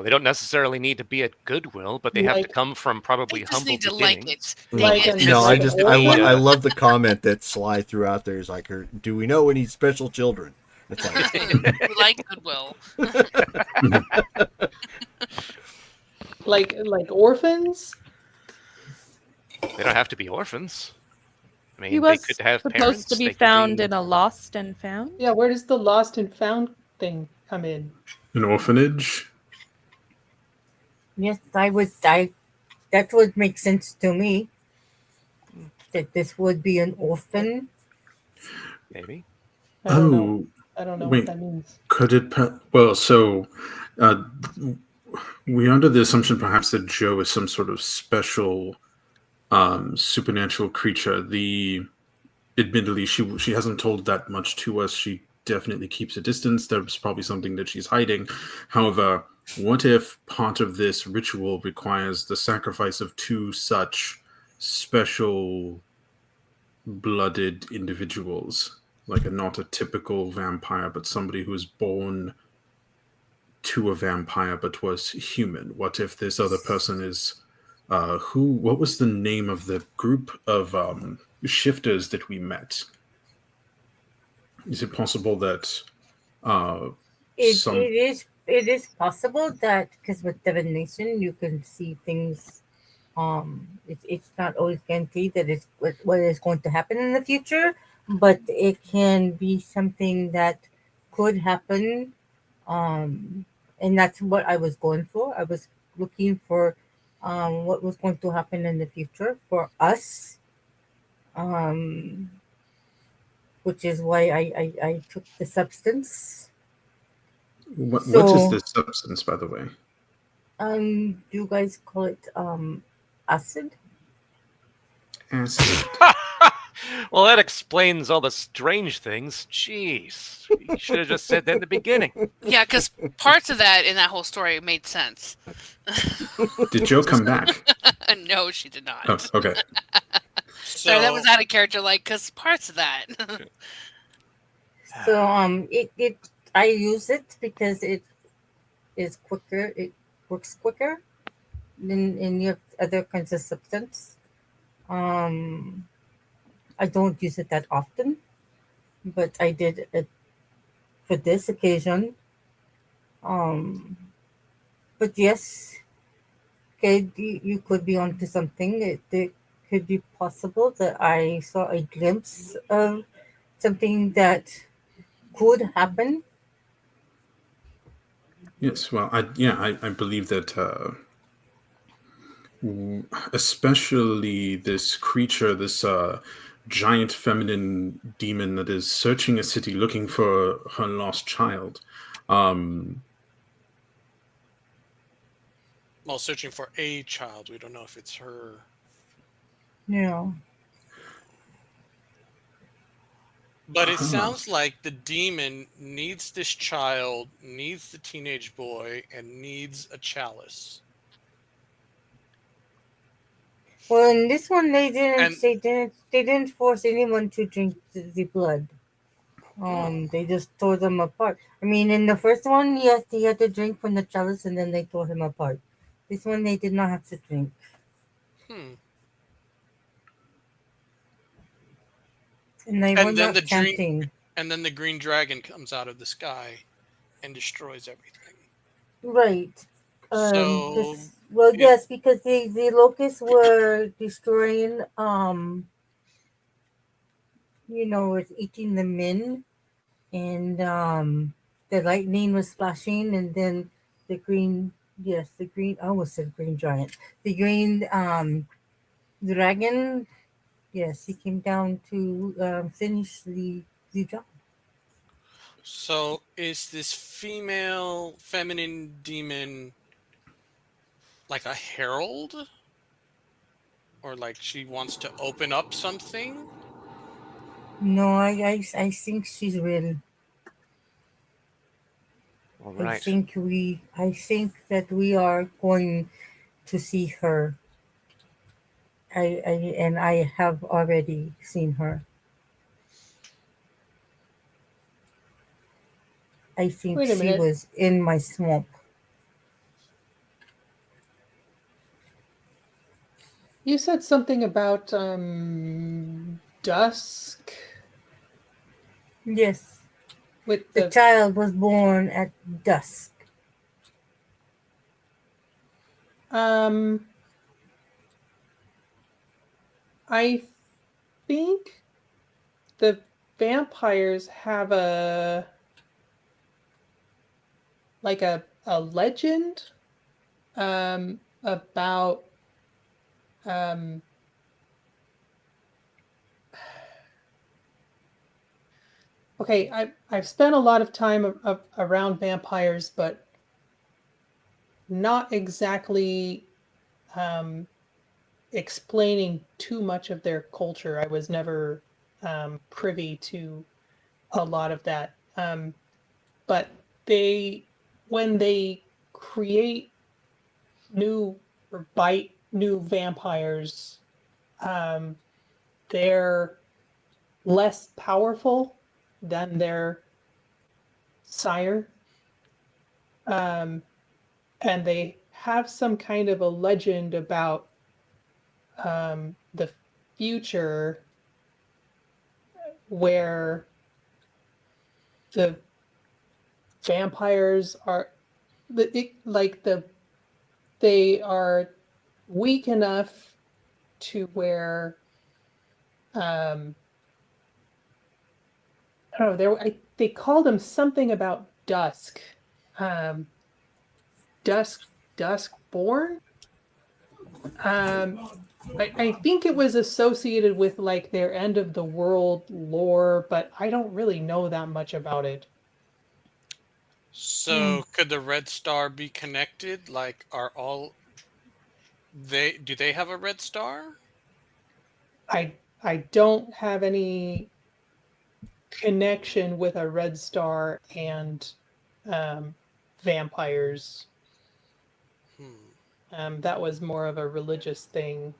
They don't necessarily need to be at Goodwill, but they have to Like- come from probably They just humble need to like beginnings. it. Dang Like it. a- No, like I an just orphan? I love the comment that Sly threw out there. Is like, do we know any special children? It's like, We like Goodwill. like orphans. They don't have to be orphans. I mean, He they was could have supposed parents. to be they could found be- in a lost and found. Yeah, where does the lost and found thing come in? An orphanage. Yes, that would make sense to me. That this would be an orphan. Maybe. I don't know. Oh, I don't know wait. what that means. could it? Well, so uh, we're under the assumption perhaps that Joe is some sort of special supernatural creature. Admittedly, she hasn't told that much to us. She definitely keeps a distance. There's probably something that she's hiding. However, what if part of this ritual requires the sacrifice of two such special blooded individuals, like not a typical vampire, but somebody who was born to a vampire but was human? What if this other person is what was the name of the group of shifters that we met? Is it possible that some It is possible that because with divination you can see things. It's not always guaranteed that it's what is going to happen in the future, but it can be something that could happen. And that's what I was going for. I was looking for what was going to happen in the future for us, um, which is why I took the substance. what is So- this substance, by the way? Do you guys call it acid? Acid. Well, that explains all the strange things. Jeez. You should have just said that in the beginning. Yeah, because parts of that in that whole story made sense. Did Joe come back? No, she did not. Oh, okay. Sorry, that was out of character, like, because parts of that. So I use it because it is quicker. It works quicker than any other kinds of substance. I don't use it that often, but I did it for this occasion. But yes, okay, you could be onto something. It could be possible that I saw a glimpse of something that could happen. Yes, well, I believe that especially this creature, this giant feminine demon that is searching a city looking for her lost child. Well, searching for a child. We don't know if it's her. Yeah. But it sounds like the demon needs this child, needs the teenage boy, and needs a chalice. Well, in this one, And- they didn't force anyone to drink the blood. They just tore them apart. I mean, in the first one, yes, he had to drink from the chalice, and then they tore him apart. This one, they did not have to drink. Hmm. And they And were then not the drink- chanting. And then the green dragon comes out of the sky and destroys everything. Right. So, Well, yeah. yes, because the locusts were destroying, it's eating the men, and the lightning was flashing, and then the green, yes, the green. I almost said green giant. The green dragon. Yes, he came down to finish the job. So is this female feminine demon like a herald? Or like she wants to open up something? No, I think she's real. All right. I think that we are going to see her. I have already seen her. I think Wait a she minute. was in my swamp. You said something about dusk Yes, with the the child was born at dusk. um I think the vampires have a legend about um okay, I've spent a lot of time around vampires, but not exactly um explaining too much of their culture. I was never privy to a lot of that. But they, when they create new or bite new vampires, um, they're less powerful than their sire. Um, and they have some kind of a legend about the future where the vampires are like they are weak enough to where um I don't know, they called them something about dusk. Um dusk dusk born? Um I think it was associated with like their end of the world lore, but I don't really know that much about it. Hmm. So could the red star be connected? Like are all they do they have a red star? I don't have any connection with a red star and um vampires. Hmm. That was more of a religious thing.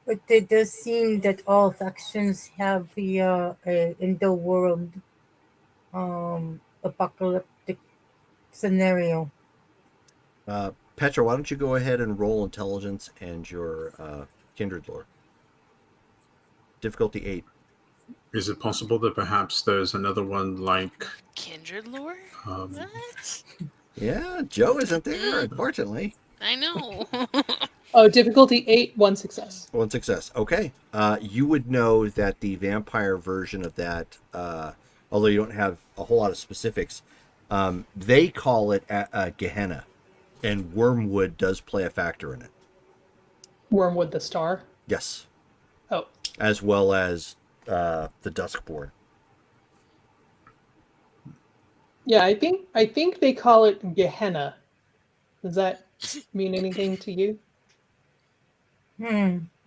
But it does seem that all factions have in the world apocalyptic scenario. Petra, why don't you go ahead and roll intelligence and your kindred lore? Difficulty 8. Is it possible that perhaps there's another one like Kindred lore? um, What? Yeah, Joe isn't there, unfortunately. I know. Oh, difficulty 8, 1 success. One success. Okay. You would know that the vampire version of that, although you don't have a whole lot of specifics, they call it Gehenna, and wormwood does play a factor in it. Wormwood the Star. Yes, Oh, as well as the Duskborn. yeah, I think they call it Gehenna. Does that mean anything to you?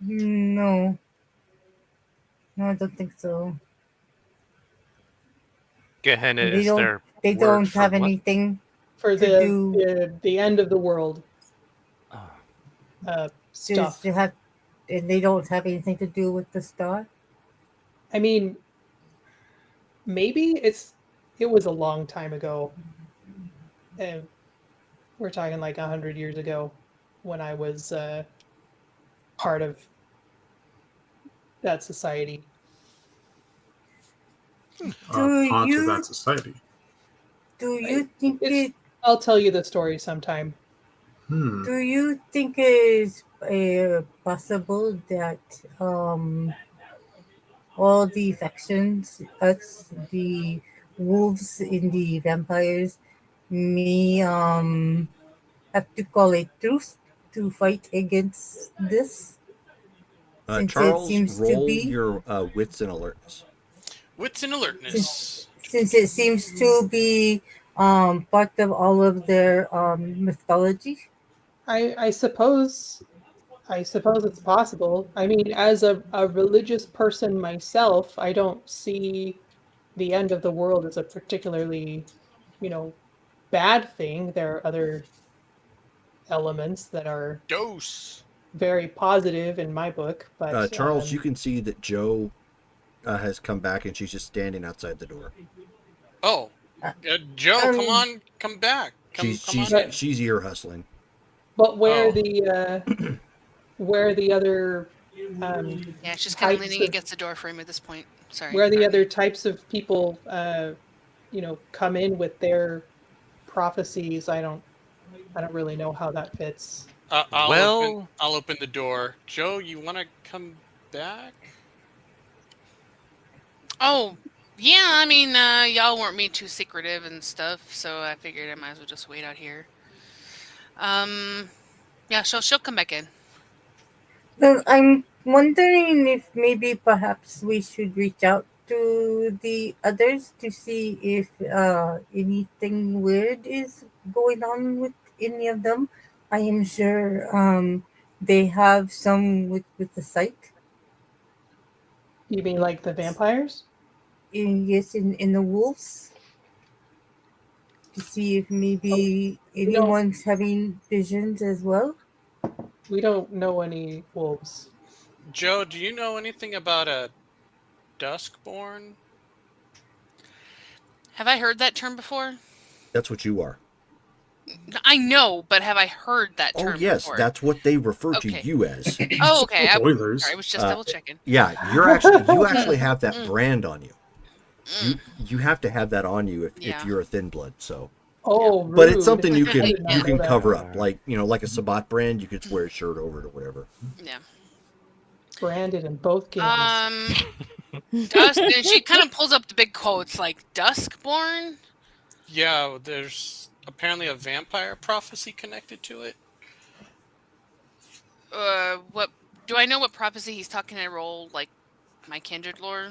No, no, I don't think so. Gehenna They is don't. their They word don't for have what? anything For to do. the end of the world Oh, stuff. To have, and they don't have anything to do with the star. I mean, maybe it was a long time ago. Uh, we're talking like 100 years ago when I was part of that society. Do part of that you society? do I, you think it's it? I'll tell you the story sometime. Hmm. Do you think it is possible that all the factions, us, the wolves in the vampires may have to call a truce to fight against this, since it Charles, seems to roll be your wits and alertness. Wits and since alertness. since it seems to be part of all of their mythology. I suppose it's possible. I mean, as a religious person myself, I don't see the end of the world as a particularly, you know, bad thing. There are other elements that are Dose. very positive in my book, but Charles, you can see that Joe has come back and she's just standing outside the door. Oh, Uh, Joe, come um, on, come back. Come She's on in. she's ear hustling. but Oh, where the other Yeah, she's kind of types leaning of against the door frame at this point. Sorry. where the other types of people come in with their prophecies, I don't really know how that fits. Well, I'll open the door. Joe, you want to come back? Oh, yeah, I mean, y'all weren't being too secretive and stuff, so I figured I might as well just wait out here. Yeah, she'll come back in. Well, I'm wondering if maybe perhaps we should reach out to the others to see if anything weird is going on with any of them. I am sure they have some with the sight. You mean like the vampires? Yes, in the wolves, to see if Oh, maybe we don't anyone's having visions as well. know any wolves. Joe, do you know anything about a Duskborn? Have I heard that term before? That's what you are. I know, but have I heard that Oh term yes, before? that's what they refer to Okay. you as. Oh, okay. Spoilers. I was just double checking. Yeah, you actually have that brand on you. You have to have that on you if Yeah. you're a thin blood. So, Oh, but it's rude. something you I can did not you know can that. cover up, like like a Sabat brand. You could wear a shirt over it or whatever. Yeah. Branded in both games. Dusk, and she kind of pulls up the big quotes like Duskborn. Yeah, there's apparently a vampire prophecy connected to it. What do I know? What prophecy he's talking? I roll like my kindred lore.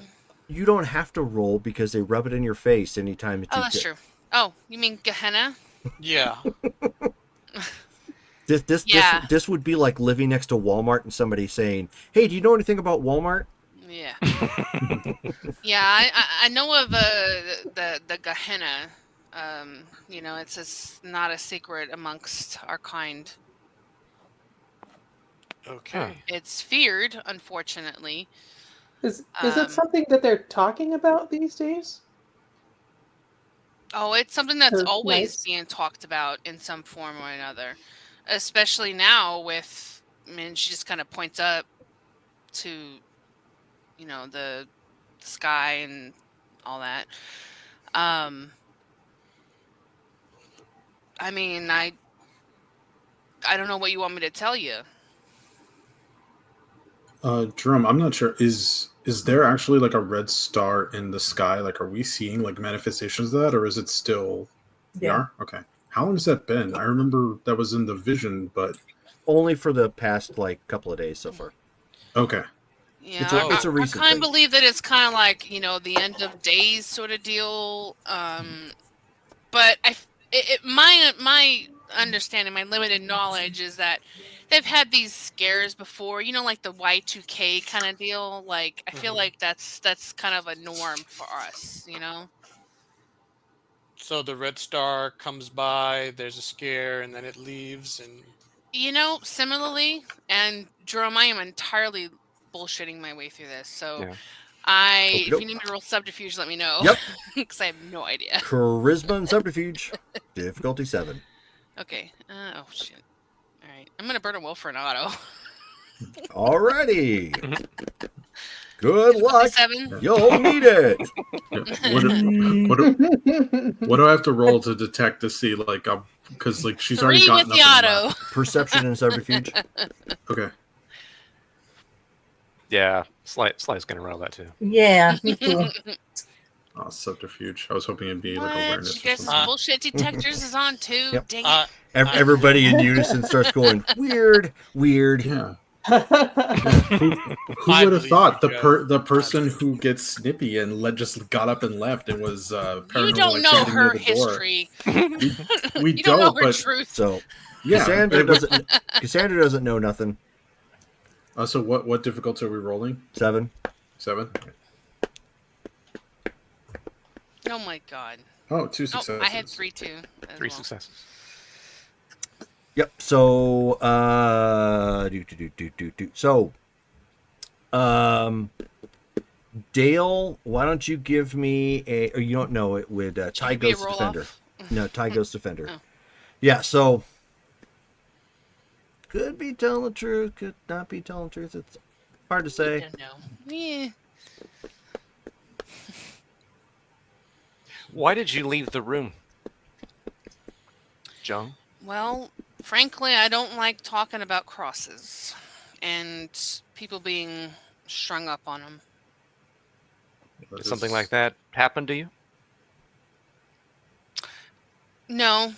You don't have to roll because they rub it in your face anytime that Oh, you that's true. Oh, you mean Gehenna? Yeah. Yeah. This would be like living next to Walmart and somebody saying, "Hey, do you know anything about Walmart?" Yeah. Yeah, I know of the Gehenna. It's not a secret amongst our kind. Okay. It's feared, unfortunately. Is it Um, something that they're talking about these days? Oh, it's something that's Or always nights? being talked about in some form or another, especially now with. I mean, she just kind of points up to, the sky and all that. Um, I mean, I don't know what you want me to tell you. Jerome, I'm not sure. Is there actually like a red star in the sky? Like, are we seeing like manifestations of that, or is it still? We Yeah. are. Okay. How long has that been? I remember that was in the vision, but Only for the past like couple of days so far. okay. Yeah, It's a I recent kind thing. of believe that it's kind of like the end of days sort of deal. But my understanding, my limited knowledge is that they've had these scares before. Like the Y2K kind of deal. Like I feel like that's kind of a norm for us. So the red star comes by, there's a scare, and then it leaves, and Similarly, and Jerome, I am entirely bullshitting my way through this. So yeah. if you need me to roll subterfuge, let me know. Yep. Because I have no idea. Charisma and subterfuge, difficulty 7. Okay. Oh shit. All right. I'm gonna burn a will for an auto. Alrighty. Good luck. 7. You'll need it. Yeah. What do I have to roll to detect to see like because like she's 3 already with gotten the up and auto. left. Perception and subterfuge. Okay. Yeah, Sly's gonna roll that too. Yeah, me too. Subterfuge. I was hoping it'd be like What? awareness You or guys' something. bullshit detectors is on too. Yep. Dang it. Everybody in unison starts going weird. Yeah. Who I would have believe thought you, Joe. the person who gets snippy and just got up and left and was You paranormal don't know activity near her the door? history. We You don't know don't, her but truth. So yeah. Cassandra but doesn't know nothing. so what difficulty are we rolling? 7. 7. Oh my god. Oh, 2 Oh, successes. I had 3 too. 3 successes. Yep. So So Dale, why don't you give me a, or you don't know it with Ty Give me a Ghost roll Defender. off? No, Ty Ghost Defender. Oh. Yeah, so could be telling the truth, could not be telling the truth. It's hard to say. I don't know. Yeah. Why did you leave the room, Joan? Well, frankly, I don't like talking about crosses and people being strung up on them. Did something like that happen to you? No.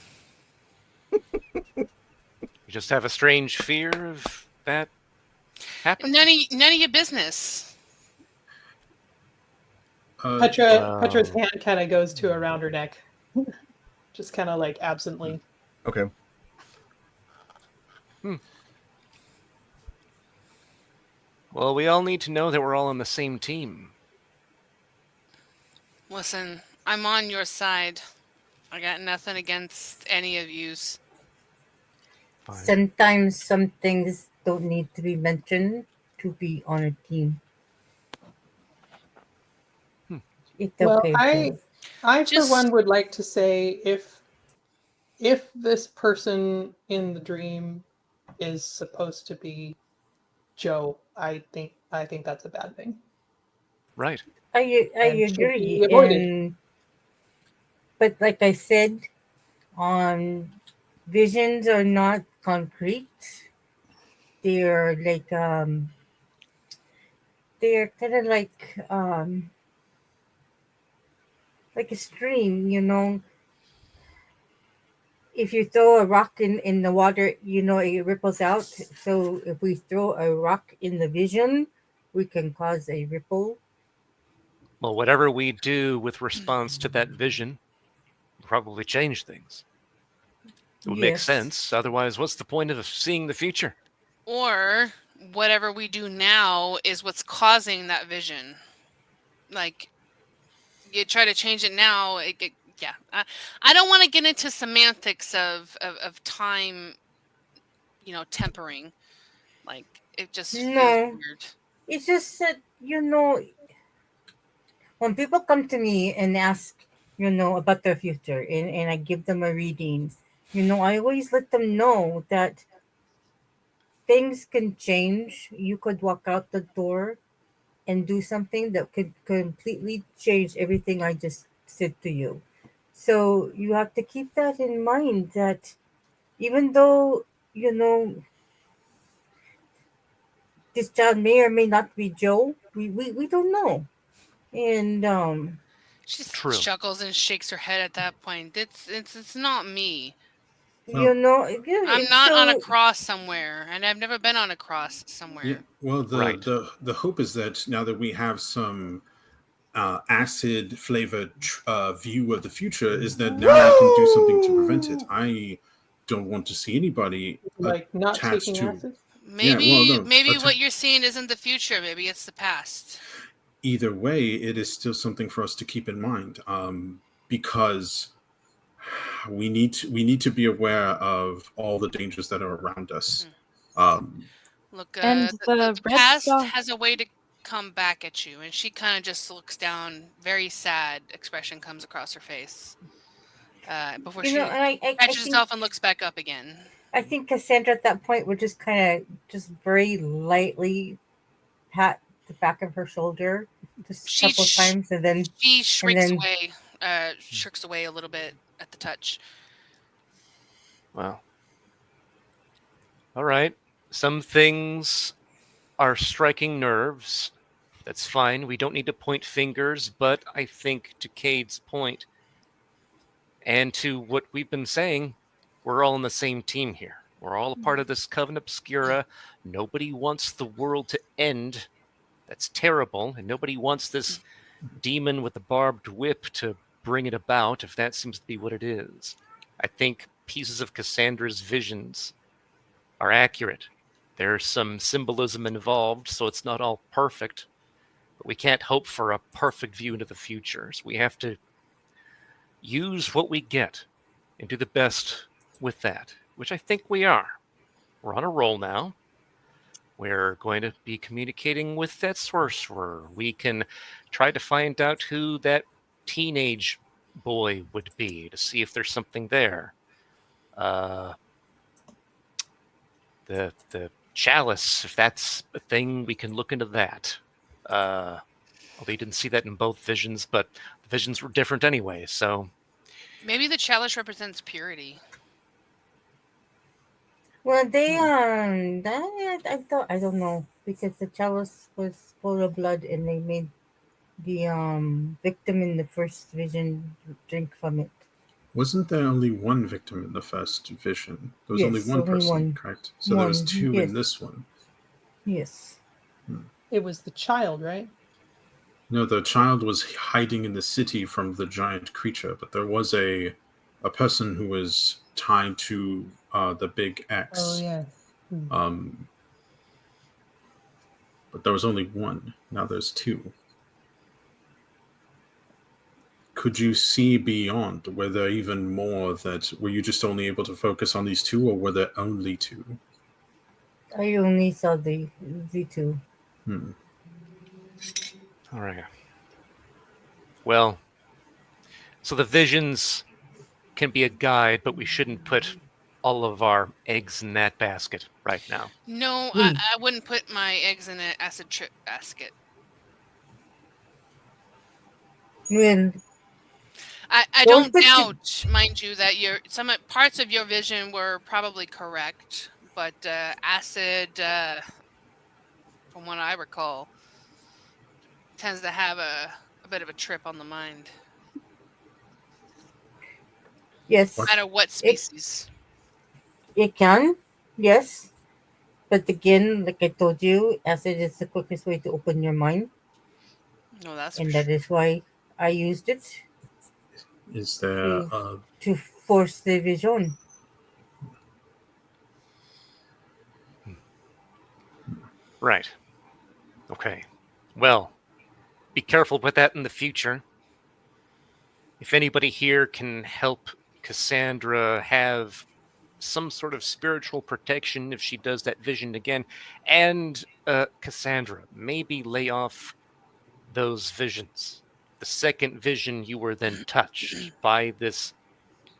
You just have a strange fear of that happening? None of your business. Petra's hand kind of goes to around her neck, just kind of like absently. Okay. Well, we all need to know that we're all on the same team. Listen, I'm on your side. I got nothing against any of yous. Fine. Sometimes some things don't need to be mentioned to be on a team. It's Well, okay. I for Just- one would like to say if this person in the dream is supposed to be Joe, I think that's a bad thing. Right. I And should agree. be avoided. But like I said, visions are not concrete. They're like they're kind of like a stream, you know. If you throw a rock in the water, you know, it ripples out. So if we throw a rock in the vision, we can cause a ripple. Well, whatever we do with response to that vision will probably change things. It would make Yes. sense. Otherwise, what's the point of seeing the future? Or whatever we do now is what's causing that vision. Like, you try to change it now. Yeah. I don't want to get into semantics of time, tempering. Like, it just feels No. weird. It's just that, you know, when people come to me and ask, you know, about their future and I give them a reading, you know, I always let them know that things can change. You could walk out the door and do something that could completely change everything I just said to you. So you have to keep that in mind that even though, you know, this child may or may not be Joe, we don't know. And She just True. chuckles and shakes her head at that point. It's not me. you know, yeah, I'm it's not on a so cross somewhere, and I've never been on a cross somewhere. Yeah. Well, Right. the hope is that now that we have some acid flavored view of the future, is that now we can do something to prevent it. I don't want to see anybody Like not attached taking to. acid. Maybe no, what you're seeing isn't the future. Maybe it's the past. Either way, it is still something for us to keep in mind, because we need to be aware of all the dangers that are around us. Look, And the the red past star. has a way to come back at you, and she kind of just looks down. Very sad expression comes across her face before you she know, and I catches think herself and looks back up again. I think Cassandra at that point would just kind of just very lightly pat the back of her shoulder just a She couple sh- times, and then She shrinks then- away, shrinks away a little bit at the touch. Well. All right. Some things are striking nerves That's fine. We don't need to point fingers, but I think to Cade's point, and to what we've been saying, we're all on the same team here. We're all a part of this Coven Obscura. Nobody wants the world to end. That's terrible. And nobody wants this demon with the barbed whip to bring it about, if that seems to be what it is. I think pieces of Cassandra's visions are accurate. There's some symbolism involved, so it's not all perfect. But we can't hope for a perfect view into the future. So we have to use what we get and do the best with that, which I think we are. We're on a roll now. We're going to be communicating with that sorcerer. We can try to find out who that teenage boy would be to see if there's something there. The chalice, if that's a thing, we can look into that. Although you didn't see that in both visions, but the visions were different anyway, so... Maybe the chalice represents purity. Well, they I don't know, because the chalice was full of blood, and they made the victim in the first vision drink from it. Wasn't there only one victim in the first vision? There was only Yes, one only person, one. correct? So there was One, two yes. in this one. Yes. It was the child, right? No, the child was hiding in the city from the giant creature, but there was a person who was tied to the big X. Oh, yeah. But there was only one. Now there's two. Could you see beyond? Were there even more that... Were you just only able to focus on these two, or were there only two? I only saw the two. All right. Well, so the visions can be a guide, but we shouldn't put all of our eggs in that basket right now. No, I wouldn't put my eggs in an acid trip basket. Well, I don't doubt, mind you, that some parts of your vision were probably correct, but acid, from what I recall, tends to have a bit of a trip on the mind. yes. No matter what species. It can, yes. But again, like I told you, acid is the quickest way to open your mind. No, that's And for that sure. is why I used it Is there to force the vision. Right. Okay. Well, be careful with that in the future. If anybody here can help Cassandra have some sort of spiritual protection if she does that vision again, and Cassandra, maybe lay off those visions. The second vision, you were then touched by this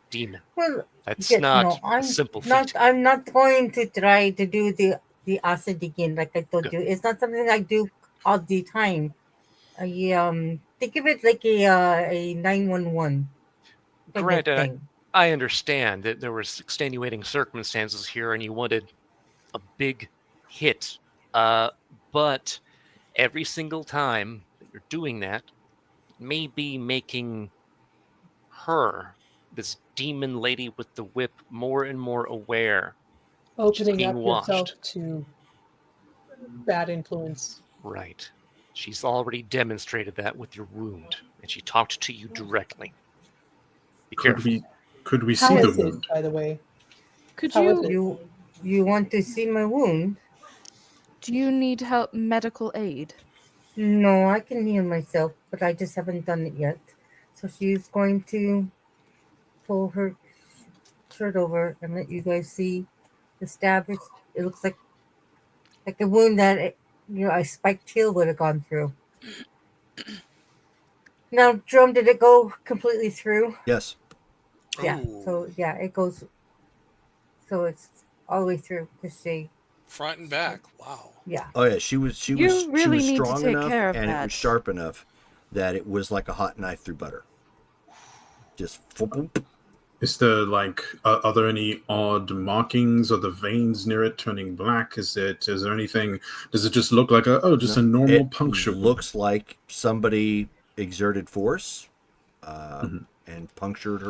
demon. Well, That's yes, not no, a I'm simple not. feat. I'm not going to try to do the acid again. Like I told Good. you, it's not something I do all the time. I think of it like a 911 kind of Granted, thing. I understand that there was extenuating circumstances here and you wanted a big hit. But every single time that you're doing that, may be making her, this demon lady with the whip, more and more aware that she's Opening being up yourself watched. to bad influence. Right. She's already demonstrated that with your wound, and she talked to you directly. Be careful. Could we How see the is it, wound? by the way? Could How is you? it? You want to see my wound? Do you need help? Medical aid? No, I can heal myself, but I just haven't done it yet. So she's going to pull her shirt over and let you guys see the stab. It looks like a wound that a spiked heel would have gone through. Now, Drum, did it go completely through? Yes. Yeah. Ooh. So yeah, it goes. So it's all the way through to see. Front and back. Wow. Yeah. Oh yeah, she was You really need to strong take enough care of and it that. was sharp enough that it was like a hot knife through butter. Just Is there like, are there any odd markings or the veins near it turning black? Is there anything? Does it just look like just a normal puncture wound? Looks like somebody exerted force Mhm. and punctured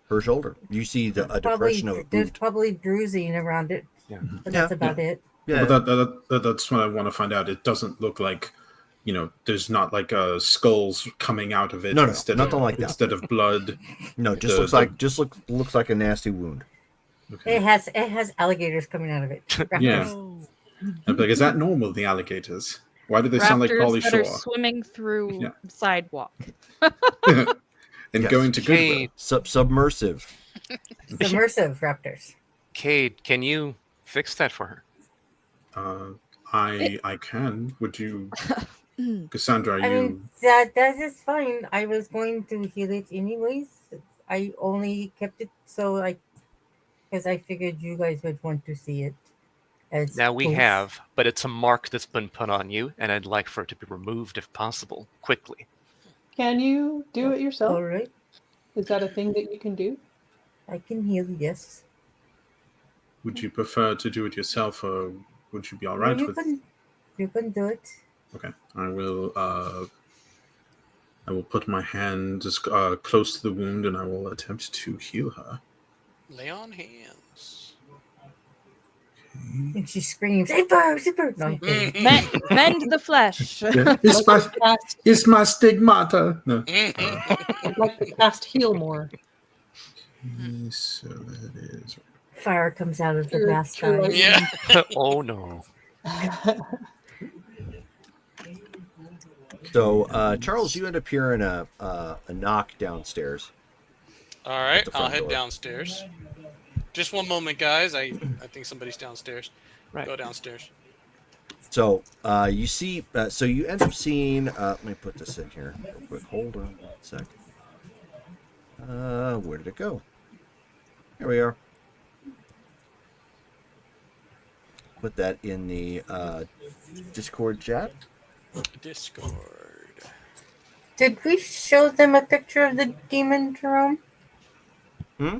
her shoulder. You see a Probably depression of a there's boot. probably bruising around it, Yeah. but that's about it. Yeah, But that's what I want to find out. It doesn't look like, there's not like skulls coming out of it No, instead nothing of like that. instead of blood. No, just looks like a nasty wound. Okay. It has alligators coming out of it. Yeah. Raptors. I'm like, is that normal? The alligators? Why do they sound like Raptors Pauly that are Shore? swimming through Yeah. sidewalk. And Yes. going to Goodwill. Cade, Submersive. Submersive raptors. Cade, can you fix that for her? I can. Would you, Cassandra? I mean, that is fine. I was going to heal it anyways. I only kept it because I figured you guys would want to see it. As Now we proof. have, but it's a mark that's been put on you, and I'd like for it to be removed if possible, quickly. Can you do it yourself? All right, Is that a thing that you can do? I can heal. Yes. Would you prefer to do it yourself, or would you be all No, right you with? you can do it. Okay, I will. I will put my hand just close to the wound, and I will attempt to heal her. Lay on hands. And she screams, "Zipper, zipper!" No, I'm kidding. Mend the flesh. It's my stigmata. No. I'd like to cast heal more. So that is. Fire comes out of the True, mask true. eyes. Yeah. Oh no. So, Charles, you end up hearing a knock downstairs. All right, the I'll front head door. downstairs. Just one moment, guys. I think somebody's downstairs. Right. Go downstairs. So you see, so you end up seeing. Let me put this in here real quick. Hold on 1 sec. Where did it go? Here we are. Put that in the Discord chat. Discord. Did we show them a picture of the demon, Jerome? Hmm?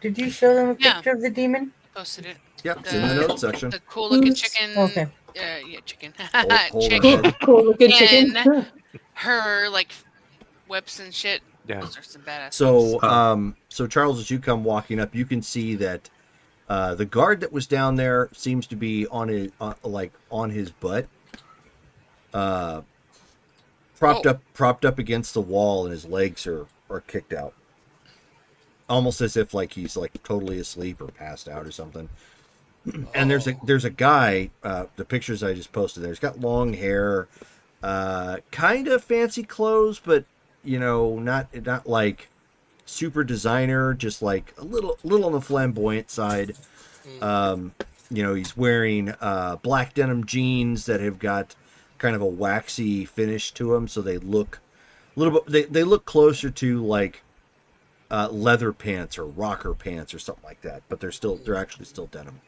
Did you show them a Yeah. picture of the demon? Posted it. Yep, it's in the notes section. The cool looking Who's- chicken. Okay. Yeah, chicken. Hold on, chicken. bud. Cool looking chicken. And her like whips and shit. Yeah. Those are some badass. So, so Charles, as you come walking up, you can see that the guard that was down there seems to be on his on his butt, propped up against the wall, and his legs are kicked out, almost as if like he's like totally asleep or passed out or something. And there's a guy. The pictures I just posted there. He's got long hair, kind of fancy clothes, but not like super designer, just like a little on the flamboyant side. He's wearing black denim jeans that have got kind of a waxy finish to them, so they look a little bit. They look closer to like leather pants or rocker pants or something like that, but they're actually still denim.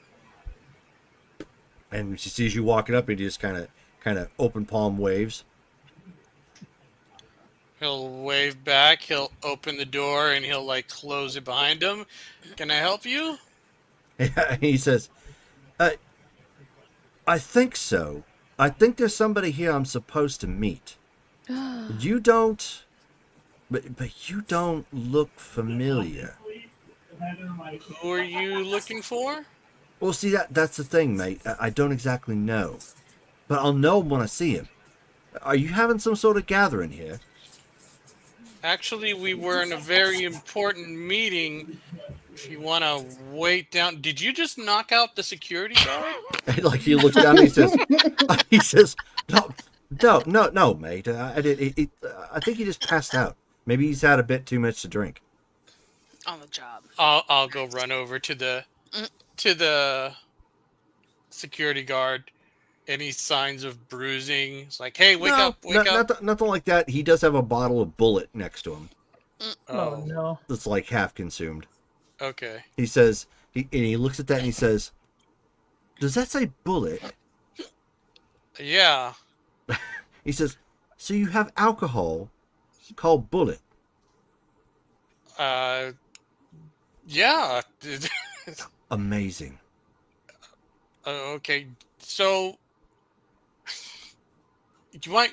And she sees you walking up, and he just kind of open palm waves. He'll wave back. He'll open the door and he'll like close it behind him. Can I help you? He says, I think so. I think there's somebody here I'm supposed to meet. You don't, but you don't look familiar. Who are you looking for? Well, see, that's the thing, mate. I don't exactly know, but I'll know when I see him. Are you having some sort of gathering here? Actually, we were in a very important meeting. If you want to wait down, did you just knock out the security guard? Like he looks down and he says, no, mate. I think he just passed out. Maybe he's had a bit too much to drink. On the job. I'll go run over to the security guard. Any signs of bruising? It's like, hey, wake up. Nothing like that. He does have a bottle of Bullet next to him. Oh no. That's like half consumed. Okay. He says, he looks at that and he says, does that say Bullet? Yeah. He says, so you have alcohol called Bullet? Yeah. Amazing. Okay. So, do you want?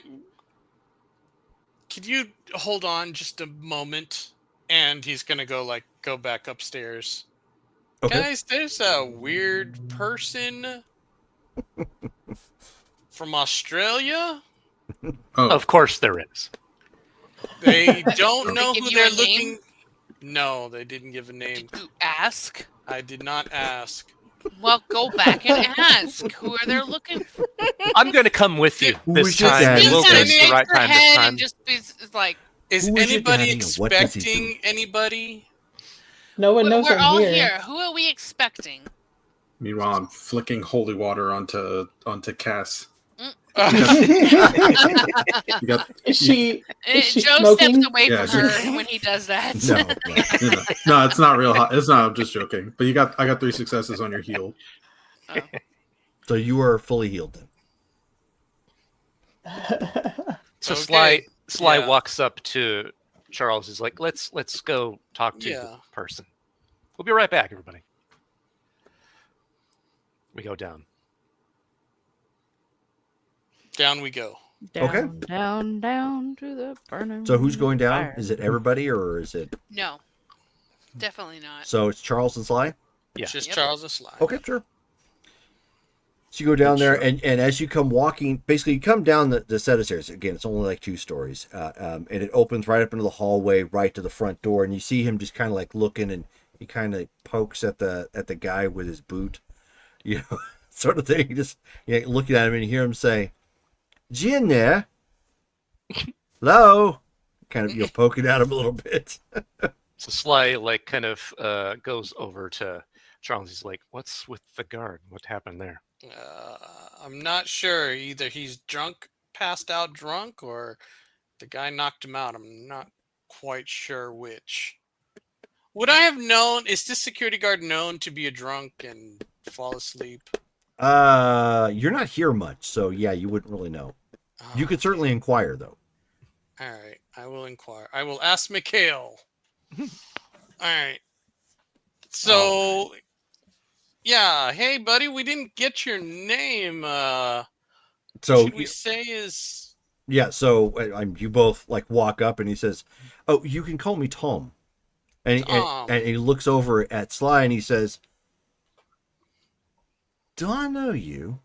Could you hold on just a moment? And he's gonna go back upstairs. Okay. Guys, there's a weird person from Australia. Oh, Of course there is. They don't Did they know give who you they're a name? looking. No, they didn't give a name. Did you ask? I did not ask. Well, go back and ask. Who are they looking for? I'm going to come with you Who this is your time, and daddy? we'll Is get any- the shake right your time this head time. and just be like, Is Who is your anybody daddy and what does he do? expecting anybody? No one knows we're I'm all here. here. Who are we expecting? meanwhile, I'm flicking holy water onto Cass. You got Is she Joe smoking? steps away Yeah, from her when he does that. No. no, it's not real hot. It's not. I'm just joking. But I got 3 successes on your heal. Oh. So you are fully healed then. So Okay, Sly yeah. walks up to Charles. He's like, "Let's go talk to the Yeah. person. We'll be right back, everybody." We go down. Down we go. Okay. Down to the burning. So who's going down? fire. Is it everybody or is it? No, definitely not. So it's Charles and Sly? Yeah. Just Yep. Charles and Sly. Okay, sure. So you go down there, Sure. and as you come walking, basically you come down the set of stairs. Again, it's only like 2 stories, and it opens right up into the hallway, right to the front door. And you see him just kind of like looking, and he kind of pokes at the guy with his boot, sort of thing. Just looking at him, and you hear him say, "Is he in there? Hello?" Kind of poking at him a little bit. So Sly kind of goes over to Charles. He's like, "What's with the guard? What happened there?" I'm not sure. Either he's passed out drunk, or the guy knocked him out. I'm not quite sure which. Would I have known? Is this security guard known to be a drunk and fall asleep? You're not here much, so yeah, you wouldn't really know. You could certainly inquire, though. All right, I will inquire. I will ask Mikhail. All right. So, yeah. Hey, buddy, we didn't get your name. So Should we say is? yeah, so you both walk up, and he says, "Oh, you can call me Tom." And he looks over at Sly, and he says, "Do I know you?"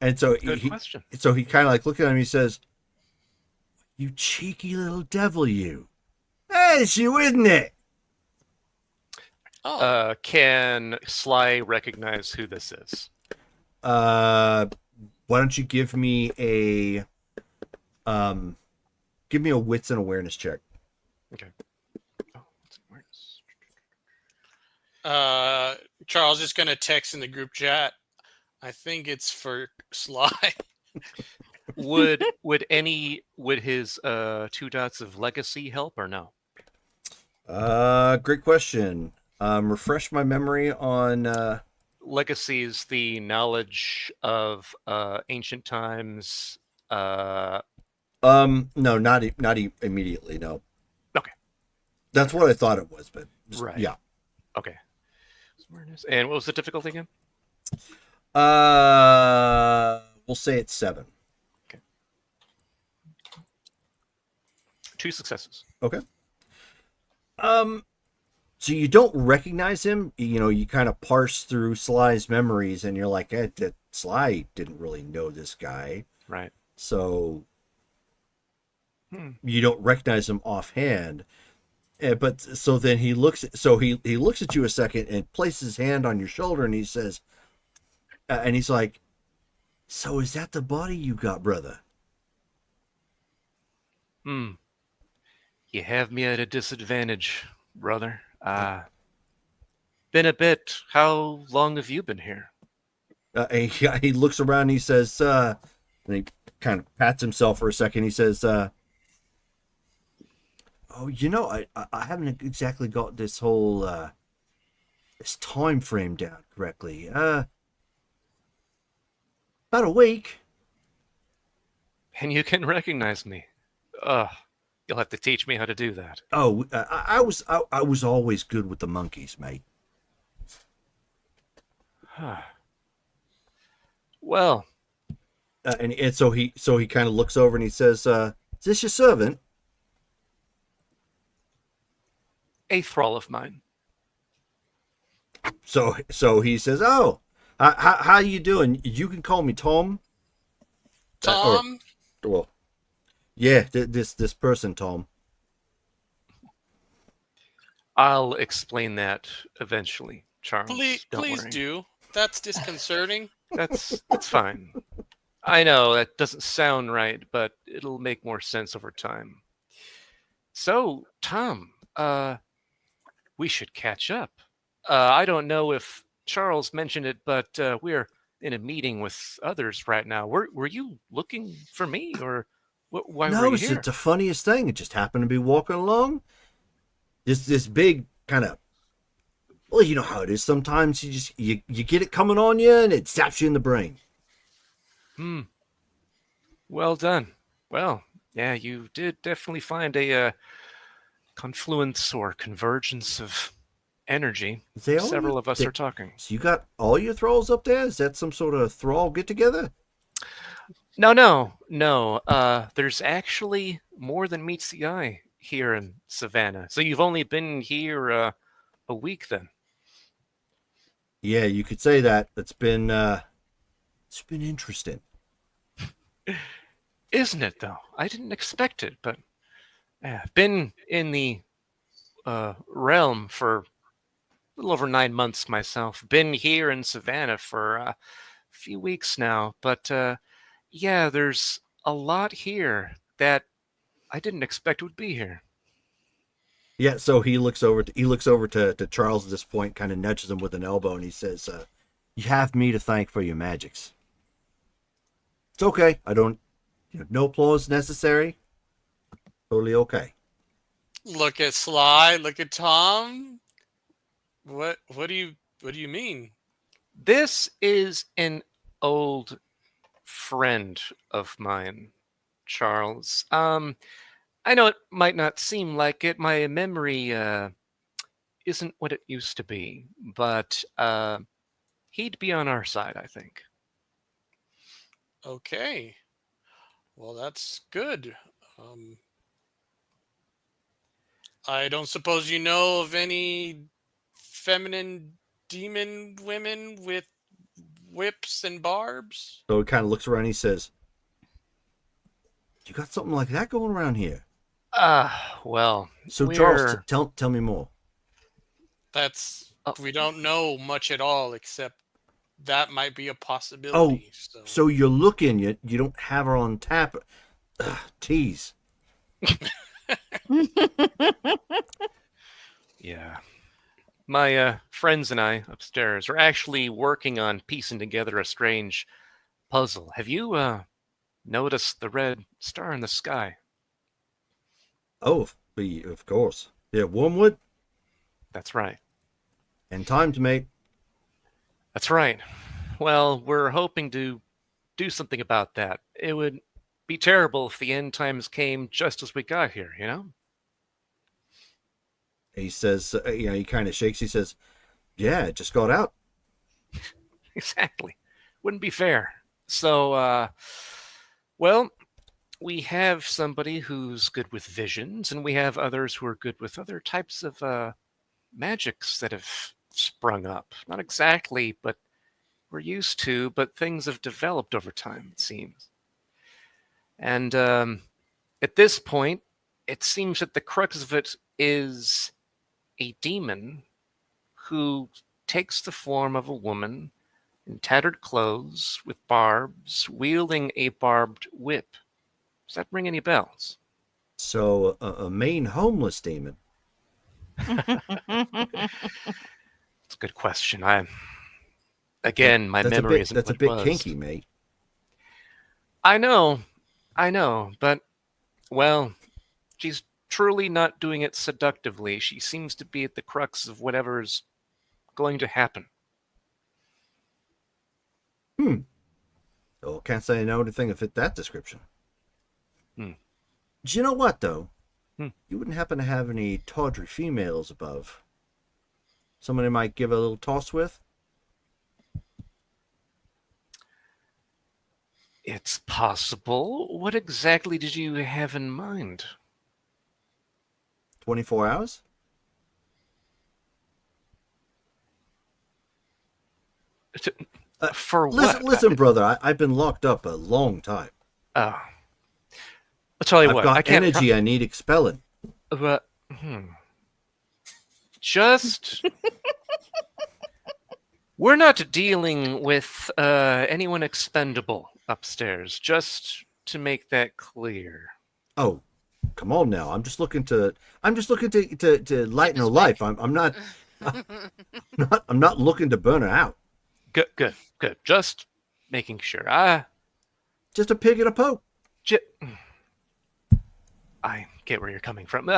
And so Good question. So he kind of looking at him. He says, "You cheeky little devil, you! That's you, isn't it?" Oh, Can Sly recognize who this is? Why don't you give me a wits and awareness check? Okay. Oh, what's awareness? Charles is gonna text in the group chat. I think it's for Sly. Would his 2 dots of legacy help or no? Great question. Refresh my memory on Legacy is the knowledge of ancient times. no, not immediately. No. Okay. That's what I thought it was, but Right. yeah. Okay. Awareness. And what was the difficulty again? We'll say it's 7. 2 successes. Okay. So you don't recognize him. You kind of parse through Sly's memories, and you're like, Sly didn't really know this guy, Right. so you don't recognize him offhand. But so then he looks at you a second and places his hand on your shoulder, and he says, and he's like, "So is that the body you got, brother?" You have me at a disadvantage, brother. Been a bit. How long have you been here? And he looks around and he says, and he kind of pats himself for a second. He says, "Oh, I haven't exactly got this whole this time frame down correctly. About a week." And you can recognize me. You'll have to teach me how to do that. Oh, I was always good with the monkeys, mate. Well, And so he kind of looks over and he says, "Is this your servant?" a thrall of mine. So he says, "Oh, how you doing? You can call me Tom." Tom, Well, yeah, this person, Tom. I'll explain that eventually, Charles. please, Don't please worry. do. That's disconcerting. That's fine. I know that doesn't sound right, but it'll make more sense over time. So, Tom, we should catch up. I don't know if Charles mentioned it, but we're in a meeting with others right now. Were you looking for me, or why were No, you it's here? the funniest thing. It just happened to be walking along. This big kind of, well, you know how it is. Sometimes you get it coming on you and it zaps you in the brain. Well done. Well, yeah, you did definitely find a confluence or convergence of energy. Is they all Several of us they- are talking. So you got all your thralls up there? Is that some sort of thrall get together? No. There's actually more than meets the eye here in Savannah. So you've only been here a week then. Yeah, you could say that. It's been interesting. Isn't it though? I didn't expect it, but been in the realm for a little over 9 months myself. Been here in Savannah for a few weeks now, but yeah, there's a lot here that I didn't expect would be here. Yeah, so he looks over to Charles at this point, kind of nudges him with an elbow, and he says, "You have me to thank for your magics. It's okay. I don't, no applause necessary. Totally okay." Look at Sly. Look at Tom. What do you mean? This is an old friend of mine, Charles. I know it might not seem like it. My memory isn't what it used to be, but he'd be on our side, I think. Okay. Well, that's good. Um, I don't suppose you know of any feminine demon women with whips and barbs? So he kind of looks around. And he says, "You got something like that going around here?" Well, So Charles, we're tell me more. That's Oh. We don't know much at all except that might be a Oh, possibility. so you're looking. You don't have her on tap. Tease. yeah. My friends and I upstairs are actually working on piecing together a strange puzzle. Have you noticed the red star in the sky? Oh, of course. Yeah, Wormwood That's right. and timed, mate. That's right. Well, we're hoping to do something about that. It would be terrible if the end times came just as we got here, you know? He says, he kind of shakes. He says, "Yeah, it just got out." Exactly. Wouldn't be fair. So, well, we have somebody who's good with visions, and we have others who are good with other types of magics that have sprung up. Not exactly, but we're used to, but things have developed over time, it seems. And at this point, it seems that the crux of it is a demon who takes the form of a woman in tattered clothes with barbs, wielding a barbed whip. Does that ring any bells? So a main homeless demon. It's a good question. My memory isn't That's what a bit it was. kinky, mate. I know, but well, she's truly not doing it seductively. She seems to be at the crux of whatever's going to happen. Oh, can't say I know anything that fit that description. Hmm. Do you know what though? You wouldn't happen to have any tawdry females above? Someone I might give a little toss with? It's possible. What exactly did you have in mind? 24 hours? For Listen, what? listen, brother. I've been locked up a long time. Oh. I'll tell you I've what. got I can't. energy I need expelling. But just we're not dealing with anyone expendable upstairs. Just to make that clear. Oh, come on now. I'm just looking to lighten her life. I'm not looking to burn her out. Good. Just making sure. Just a pig in a poke. I get where you're coming from.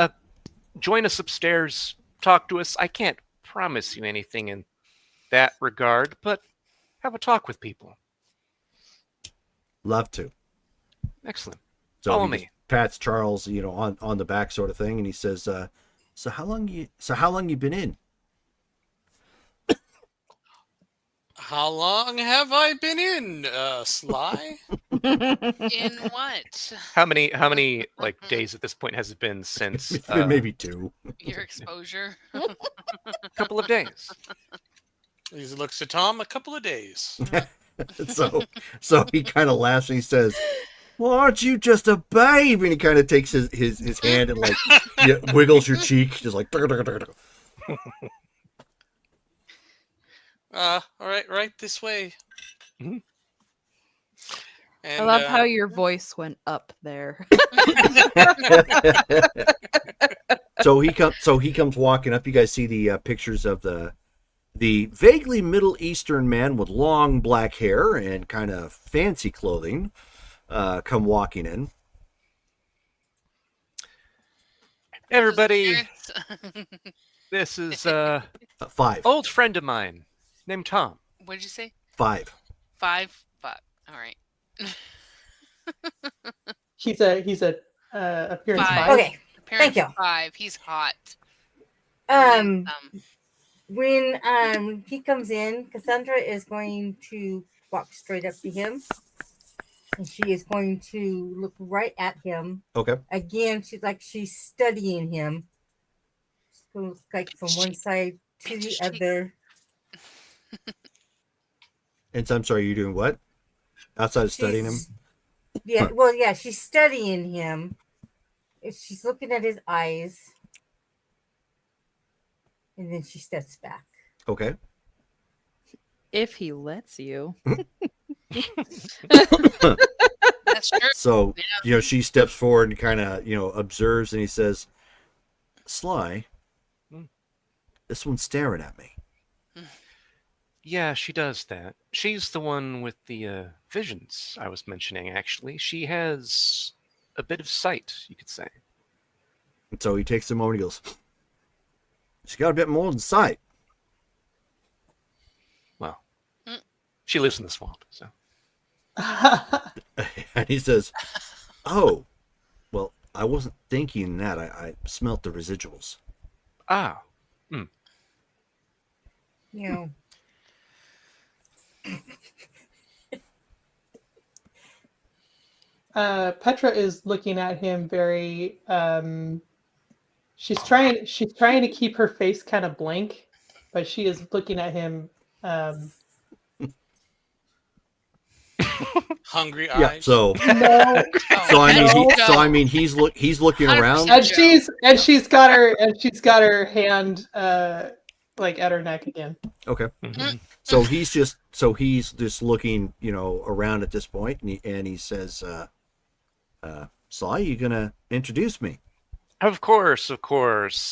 Join us upstairs. Talk to us. I can't promise you anything in that regard, but have a talk with people. Love to. Excellent. So Follow he me. just pats Charles, on the back, sort of thing, and he says, "So how long you been in?" How long have I been in, Sly? In what? How many like days at this point has it been since? It's been maybe 2. Your exposure? A couple of days. He looks at Tom. A couple of days. So he kind of laughs and he says, "Well, aren't you just a babe?" And he kind of takes his hand and like wiggles your cheek, just like. All right this way. Mhm. And, I love how your voice went up there. So he comes walking up. You guys see the pictures of the vaguely Middle Eastern man with long black hair and kind of fancy clothing come walking in. Everybody, this is 5. old friend of mine named Tom. What did you say? 5. 5? Fuck. All right. He's a appearance 5. Okay, Appearance thank you. 5. He's hot. When he comes in, Cassandra is going to walk straight up to him, and she is going to look right at him. Okay. Again, she's studying him. She's going to look like from one side to the other. And so I'm sorry, you're doing what? Outside of studying him? Yeah, well, yeah, she's studying him. She's looking at his eyes. And then she steps back. Okay. If he lets you. That's true. So, she steps forward and kind of, observes, and he says, "Sly, this one's staring at me." Yeah, she does that. She's the one with the visions I was mentioning, actually. She has a bit of sight, you could say. And so he takes a moment and goes, "She got a bit more than sight." Well, she lives in the swamp, so. And he says, "Oh, well, I wasn't thinking that. I smelt the residuals." Ah. You know. Petra is looking at him very. She's trying to keep her face kind of blank, but she is looking at him. Hungry Yeah. eyes. So I mean, he's looking around. And she's got her hand like at her neck again. Okay. Mhm. So he's just looking, around at this point, and he says, "Sly, you gonna introduce me?" Of course.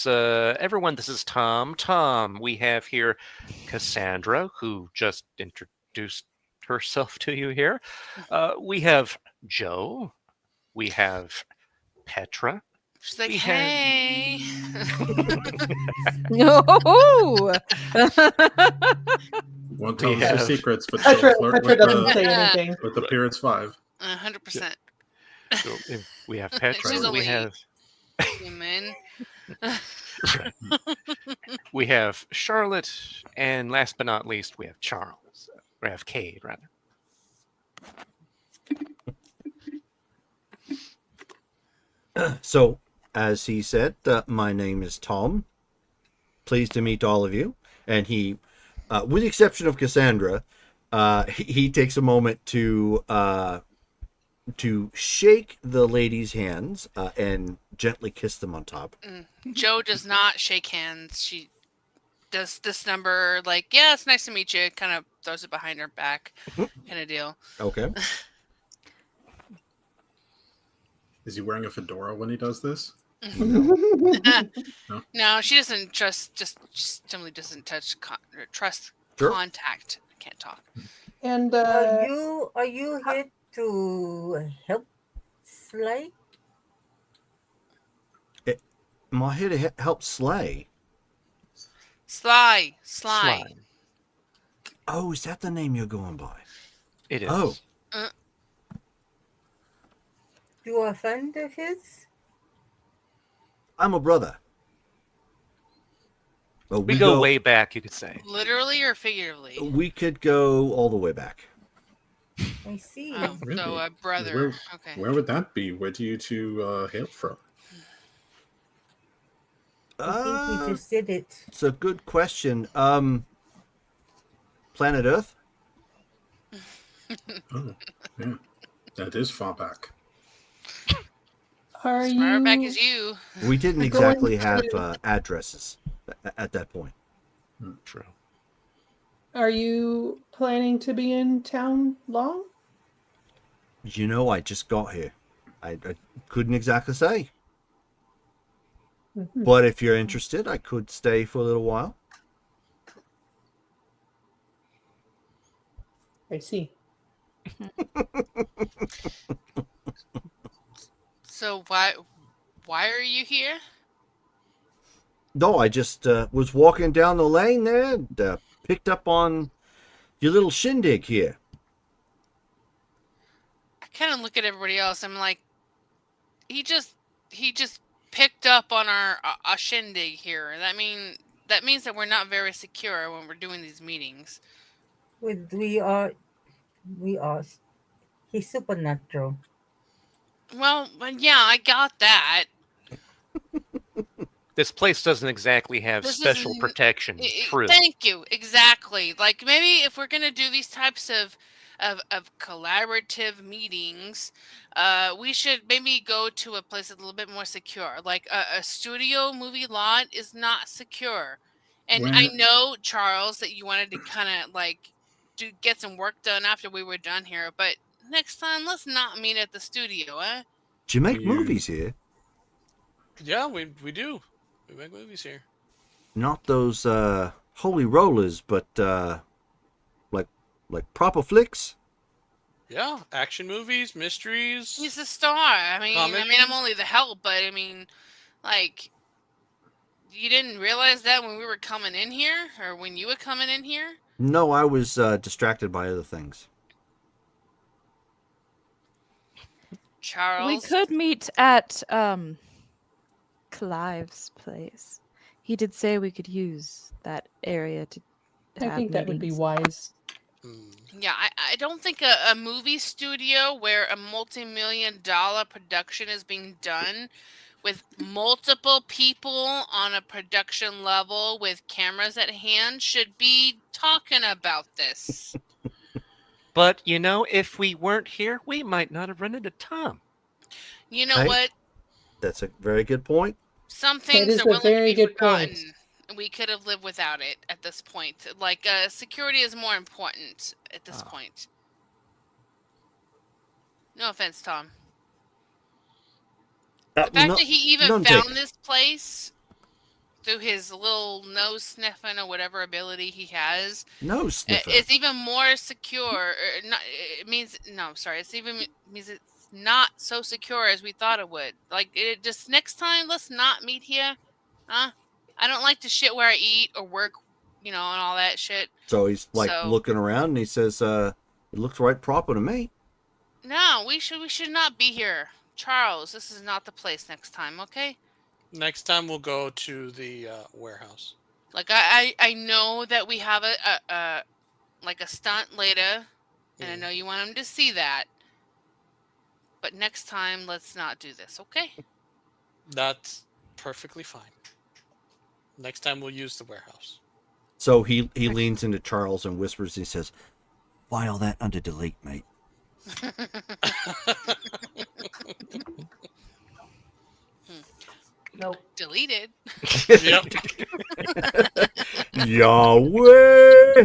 Everyone, this is Tom. Tom, we have here Cassandra, who just introduced herself to you here. We have Joe. We have Petra. She's like, We have- hey. No. Won't tell We us her have- secrets, but she'll Petra flirt doesn't say anything. with Appearance 5. 100%. So, we have Petra. She's a We lady. have human. Right. We have Charlotte, and last but not least, we have Charles. We have Cade, rather. So, as he said, my name is Tom. Pleased to meet all of you. And he, with the exception of Cassandra, he takes a moment to shake the lady's hands and gently kiss them on top. Joe does not shake hands. She does this number like, yeah, it's nice to meet you. Kind of throws it behind her back, kind of deal. Okay. Is he wearing a fedora when he does this? No, she doesn't trust. Just generally doesn't trust Sure. contact. I can't talk. And Are you here to help Slay? Am I here to help Slay? Sly. Oh, is that the name you're going by? It is. Oh. You are a friend of his? I'm a brother. Well, We go way back, you could say. Literally or figuratively? We could go all the way back. I see. Oh, Really? so a brother. Okay. Where would that be? Where do you two hail from? I think he just did it. It's a good question. Planet Earth? Oh, yeah. That is far back. are As far back you as you. We didn't exactly have addresses at that point. True. are you planning to be in town long? You know, I just got here. I couldn't exactly say. Mhm. But if you're interested, I could stay for a little while. I see. So why are you here? No, I just was walking down the lane there and picked up on your little shindig here. I kind of look at everybody else. I'm like, he just picked up on our shindig here. That means that we're not very secure when we're doing these meetings. We are. He's supernatural. Well, yeah, I got that. This place doesn't exactly have This special isn't- protection. True. Thank you. Exactly. Like maybe if we're gonna do these types of collaborative meetings, we should maybe go to a place that's a little bit more secure. Like a studio movie lot is not secure. And I Where- know, Charles, that you wanted to kind of like get some work done after we were done here, but next time let's not meet at the studio, eh? Do you make You- movies here? Yeah, we do. We make movies here. Not those holy rollers, but like proper flicks? Yeah, action movies, mysteries. He's a star. I mean, Comedy? I'm only the help, but I mean, like, you didn't realize that when we were coming in here, or when you were coming in here. No, I was distracted by other things. Charles, We could meet at Clive's place. He did say we could use that area to I have think that would be meetings. wise. Yeah, I don't think a movie studio where a multi-million-dollar production is being done with multiple people on a production level with cameras at hand should be talking about this. But, you know, if we weren't here, we might not have run into Tom. You know Hey, what? That's a very good point. Some things is are a willing very to be good point. forgotten. We could have lived without it at this point. Like, security is more important at this point. No offense, Tom. The fact that he even none found taken. this place through his little nose sniffing or whatever ability he has, No sniffer. it's even more secure. Or not, it means no. I'm sorry. Means it's not so secure as we thought it would. Like it just next time, let's not meet here, huh? I don't like to shit where I eat or work, and all that shit. So he's like So- looking around and he says, it looks right proper to me. No, we should not be here, Charles. This is not the place next time, okay? Next time we'll go to the warehouse. Like I know that we have a like a stunt later, and I know you want him to see that. But next time, let's not do this, okay? That's perfectly fine. Next time we'll use the warehouse. So he leans into Charles and whispers. He says, "File that under delete, mate." Nope. Deleted. Yep. Yahweh.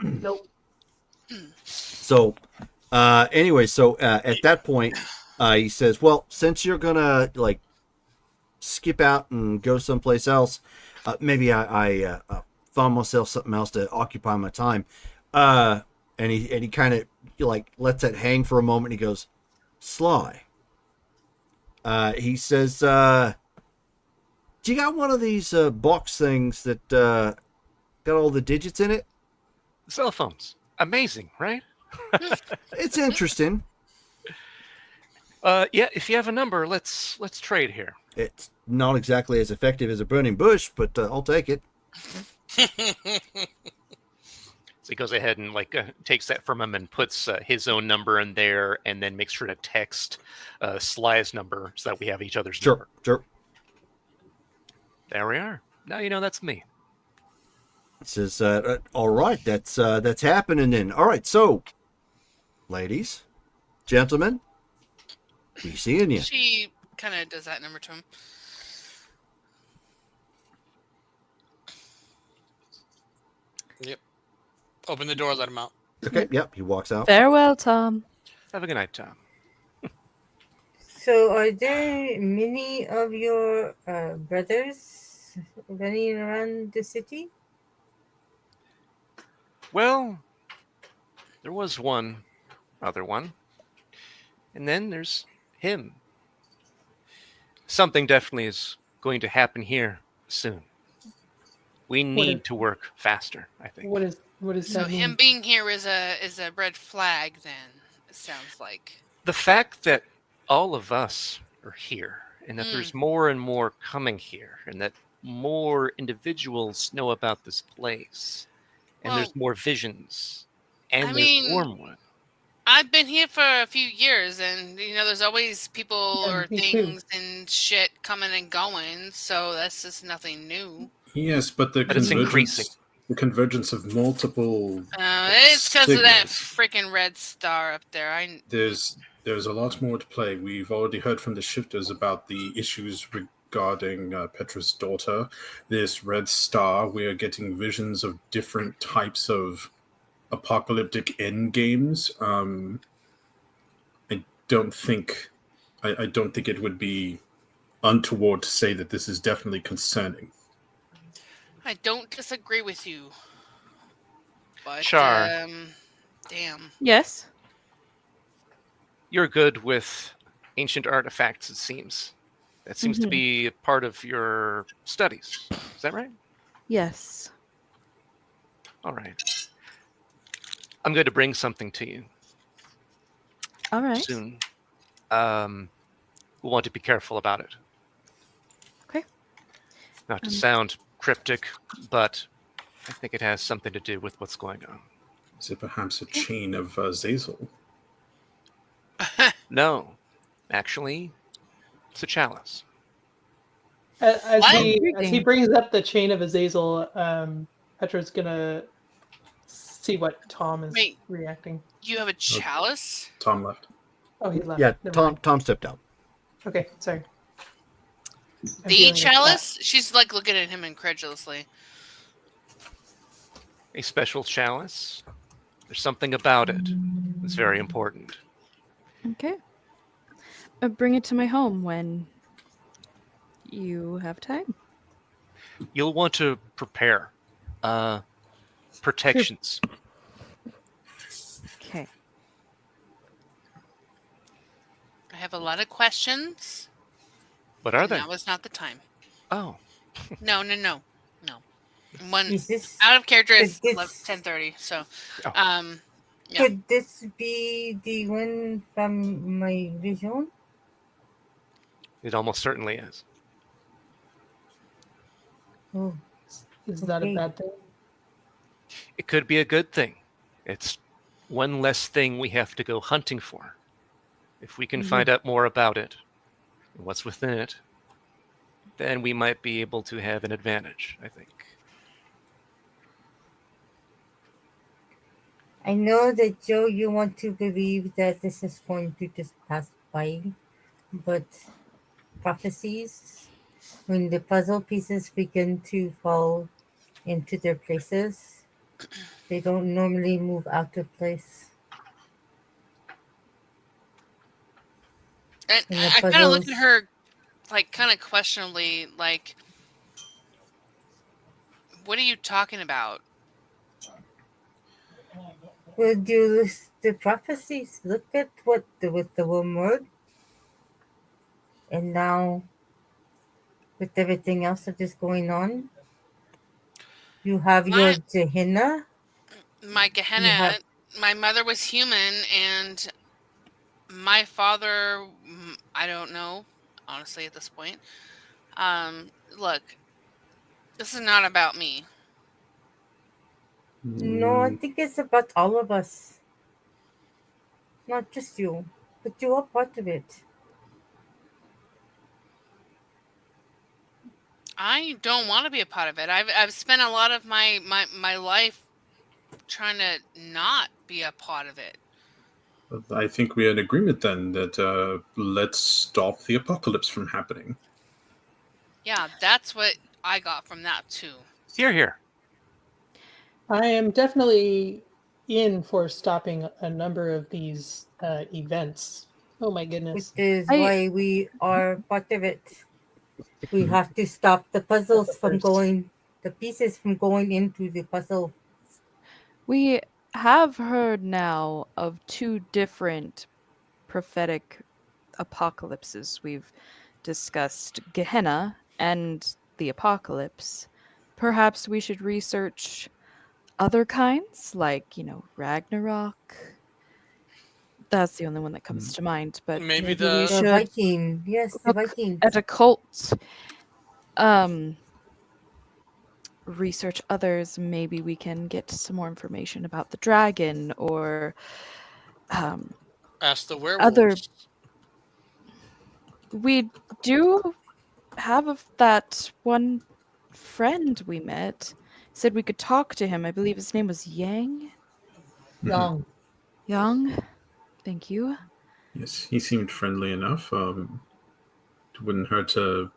Nope. So, anyway, so at that point, he says, "Well, since you're gonna like skip out and go someplace else, maybe I found myself something else to occupy my time." And he kind of like lets it hang for a moment. He goes, "Sly." He says, "Do you got one of these box things that got all the digits in it?" Cell phones. Amazing, right? It's interesting. Yeah, if you have a number, let's trade here. It's not exactly as effective as a burning bush, but I'll take it. So he goes ahead and takes that from him and puts his own number in there, and then makes sure to text Sly's number so that we have each other's number. Sure. There we are. Now you know that's me. It says, "All right, that's happening then. All right, so, ladies, gentlemen, be seeing you." She kind of does that number to him. Yep. Open the door, let him out. Okay, yep, he walks out. Farewell, Tom. Have a good night, Tom. So, are there many of your brothers running around the city? Well, there was one other one. And then there's him. Something definitely is going to happen here soon. We need to work faster, I think. What is So that mean? him being here is a red flag. Then it sounds like The fact that all of us are here, and that there's more and more coming here, and that more individuals know about this place, and Well, there's more visions, and I there's mean, Wormwood. I've been here for a few years, and there's always people Yeah, or me too. things and shit coming and going. So that's just nothing new. Yes, but it's increasing. The convergence of multiple. It's because of that signals. freaking red star up there. There's a lot more to play. We've already heard from the shifters about the issues regarding Petra's daughter. This red star, we are getting visions of different types of apocalyptic end games. I don't think it would be untoward to say that this is definitely concerning. I don't disagree with you, but Char. damn. Yes. You're good with ancient artifacts, it seems. That seems to be a part of your studies. Is that right? Yes. All right. I'm going to bring something to you All right. soon. We'll want to be careful about it. Okay. Not to sound cryptic, but I think it has something to do with what's going on. Is it perhaps a chain of Zazel? No. Actually, it's a chalice. As he Intriguing. brings up the chain of Azazel, Petra's gonna see what Tom is Wait. reacting. You have a chalice? Tom left. Oh, he left. Yeah, Never mind. Tom stepped out. Okay, sorry. I'm The dealing with chalice? She's like looking at him incredulously. A special chalice. There's something about it that's very important. Okay. Bring it to my home when you have time. You'll want to prepare protections. Okay. I have a lot of questions. What are they? Now is not the time. Oh, No. One Is this out of character is is this- 10:30. So, Oh. yeah. Could this be the one from my vision? It almost certainly is. Oh, Is that a okay. bad thing? It could be a good thing. It's one less thing we have to go hunting for. If we can find out more about it and what's within it, then we might be able to have an advantage, I think. I know that Joe, you want to believe that this is going to just pass by, but prophecies, when the puzzle pieces begin to fall into their places, they don't normally move out of place. And And the I kind of look at puzzles, her like kind of questionably, like, what are you talking about? will do the prophecies look at what with the one word, and now with everything else that is going on, you have your My Gehenna. my You have Gehenna, my mother was human, and my father, I don't know, honestly, at this point. Look, this is not about me. no. I think it's about all of us, not just you, but you are part of it. I don't want to be a part of it. I've spent a lot of my life trying to not be a part of it. I think we're in agreement then that let's stop the apocalypse from happening. Yeah, that's what I got from that too. Here, here. I am definitely in for stopping a number of these events. Oh my Which goodness. is I why we are part of it. We have to stop the puzzles from going, the pieces from going into the puzzle. we have heard now of two different prophetic apocalypses. We've discussed Gehenna and the apocalypse. Perhaps we should research other kinds, like, Ragnarok. That's the only one that comes to mind, but Maybe maybe we the The should Viking, yes, the look Vikings. at occult, um, research others. Maybe we can get some more information about the dragon or um, ask the other. werewolves. We do have that one friend we met. Said we could talk to him. I believe his name was Young. Yang. Thank you. Yes, he seemed friendly enough. It wouldn't hurt to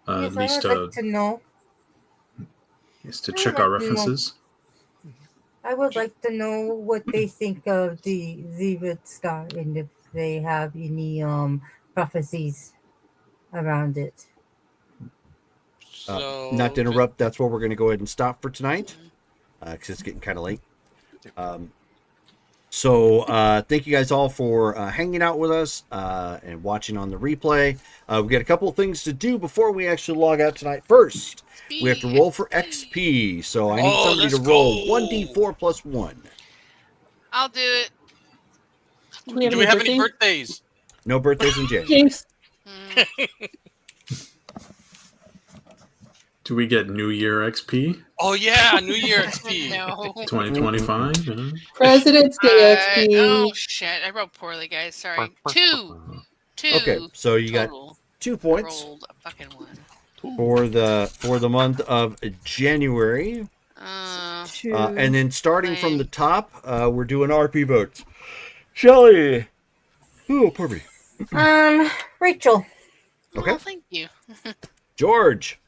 at Yes, I least would like to know. yes, to I would check our like to know. references. I would like to know what they think of the Zevid star and if they have any prophecies around it. Not So to interrupt, that's where we're going to go ahead and stop for tonight because it's getting kind of late. Thank you guys all for hanging out with us and watching on the replay. We've got a couple of things to do before we actually log out tonight. First, we have to roll for XP. So I need somebody to let's roll go. 1d4 plus 1. I'll do it. Do we have Do any we have any birthdays? birthdays? No birthdays in January. Jinx. Do we get New Year XP Oh yeah, New Year XP. No. 2025? President's Day XP. Oh shit! I wrote poorly, guys. Sorry. Two Okay, so you got total. 2 I points rolled a fucking one. for the month of January. Two. And then starting from lame. the top, we're doing RP votes. Shelly. Oh, pardon me. Rachel. Okay. Oh, thank you. George.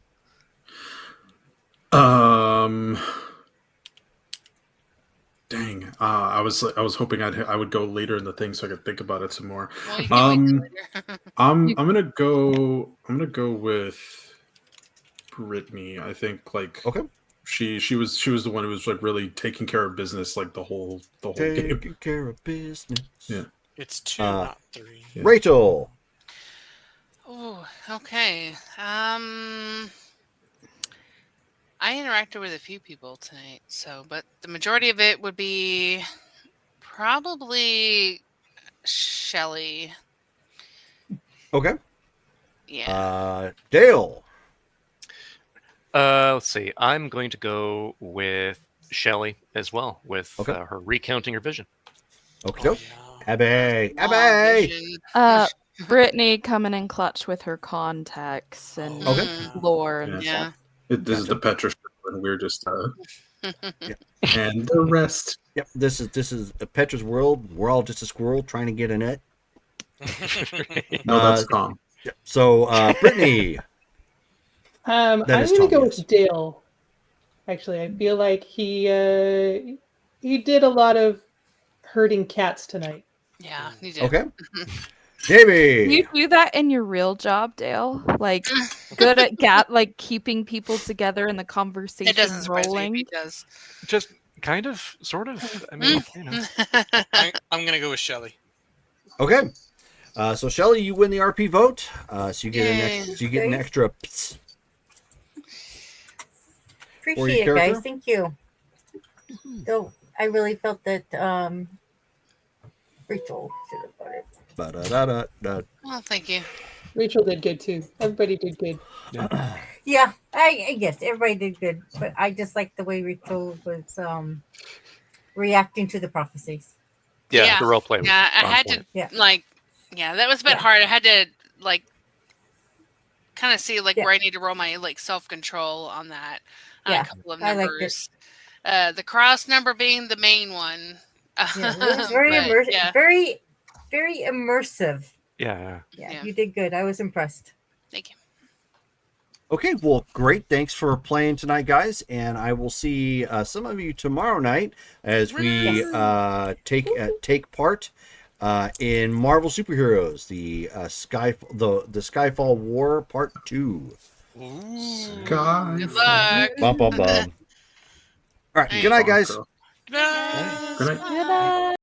Dang. I was hoping I would go later in the thing so I could think about it some more. Well, you can wait till later. I'm gonna go with Brittany. I think Okay. she was the one who was like really taking care of business like the whole game. Taking care of business. Yeah. It's 2, not 3. Yeah. Rachel. Oh, okay. I interacted with a few people tonight, but the majority of it would be probably Shelly. Okay. Yeah. Dale. Let's see. I'm going to go with Shelley as well, with Okay. her recounting her vision. Okay. Oh, doke. yeah. Abby. Long Abby. vision. Brittany coming in clutch with her contacts and Oh, Okay. yeah. lore and Yeah. stuff. This is Gotcha. the Petra show, and we're just Yeah. and the rest. Yep. This is Petra's world. We're all just a squirrel trying to get a net. No, that's calm. Yeah. So, Brittany. I'm That is going to Tom, go yes. with Dale. Actually, I feel like he did a lot of herding cats tonight. Yeah, you did. Okay. Do you Davey. do that in your real job, Dale? Like good at like keeping people together and the conversation It doesn't surprise me if rolling? he does. Just kind of, sort of. I mean, you know. I'm gonna go with Shelly. Okay. So Shelly, you win the RP vote. So you get Yay. an extra pss for your Appreciate it, character. guys. Thank you. Though I really felt that Rachel should have got it. Ba-da-da-da-da. Well, thank you. Rachel did good too. Everybody did good. Yeah, I guess everybody did good, but I just like the way Rachel was reacting to the prophecies. Yeah, the role play was Yeah, I on had point. to Yeah. that was a bit Yeah. hard. I had to kind of see Yeah. where I need to roll my self control on that. On Yeah, a couple of I liked numbers. The cross number being the main one. Yeah, it was very But, immersive. yeah. Very, very immersive. Yeah. Yeah, you did good. I was impressed. Thank you. Okay, well, great. Thanks for playing tonight, guys. And I will see some of you tomorrow night as we take part in Marvel Superheroes, the Skyfall War Part 2. Guys. Good luck. Bum, bum, bum. All right, good night, guys. Good night. Good night. Good night.